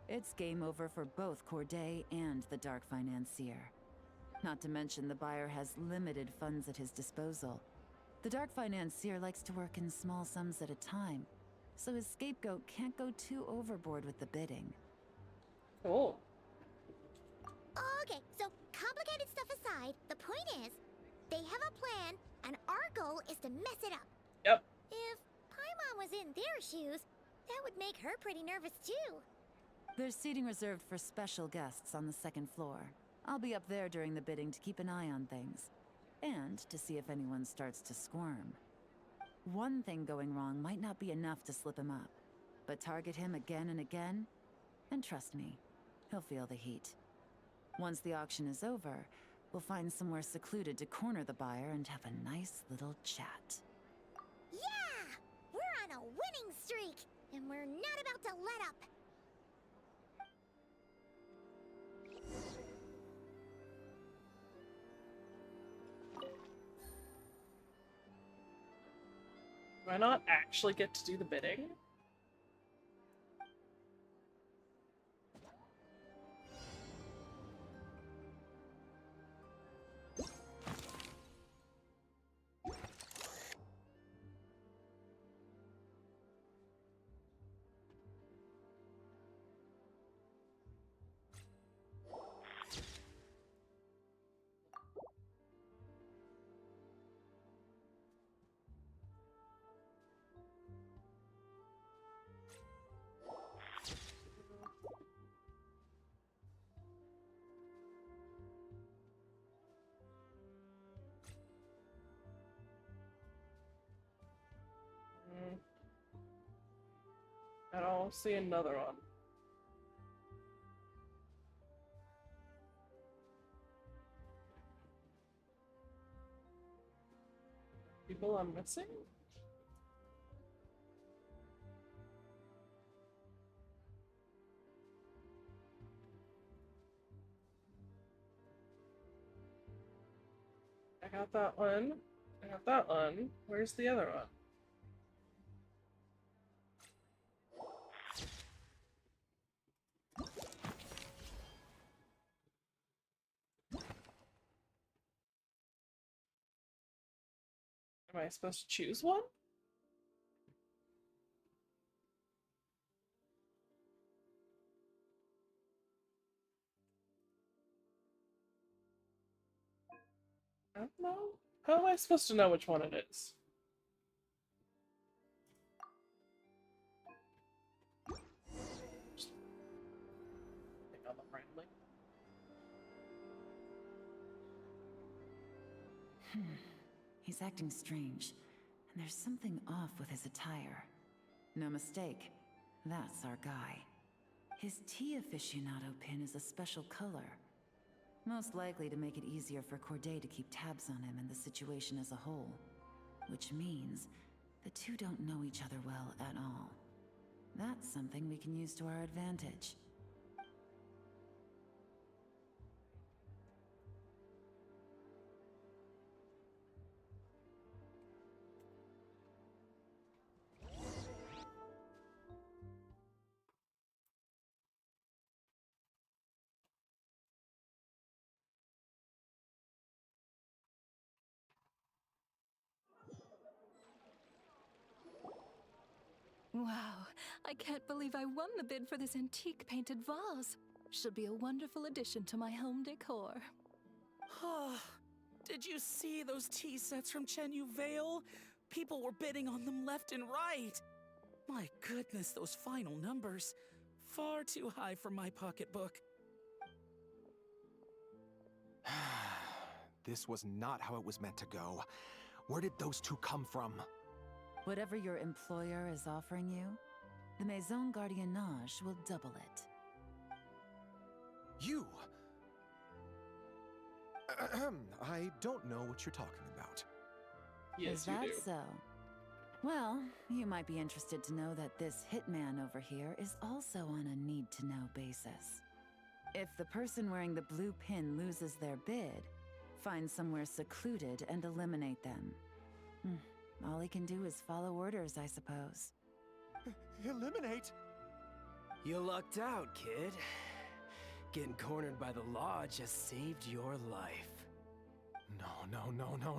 it's game over for both Corday and the Dark Financier. Not to mention the buyer has limited funds at his disposal. The Dark Financier likes to work in small sums at a time, so his scapegoat can't go too overboard with the bidding. Cool. Okay, so complicated stuff aside, the point is, they have a plan, and our goal is to mess it up. Yep. If Paimon was in their shoes, that would make her pretty nervous too. There's seating reserved for special guests on the second floor. I'll be up there during the bidding to keep an eye on things, and to see if anyone starts to squirm. One thing going wrong might not be enough to slip him up, but target him again and again, and trust me, he'll feel the heat. Once the auction is over, we'll find somewhere secluded to corner the buyer and have a nice little chat. Yeah! We're on a winning streak, and we're not about to let up. Do I not actually get to do the bidding? don't see another one. People I'm missing? I got that one. I got that one. Where's the other one? Am I supposed to choose one? I don't know. How am I supposed to know which one it is? Just pick on them randomly. He's acting strange, and there's something off with his attire. No mistake, that's our guy. His tea aficionado pin is a special color. Most likely to make it easier for Corday to keep tabs on him and the situation as a whole. Which means the two don't know each other well at all. That's something we can use to our advantage. Wow, I can't believe I won the bid for this antique painted vase. Should be a wonderful addition to my home decor. Did you see those tea sets from Chenyu Vale? People were bidding on them left and right. My goodness, those final numbers. Far too high for my pocketbook. This was not how it was meant to go. Where did those two come from? Whatever your employer is offering you, the Maison Gardiennage will double it. You! I don't know what you're talking about. Yes, Is that you do. so? Well, you might be interested to know that this hitman over here is also on a need-to-know basis. If the person wearing the blue pin loses their bid, find somewhere secluded and eliminate them. All he can do is follow orders, I suppose. Eliminate? You lucked out, kid. Getting cornered by the law just saved your life.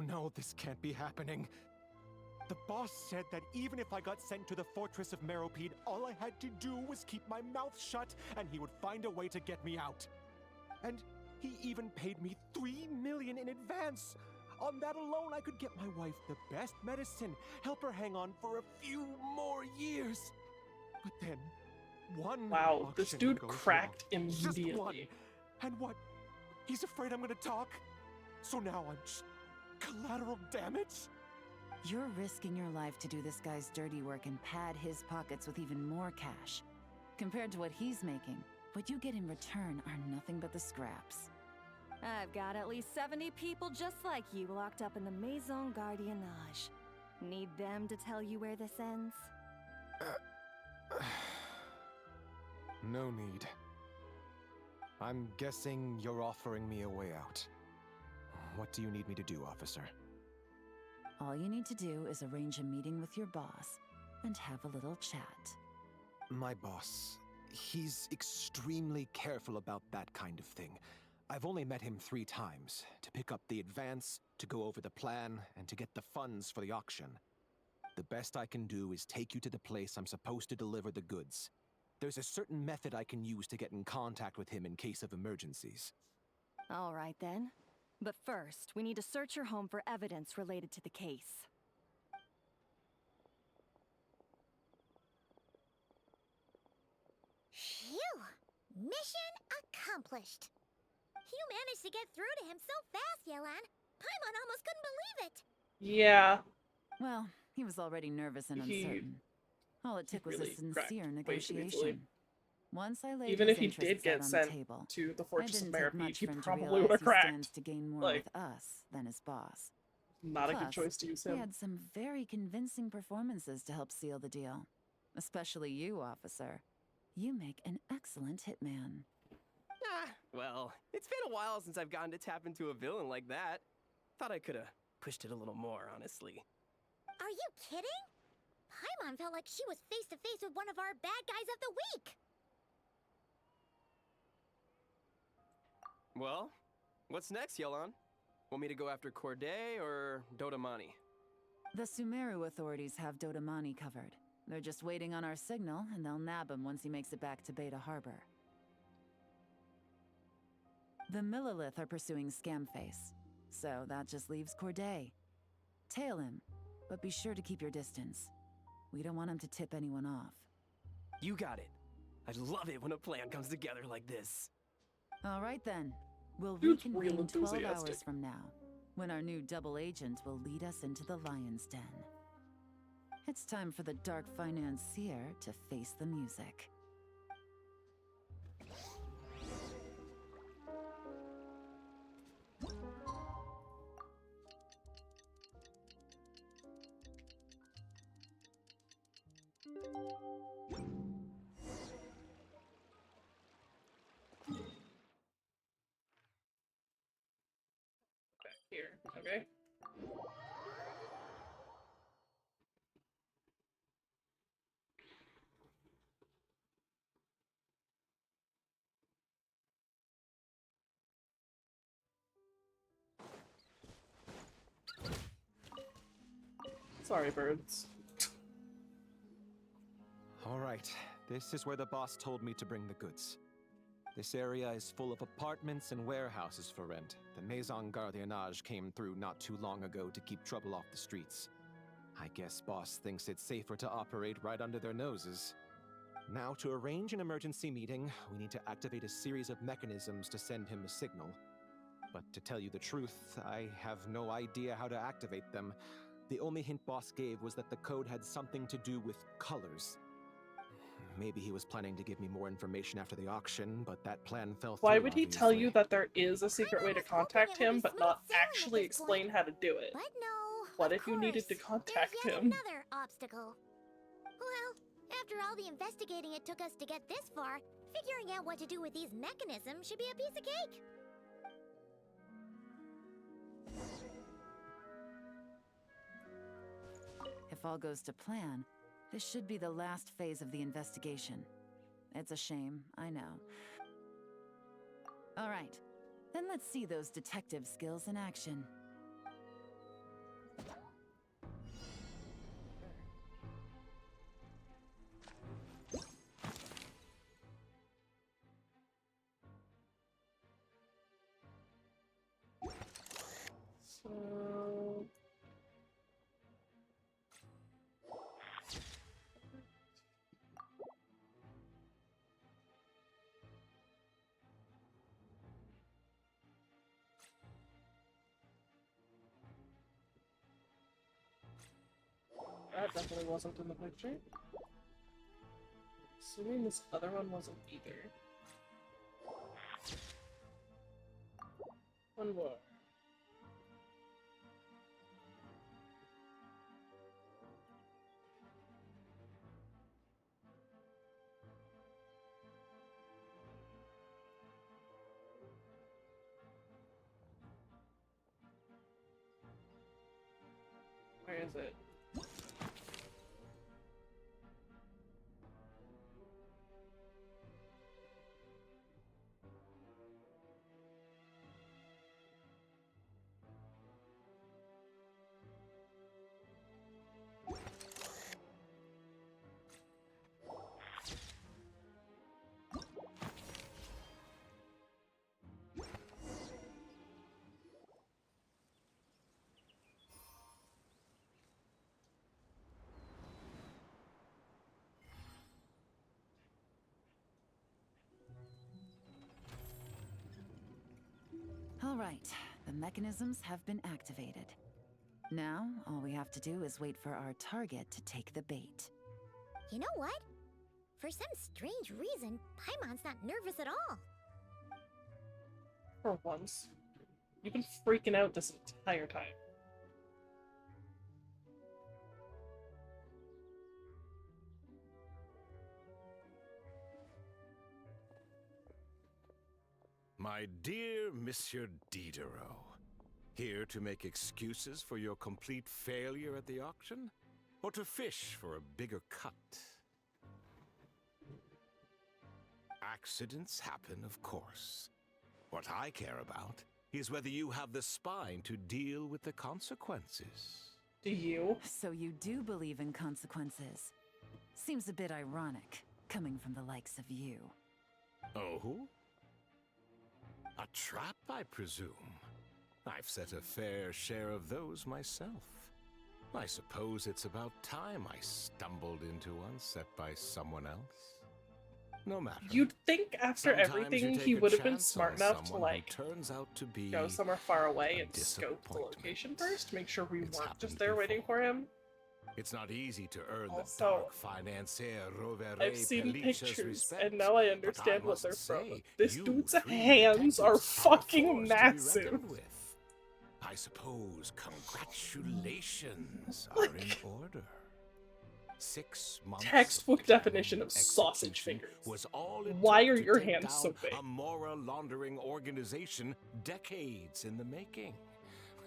No, this can't be happening. The boss said that even if I got sent to the fortress of Meropide, all I had to do was keep my mouth shut and he would find a way to get me out. And he even paid me 3 million in advance. On that alone, I could get my wife the best medicine, help her hang on for a few more years. But then, one Wow, this auction dude goes cracked wrong. Just one. immediately. And what? He's afraid I'm gonna talk? So now I'm just collateral damage? You're risking your life to do this guy's dirty work and pad his pockets with even more cash. Compared to what he's making, what you get in return are nothing but the scraps. I've got at least 70 people just like you locked up in the Maison Gardiennage. Need them to tell you where this ends? No need. I'm guessing you're offering me a way out. What do you need me to do, officer? All you need to do is arrange a meeting with your boss and have a little chat. My boss, he's extremely careful about that kind of thing. I've only met him 3 times, to pick up the advance, to go over the plan, and to get the funds for the auction. The best I can do is take you to the place I'm supposed to deliver the goods. There's a certain method I can use to get in contact with him in case of emergencies. All right then. But first, we need to search your home for evidence related to the case. Phew! Mission accomplished. You managed to get through to him so fast, Yelan. Paimon almost couldn't believe it. Yeah. Well, he was already nervous and He- uncertain. All it took was really a sincere cracked way too easily. negotiation. Once I laid Even his if he interests did get out on sent the table, to the it Fortress of didn't take Meropide, much he for him to probably realize would have he cracked. stands to gain more Like, with us than his boss. not a Plus, good choice to use he him. had some very convincing performances to help seal the deal. Especially you, officer. You make an excellent hitman. Ah, well, it's been a while since I've gotten to tap into a villain like that. Thought I could have pushed it a little more, honestly. Are you kidding? Paimon felt like she was face to face with one of our bad guys of the week. Well, what's next, Yelan? Want me to go after Corday or Dodamani? The Sumeru authorities have Dodamani covered. They're just waiting on our signal, and they'll nab him once he makes it back to Beta Harbor. The Millilith are pursuing Scamface, so that just leaves Corday. Tail him, but be sure to keep your distance. We don't want him to tip anyone off. You got it. I love it when a plan comes together like this. All right then. We'll Dude's real reconvene 12 enthusiastic. hours from now, when our new double agent will lead us into the Lion's Den. It's time for the Dark Financier to face the music. Back here. Okay. Sorry, birds. All right, this is where the boss told me to bring the goods. This area is full of apartments and warehouses for rent. The Maison Gardiennage came through not too long ago to keep trouble off the streets. I guess boss thinks it's safer to operate right under their noses. Now, to arrange an emergency meeting, we need to activate a series of mechanisms to send him a signal. But to tell you the truth, I have no idea how to activate them. The only hint boss gave was that the code had something to do with colors. Maybe he was planning to give me more information after the auction, but that plan fell through. Why would he tell you obviously. that there is a secret way to contact him, but not actually explain how to do it? But no. What of if you needed to course, contact there's yet him? another obstacle. Well, after all the investigating it took us to get this far, figuring out what to do with these mechanisms should be a piece of cake. If all goes to plan, this should be the last phase of the investigation. It's a shame, I know. All right, then let's see those detective skills in action. So... That definitely wasn't in the picture. Assuming this other one wasn't either. One more. Where is it? All right, the mechanisms have been activated. Now, all we have to do is wait for our target to take the bait. You know what? For some strange reason, Paimon's not nervous at all. For once. You've been freaking out this entire time. My dear Monsieur Diderot, here to make excuses for your complete failure at the auction? Or to fish for a bigger cut? Accidents happen, of course. What I care about is whether you have the spine to deal with the consequences. Do you? So you do believe in consequences. Seems a bit ironic, coming from the likes of you. Oh? A trap, I presume. I've set a fair share of those myself. I suppose it's about time I stumbled into one set by someone else. No matter. You'd think after Sometimes everything you he take would a have been chance smart on enough to, someone who like, turns out to be go somewhere far away a and scope the location disappointment. first, make sure we It's weren't happened just there waiting before. for him. It's not easy to earn Also, the dark financier Rovere I've seen Pelicia's pictures, respect, and now I but understand what must they're from. say, This you dude's three hands are detectives a fucking force to be massive. reckoned with. I suppose congratulations are in order. 6 months Textbook of definition of sausage execution fingers. was all it Why took are to your take hands so down big? a moral laundering organization decades in the making.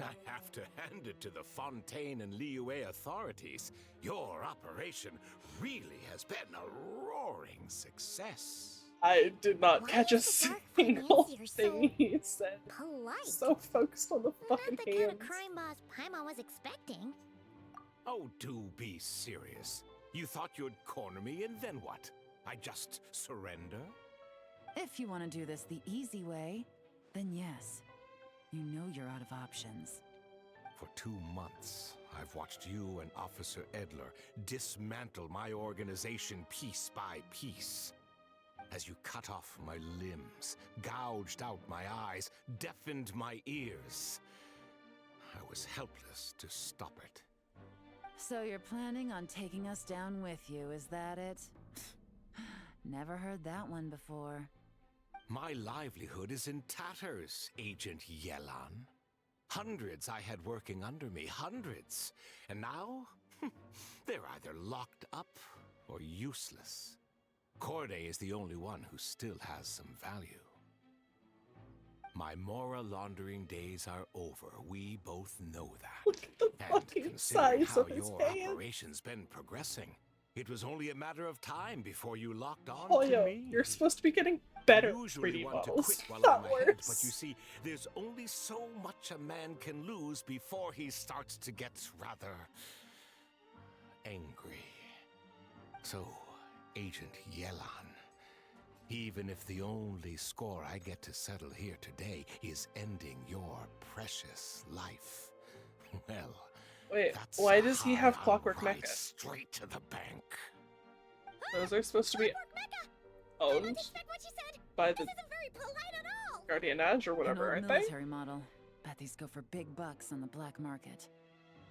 I have to hand it to the Fontaine and Liyue authorities. Your operation really has been a roaring success. I did not Why catch a is the dark single financier thing so he said. Polite. So focused on the fucking Not the kind hands. of crime boss Paimon was expecting. Oh, do be serious. You thought you'd corner me, and then what? I just surrender? If you want to do this the easy way, then yes. You know you're out of options. For 2 months, I've watched you and Officer Edler dismantle my organization piece by piece. As you cut off my limbs, gouged out my eyes, deafened my ears. I was helpless to stop it. So you're planning on taking us down with you, is that it? Never heard that one before. My livelihood is in tatters, Agent Yelan. Hundreds I had working under me, hundreds. And now, they're either locked up or useless. Corday is the only one who still has some value. My moral laundering days are over. We both know that. Look at the And fucking considering size how of his your hands. operation's been progressing, it was only a matter of time before you locked on Oh, to yo, me. you're supposed to be getting better Usually 3D want to models, quit while not I'm ahead, worse. but you see, there's only so much a man can lose before he starts to get rather angry. So, Agent Yelan, even if the only score I get to settle here today is ending your precious life, well, Wait, that's why does he have I'll Clockwork ride Mecha? straight to the bank. Those are supposed to be I owned understand what you said. by This the isn't very polite at all. Guardianage or whatever, An aren't old they? military model. Bet these go for big bucks on the black market.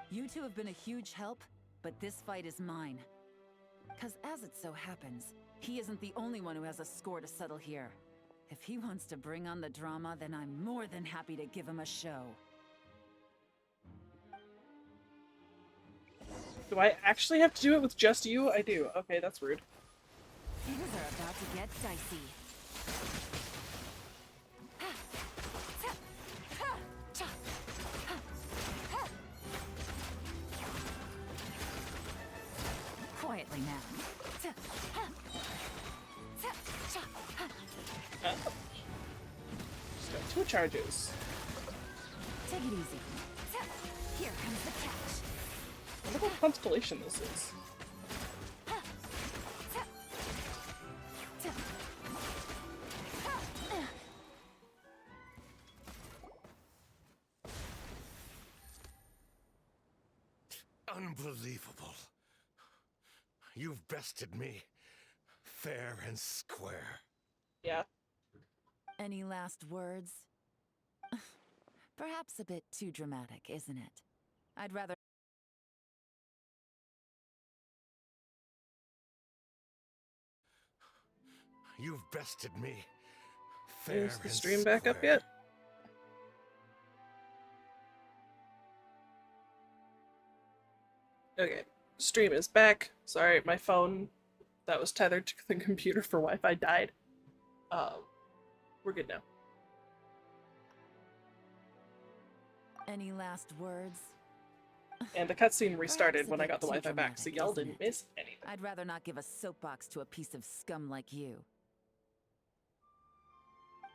You two have been a huge help, but this fight is mine. Cause as it so happens, he isn't the only one who has a score to settle here. If he wants to bring on the drama, then I'm more than happy to give him a show. Do I actually have to do it with just you? I do. Okay, that's rude. Things are about to get dicey. Quietly now. Oh. Just got 2 charges. Take it easy. Here comes the catch. I wonder what constellation this is. Unbelievable. You've bested me, fair and square. Yeah. Any last words? Perhaps a bit too dramatic, isn't it? I'd rather You've bested me. Fair Is the and stream back up square. yet? Okay, stream is back. Sorry, my phone that was tethered to the computer for Wi-Fi died. We're good now. Any last words? And the cutscene restarted Perhaps a when I bit got the too Wi-Fi back, so dramatic, y'all isn't didn't it? miss anything. I'd rather not give a soapbox to a piece of scum like you.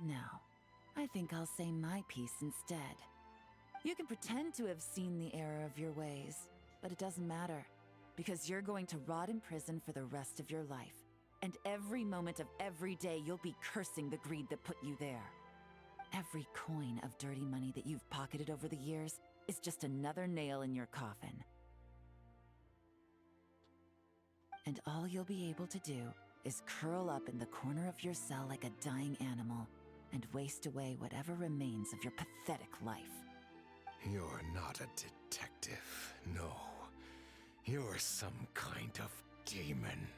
Now, I think I'll say my piece instead. You can pretend to have seen the error of your ways, but it doesn't matter, because you're going to rot in prison for the rest of your life. And every moment of every day you'll be cursing the greed that put you there. Every coin of dirty money that you've pocketed over the years is just another nail in your coffin. And all you'll be able to do is curl up in the corner of your cell like a dying animal and waste away whatever remains of your pathetic life. You're not a detective, no. You're some kind of demon.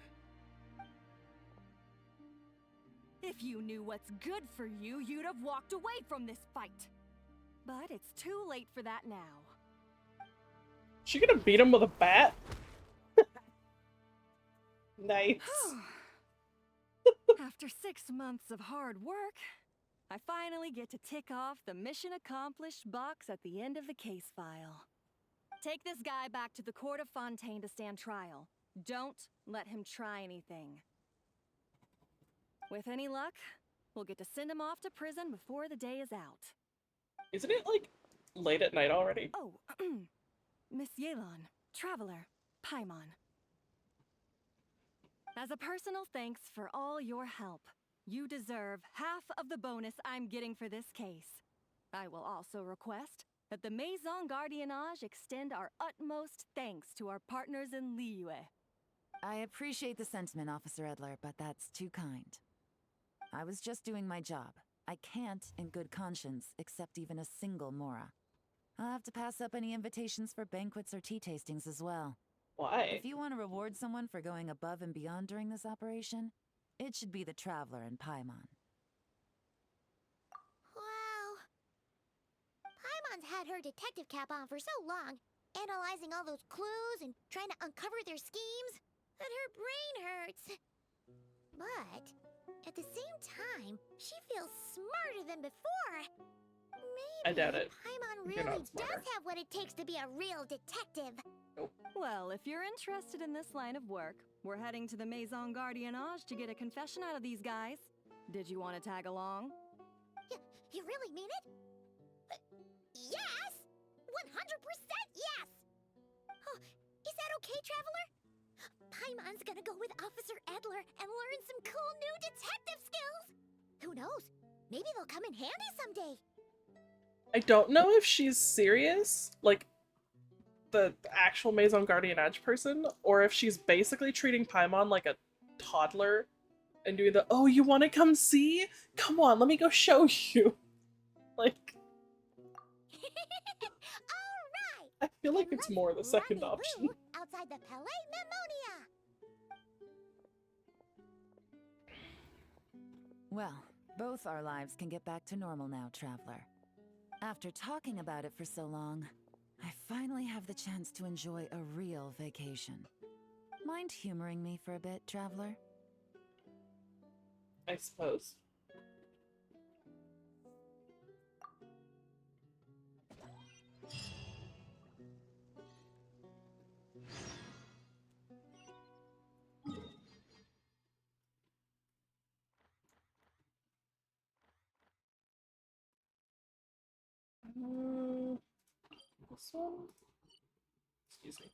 If you knew what's good for you, you'd have walked away from this fight. But it's too late for that now. She gonna beat him with a bat? Nice. After 6 months of hard work, I finally get to tick off the mission accomplished box at the end of the case file. Take this guy back to the court of Fontaine to stand trial. Don't let him try anything. With any luck, we'll get to send him off to prison before the day is out. Isn't it, like, late at night already? Oh, Miss Yelan, Traveler, Paimon. As a personal thanks for all your help, you deserve half of the bonus I'm getting for this case. I will also request that the Maison Gardiennage extend our utmost thanks to our partners in Liyue. I appreciate the sentiment, Officer Edler, but that's too kind. I was just doing my job. I can't, in good conscience, accept even a single Mora. I'll have to pass up any invitations for banquets or tea tastings as well. Why? If you want to reward someone for going above and beyond during this operation, it should be the Traveler and Paimon. Wow. Paimon's had her detective cap on for so long, analyzing all those clues and trying to uncover their schemes, that her brain hurts. But at the same time, she feels smarter than before. Maybe I doubt it. Paimon You're not really smarter. does have what it takes to be a real detective. Well, if you're interested in this line of work, we're heading to the Maison Gardiennage to get a confession out of these guys. Did you want to tag along? You really mean it? Yes! 100% yes! Oh, is that okay, Traveler? Paimon's gonna go with Officer Edler and learn some cool new detective skills! Who knows? Maybe they'll come in handy someday. I don't know if she's serious, like the actual Maison Gardiennage person, or if she's basically treating Paimon like a toddler and doing the, oh, you want to come see? Come on, let me go show you. Like, Alright! I feel like Then it's let's more the second rendezvous option. outside the Palais Memonia! Well, both our lives can get back to normal now, Traveler. After talking about it for so long, I finally have the chance to enjoy a real vacation. Mind humoring me for a bit, Traveler? I suppose. This one? Excuse me.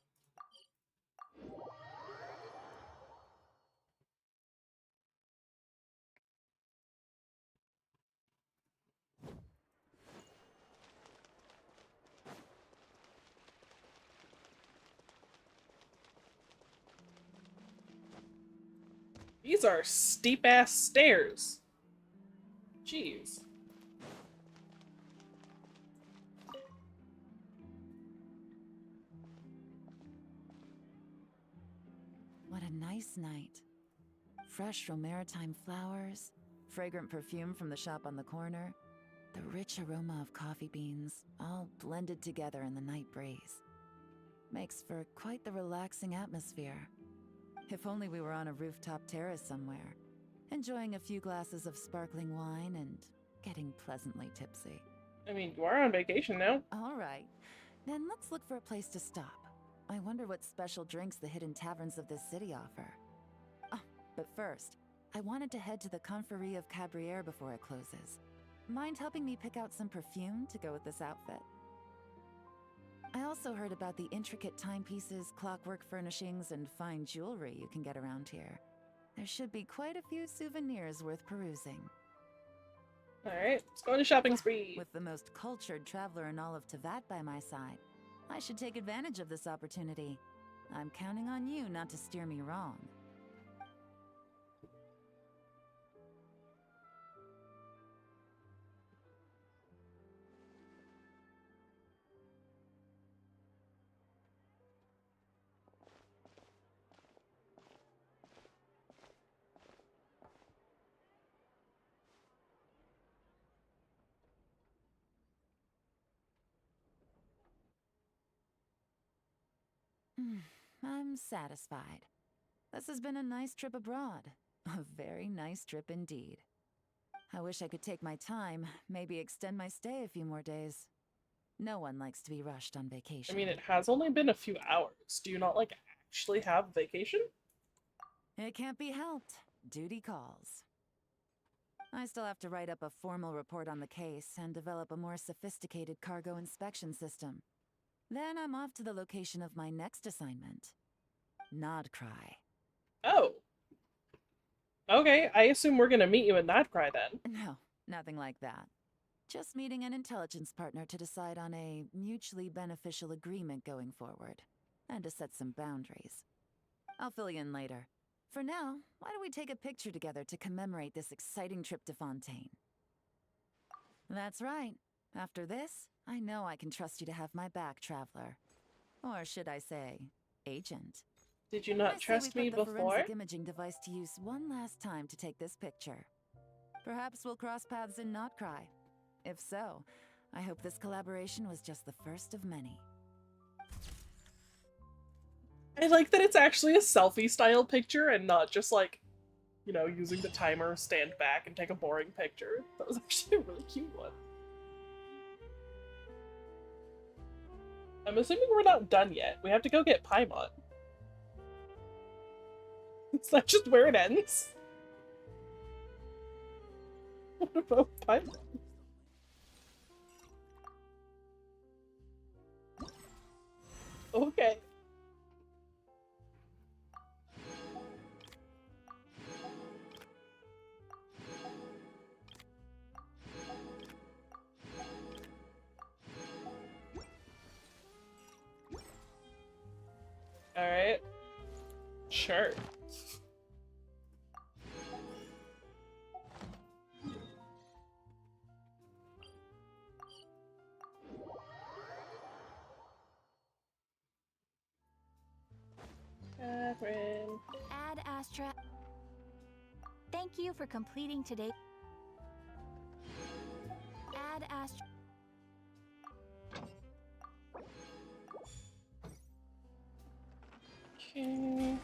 These are steep-ass stairs. Jeez. What a nice night. fresh from maritime flowers, fragrant perfume from the shop on the corner, the rich aroma of coffee beans, all blended together in the night breeze. Makes for quite the relaxing atmosphere. If only we were on a rooftop terrace somewhere, enjoying a few glasses of sparkling wine and getting pleasantly tipsy. I mean, you are on vacation now. All right, then let's look for a place to stop. I wonder what special drinks the hidden taverns of this city offer. Oh, but first, I wanted to head to the Confrérie of Cabriere before it closes. Mind helping me pick out some perfume to go with this outfit? I also heard about the intricate timepieces, clockwork furnishings, and fine jewelry you can get around here. There should be quite a few souvenirs worth perusing. Alright, let's go on a shopping spree. With the most cultured traveler in all of Tevat by my side, I should take advantage of this opportunity. I'm counting on you not to steer me wrong. I'm satisfied. This has been a nice trip abroad. A very nice trip indeed. I wish I could take my time, maybe extend my stay a few more days. No one likes to be rushed on vacation. I mean, it has only been a few hours. Do you not, like, actually have vacation? It can't be helped. Duty calls. I still have to write up a formal report on the case and develop a more sophisticated cargo inspection system. Then I'm off to the location of my next assignment. Nodcry. Oh. Okay, I assume we're gonna meet you in Nodcry then. No, nothing like that. Just meeting an intelligence partner to decide on a mutually beneficial agreement going forward, and to set some boundaries. I'll fill you in later. For now, why don't we take a picture together to commemorate this exciting trip to Fontaine? That's right. After this, I know I can trust you to have my back, Traveler. Or should I say, agent. Did you not trust me I say we put the before? forensic imaging device to use one last time to take this picture. Perhaps we'll cross paths in Notcry. If so, I hope this collaboration was just the first of many. I like that it's actually a selfie-style picture and not just like, you know, using the timer, stand back, and take a boring picture. That was actually a really cute one. I'm assuming we're not done yet. We have to go get Paimon. Is that just where it ends? What about Paimon? Okay. Alright. Sure. Catherine. Ad Astra. Thank you for completing today. Ad Astra. Okay.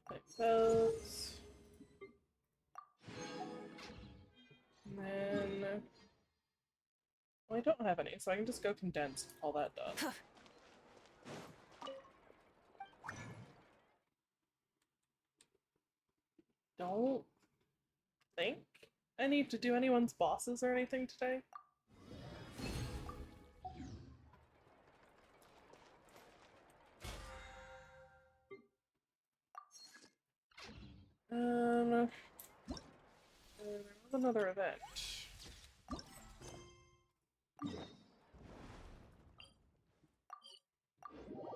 Like those. And then... Well, I don't have any, so I can just go condense and call that done. Don't think I need to do anyone's bosses or anything today. There was another event.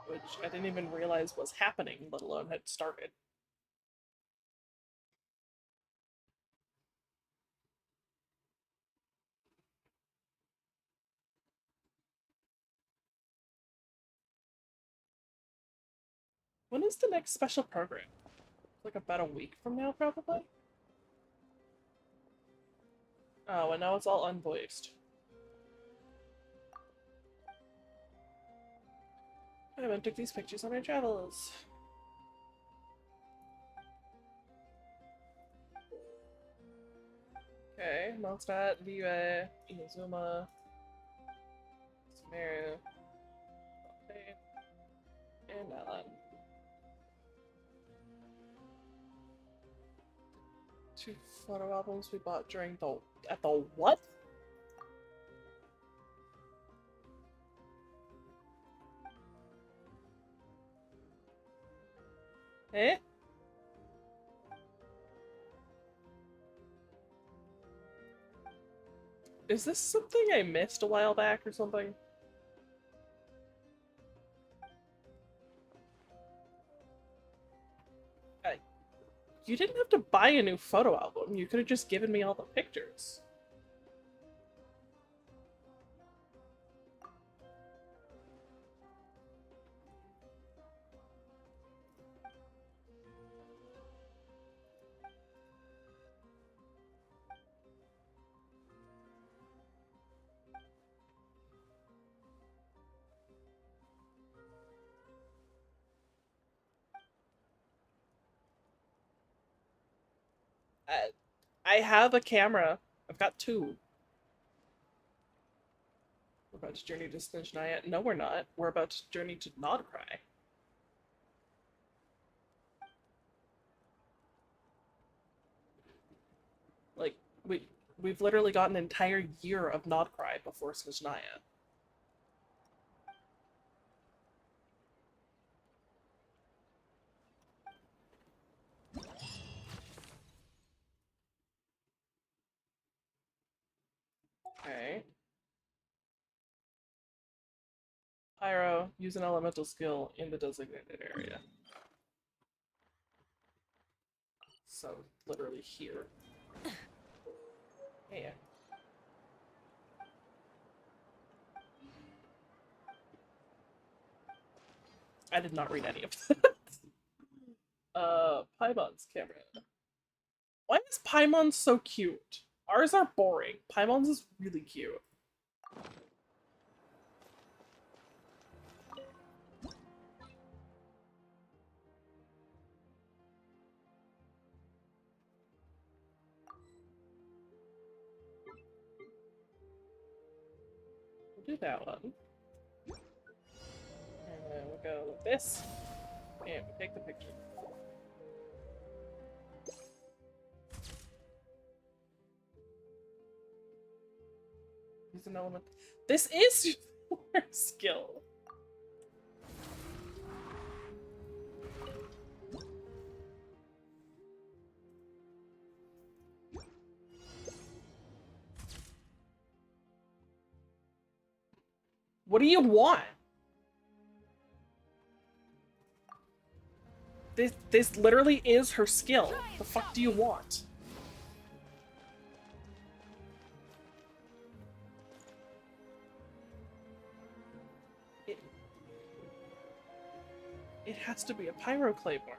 Which I didn't even realize was happening, let alone had started. When is the next special program? Like about a week from now, probably. Oh, and now it's all unvoiced. I haven't took these pictures on my travels. Okay, Mondstadt, Vive, Inazuma, Sumeru, and Alan. 2 photo albums we bought during the at the what? Eh? Is this something I missed a while back or something? You didn't have to buy a new photo album. You could have just given me all the pictures. I have a camera. I've got 2. We're about to journey to Snizhnaya. No, we're not. We're about to journey to Nodcry. Like, we've literally got an entire year of Nodcry before Snizhnaya. Okay. Pyro, use an elemental skill in the designated area. So, literally here. Yeah. I did not read any of that. Paimon's camera. Why is Paimon so cute? Ours are boring. Paimon's is really cute. We'll do that one. And then we'll go like this. And we take the picture. Use an element. This is your skill. What do you want? This literally is her skill. The fuck do you want? It has to be a pyro claymore.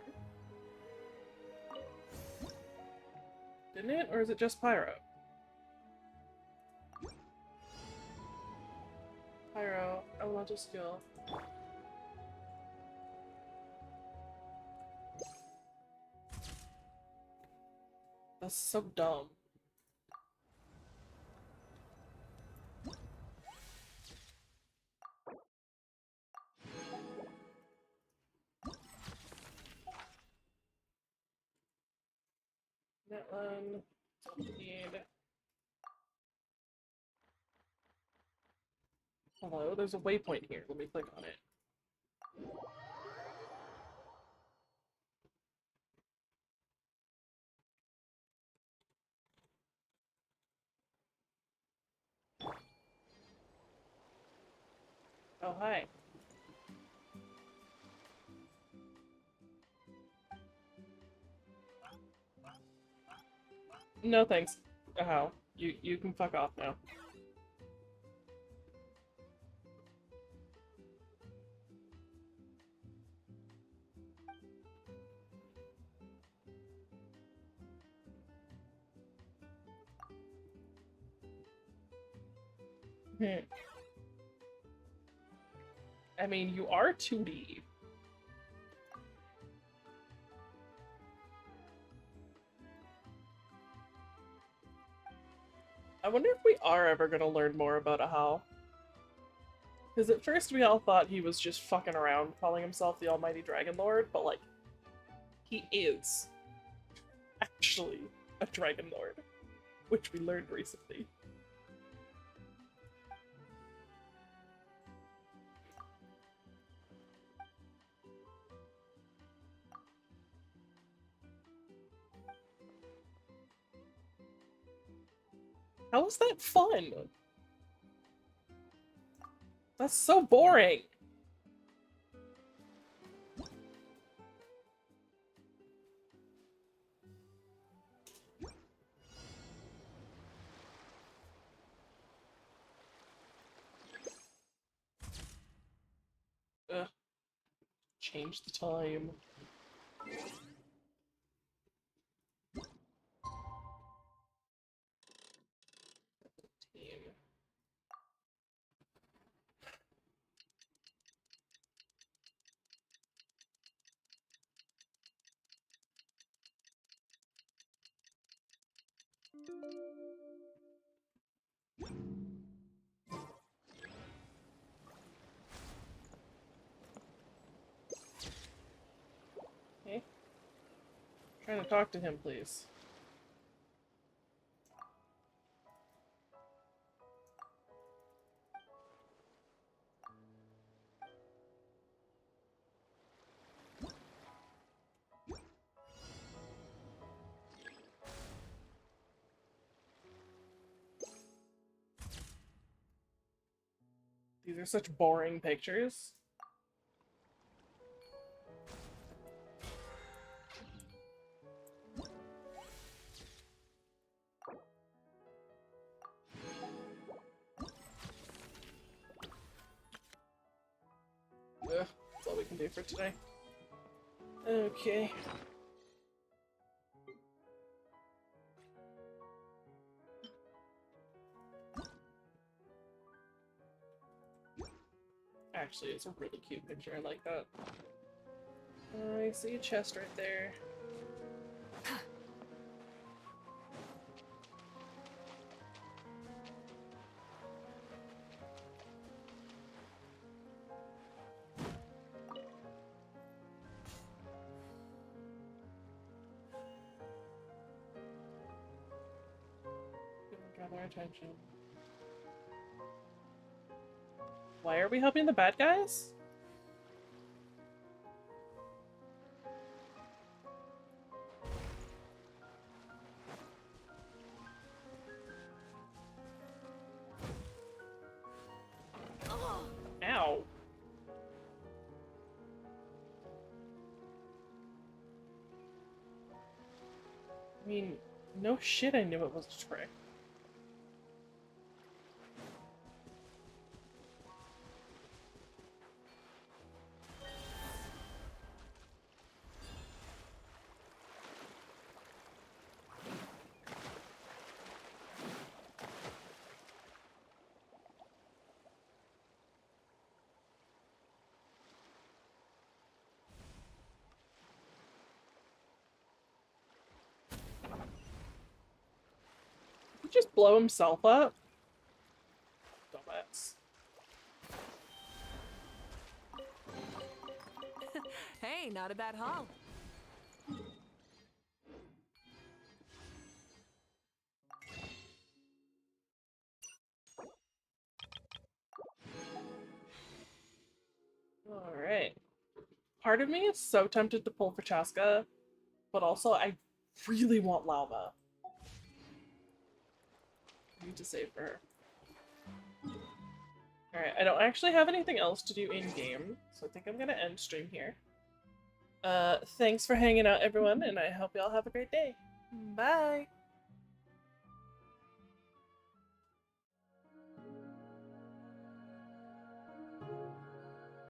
Didn't it? Or is it just pyro? Pyro, elemental skill. That's so dumb. That one. Need. Hello, there's a waypoint here. Let me click on it. Oh, hi. No thanks. Oh, you can fuck off now. I mean, you are 2D. I wonder if we are ever gonna learn more about Ahau. Because at first we all thought he was just fucking around calling himself the Almighty Dragon Lord, but like, he is actually a Dragon Lord, which we learned recently. How is that fun? That's so boring. Ugh. Change the time. Team. Okay. Trying to talk to him, please. These are such boring pictures. Ugh, that's all we can do for today. Okay. Actually, it's a really cute picture. I like that. I see a chest right there. Got their attention. Why are we helping the bad guys? Ow. I mean, no shit I knew it was a trick. Did he just blow himself up? Dumbass. Hey, not a bad haul. Alright. Part of me is so tempted to pull for Chaska, but also I really want Lalma. I need to save for her. Alright, I don't actually have anything else to do in-game, so I think I'm gonna end stream here. Thanks for hanging out, everyone, and I hope y'all have a great day. Bye!